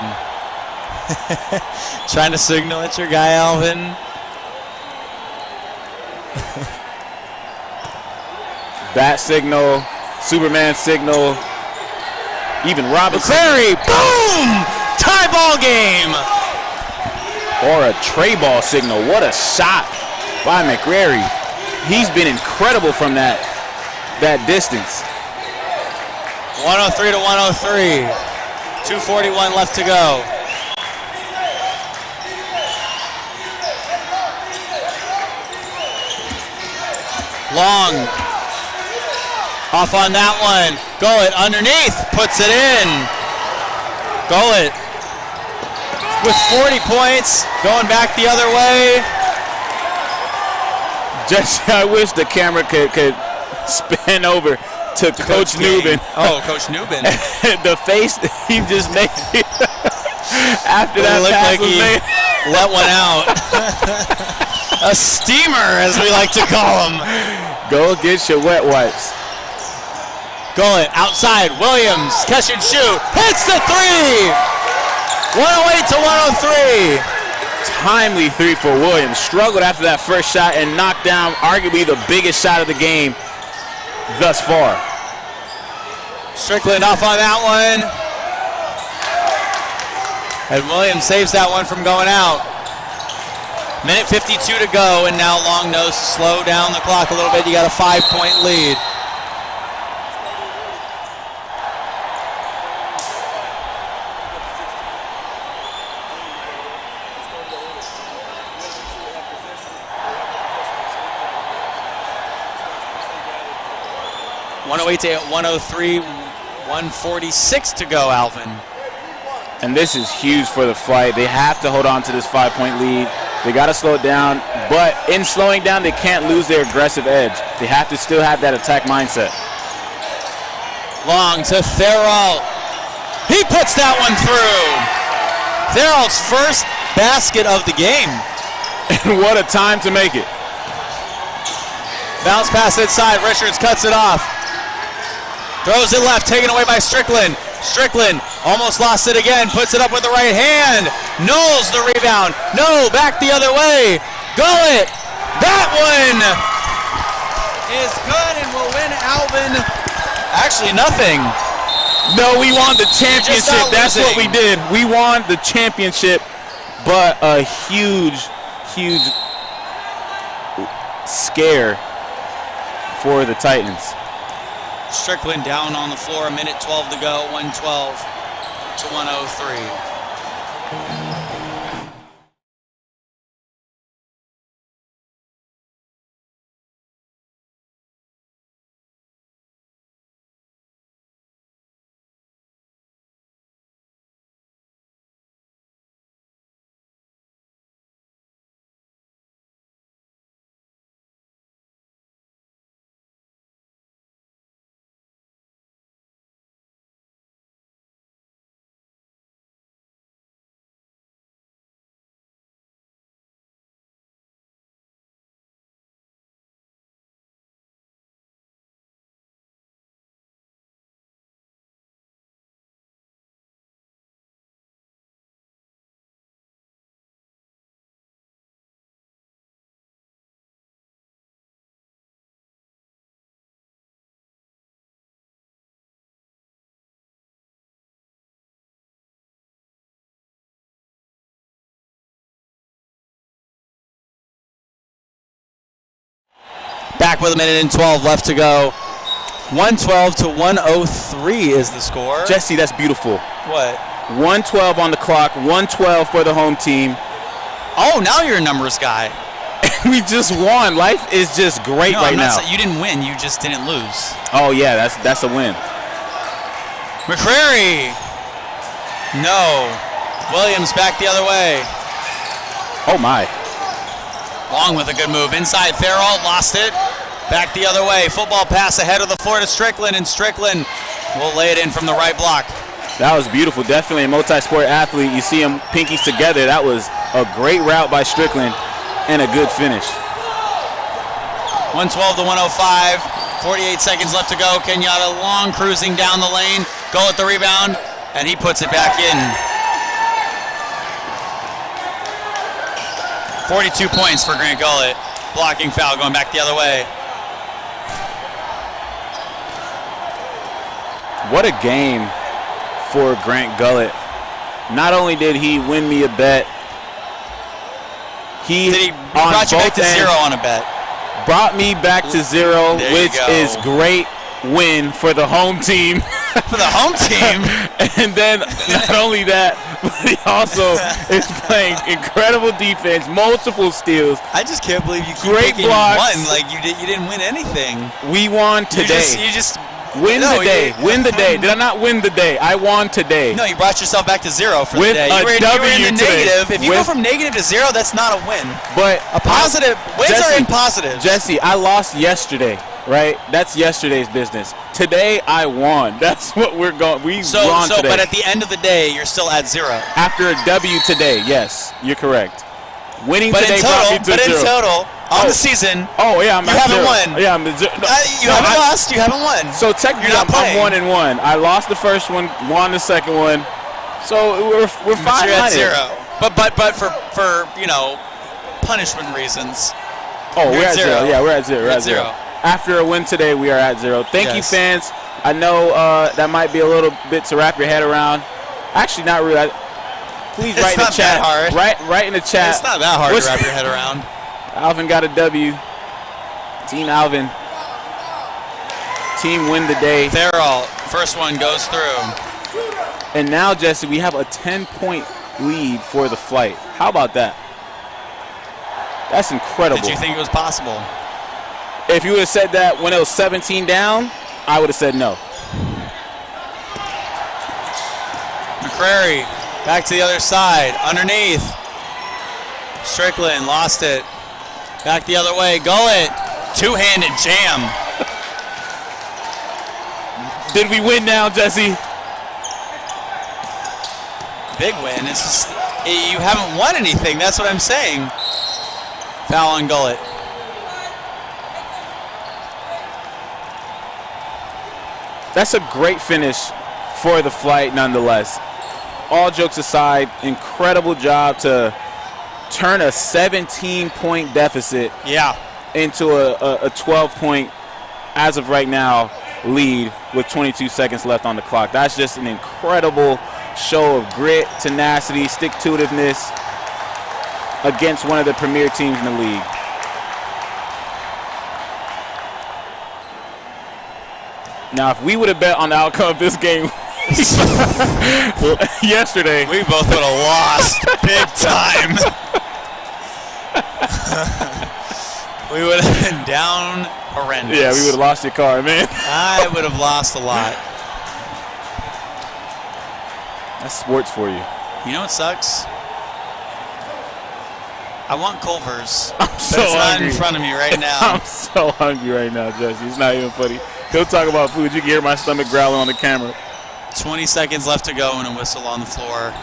Trying to signal at your guy, Alvin. Bat signal, Superman signal, even Robinson. McCrary, boom! Tie ball game! Or a tray ball signal. What a shot by McCrary. He's been incredible from that distance. 103-103. 2:41 left to go. Long. Off on that one. Gullet underneath. Puts it in. Gullet with 40 points. Going back the other way. Just, I wish the camera could span over to Coach Newman. Oh, Coach Newman. The face he just made after that looked pass like was he made. let one out. A steamer, as we like to call them. Go get your wet wipes. Gullet outside. Williams, catch and shoot. Hits the 3. 108-103. Timely 3 for Williams. Struggled after that first shot and knocked down arguably the biggest shot of the game thus far. Strickland off on that one. And Williams saves that one from going out. Minute 52 to go, and now Long knows to slow down the clock a little bit. You got a 5-point lead. 108 to 103, 146 to go, Alvin. And this is huge for the Flight. They have to hold on to this 5-point lead. They got to slow it down, but in slowing down, they can't lose their aggressive edge. They have to still have that attack mindset. Long to Farrell. He puts that one through. Farrell's first basket of the game. And what a time to make it. Bounce pass inside. Richards cuts it off. Throws it left, taken away by Strickland. Strickland almost lost it again, puts it up with the right hand. Knowles the rebound. No, back the other way. Gullet. That one is good and will win Alvin. Actually, nothing. No, we won the championship. That's what we did. We won the championship, but a huge scare for the Titans. Strickland down on the floor, a minute 12 to go, 112 to 103. Back with a minute and 12 left to go. 112 to 103 is the score. Jesse, that's beautiful. What? 112 on the clock, 112 for the home team. Oh, now you're a numbers guy. We just won. Life is just great right now. You didn't win, you just didn't lose. Oh, yeah, that's a win. McCrary. No. Williams back the other way. Oh, my. Long with a good move. Inside, Farrell lost it. Back the other way. Football pass ahead of the floor to Strickland, and Strickland will lay it in from the right block. That was beautiful. Definitely a multi-sport athlete. You see them pinkies together. That was a great route by Strickland and a good finish. 112 to 105. 48 seconds left to go. Kenyatta long cruising down the lane. Goal at the rebound, and he puts it back in. 42 points for Grant Gullett. Blocking foul going back the other way. What a game for Grant Gullett. Not only did he win me a bet, he brought you back to zero on a bet. Brought me back to zero, which is great win for the home team. For the home team? And then not only that, but he also is playing incredible defense, multiple steals. I just can't believe you keep great thinking blocks. you won. Like you didn't win anything. We won today. You just win the day. Win the day. Did I not win the day? I won today. No, you brought yourself back to zero for with the day. You were in the negative. If you go from negative to zero, that's not a win. But a positive. Wins are in positives. Jesse, I lost yesterday. Right? That's yesterday's business. Today, I won. That's what we're going. We won today. But at the end of the day, you're still at zero. After a W today, yes, you're correct. Winning but today brought me to zero. In total, on the season, you haven't won. Yeah, you haven't lost. You haven't won. So technically, I'm 1-1. I lost the first one, won the second one. So we're 500. You're at zero. But for punishment reasons. Oh, we're at zero. Yeah, we're at zero. We're at zero. After a win today, we are at zero. Thank you, fans. I know that might be a little bit to wrap your head around. Actually, not really. Please write in the chat. Write in the chat. It's not that hard to wrap your head around. Alvin got a W. Team Alvin. Team win the day. Farrell, first one goes through. And now, Jesse, we have a 10-point lead for the Flight. How about that? That's incredible. Did you think it was possible? If you would have said that when it was 17 down, I would have said no. McCrary back to the other side, underneath. Strickland lost it. Back the other way, Gullett, two-handed jam. Did we win now, Jesse? Big win. It's just, you haven't won anything. That's what I'm saying. Foul on Gullett. That's a great finish for the flight nonetheless. All jokes aside, incredible job to turn a 17-point deficit into a 12-point, as of right now, lead with 22 seconds left on the clock. That's just an incredible show of grit, tenacity, stick-to-itiveness against one of the premier teams in the league. Now, if we would have bet on the outcome of this game yesterday, we both would have lost big time. We would have been down horrendous. Yeah, we would have lost your car, man. I would have lost a lot. That's sports for you. You know what sucks? I want Culver's, I'm but so it's not hungry in front of me right now. I'm so hungry right now, Jesse. It's not even funny. He'll talk about food. You can hear my stomach growling on the camera. 20 seconds left to go and a whistle on the floor.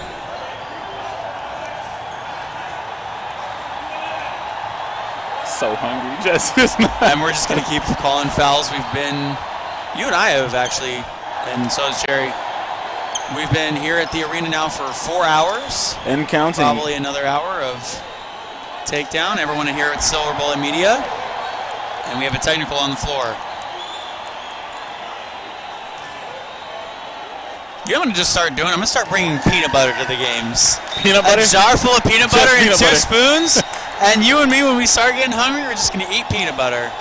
So hungry, Jesse. And we're just going to keep calling fouls. We've been, you and I have actually, and so has Jerry. We've been here at the arena now for 4 hours. And counting. Probably another hour of takedown. Everyone here at Silver Bullet Media. And we have a technical on the floor. You know what I'm going to just start doing? I'm going to start bringing peanut butter to the games. Peanut butter? A jar full of peanut butter and peanut two butter. spoons. And you and me, when we start getting hungry, we're just going to eat peanut butter.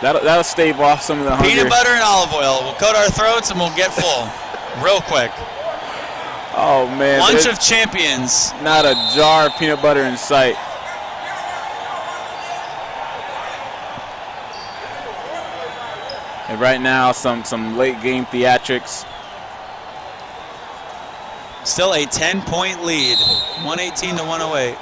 That'll stave off some of the hunger. Peanut butter and olive oil. We'll coat our throats and we'll get full real quick. Oh, man. Lunch of champions. Not a jar of peanut butter in sight. And right now, some late game theatrics. Still a 10-point lead, 118 to 108.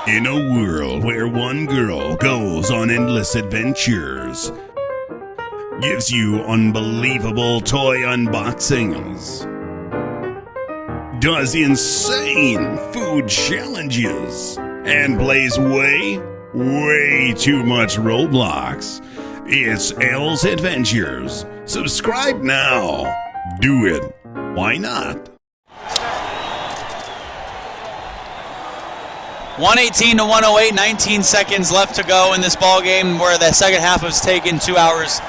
In a world where one girl goes on endless adventures, gives you unbelievable toy unboxings, does insane food challenges, and plays way too much Roblox. It's Elle's Adventures. Subscribe now. Do it. Why not? 118 to 108, 19 seconds left to go in this ball game, where the second half was taken 2 hours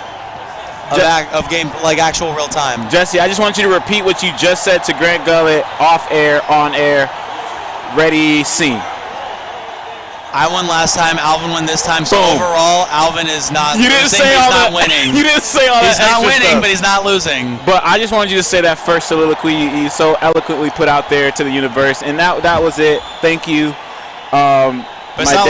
of game, like actual real time. Jesse, I just want you to repeat what you just said to Grant Gullett, off air, on air. Ready, scene. I won last time. Alvin won this time. So Boom. overall, Alvin is not You didn't losing. say He's all not that. winning. You didn't say all He's that. not extra winning, stuff. but he's not losing. But I just wanted you to say that first soliloquy you so eloquently put out there to the universe, and that was it. Thank you. But it's not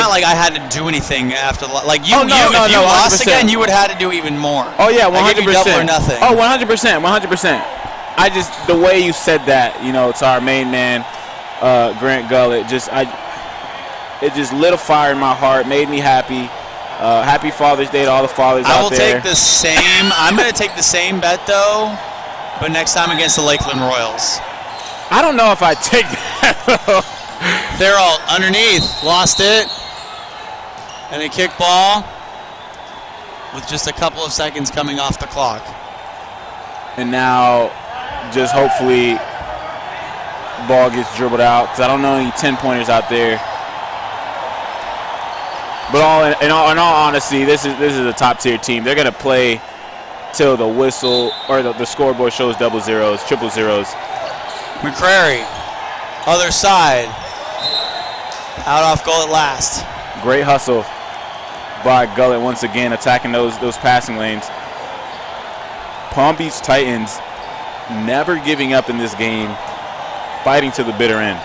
like I had to do anything after. Like you, Oh, no, if you lost 100%. again, you would have had to do even more. Oh yeah, 100%. I give you double or nothing. Oh, 100%, 100%. I just, the way you said that, to our main man, Grant Gullett, it just lit a fire in my heart, made me happy. Happy Father's Day to all the fathers I out will there. take the same. I'm going to take the same bet though, but next time against the Lakeland Royals. I don't know if I take that. They're all underneath, lost it, and a kick ball with just a couple of seconds coming off the clock. And now, just hopefully, ball gets dribbled out, because I don't know any 10-pointers out there. But in all honesty, this is a top-tier team. They're going to play till the whistle or the scoreboard shows double zeros, triple zeros. McCrary, other side, out off goal at last. Great hustle by Gullett once again, attacking those passing lanes. Palm Beach Titans never giving up in this game, fighting to the bitter end.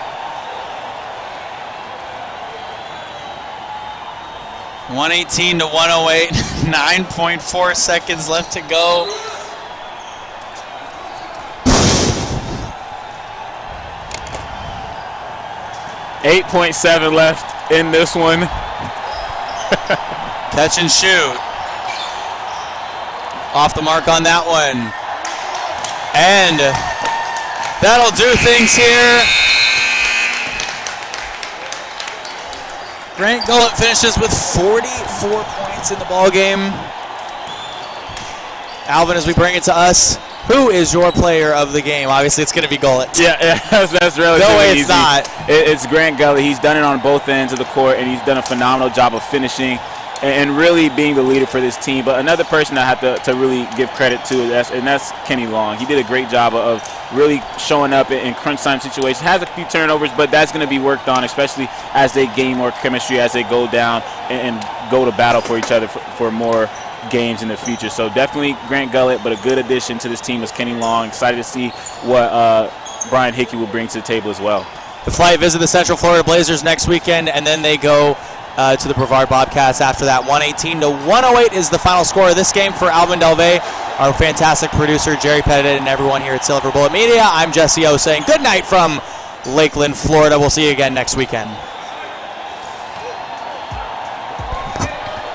118 to 108, 9.4 seconds left to go. $8.7 left in this one. Catch and shoot. Off the mark on that one. And that'll do things here. Grant Gullett finishes with 44 points in the ball game. Alvin, as we bring it to us, who is your player of the game? Obviously, it's going to be Gullett. Yeah, that's relatively no way it's easy. not. It's Grant Gullett. He's done it on both ends of the court, and he's done a phenomenal job of finishing and really being the leader for this team. But another person I have to really give credit to, and that's Kenny Long. He did a great job of really showing up in crunch time situations. Has a few turnovers, but that's going to be worked on, especially as they gain more chemistry, as they go down and go to battle for each other for more games in the future. So definitely Grant Gullett, but a good addition to this team is Kenny Long. Excited to see what Brian Hickey will bring to the table as well. The Flight visit the Central Florida Blazers next weekend, and then they go to the Brevard Bobcats after that. 118 to 108 is the final score of this game for Alvin Delvey, our fantastic producer, Jerry Pettit, and everyone here at Silver Bullet Media. I'm Jesse O saying good night from Lakeland, Florida. We'll see you again next weekend.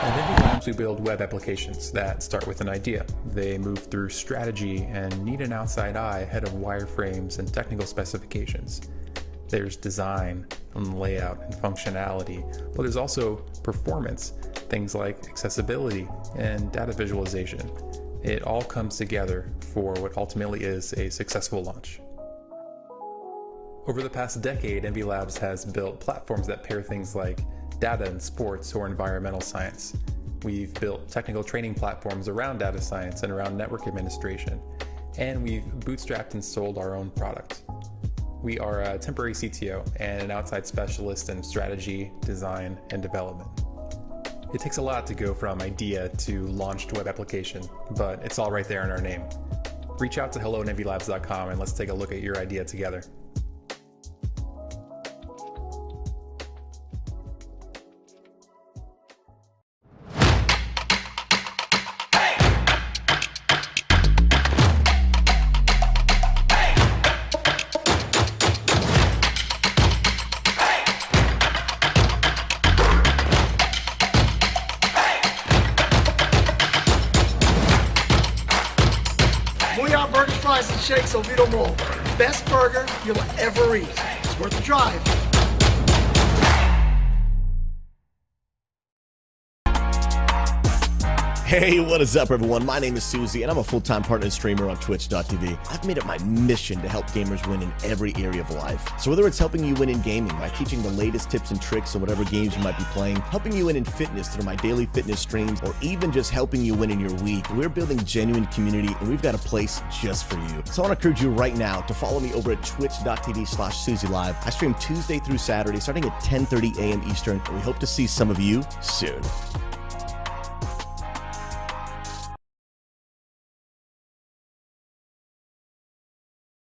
At Indie Labs, we build web applications that start with an idea. They move through strategy and need an outside eye ahead of wireframes and technical specifications. There's design and layout and functionality, but there's also performance, things like accessibility and data visualization. It all comes together for what ultimately is a successful launch. Over the past decade, NV Labs has built platforms that pair things like data and sports or environmental science. We've built technical training platforms around data science and around network administration, and we've bootstrapped and sold our own product. We are a temporary CTO and an outside specialist in strategy, design, and development. It takes a lot to go from idea to launched web application, but it's all right there in our name. Reach out to hello@nvlabs.com and let's take a look at your idea together. Fries and shakes Oviedo Mall. Best burger you'll ever eat. It's worth the drive. Hey, what is up, everyone? My name is Susie, and I'm a full-time partner and streamer on Twitch.tv. I've made it my mission to help gamers win in every area of life. So whether it's helping you win in gaming by teaching the latest tips and tricks on whatever games you might be playing, helping you win in fitness through my daily fitness streams, or even just helping you win in your week, we're building genuine community, and we've got a place just for you. So I want to encourage you right now to follow me over at twitch.tv/SusieLive. I stream Tuesday through Saturday, starting at 10:30 a.m. Eastern, and we hope to see some of you soon.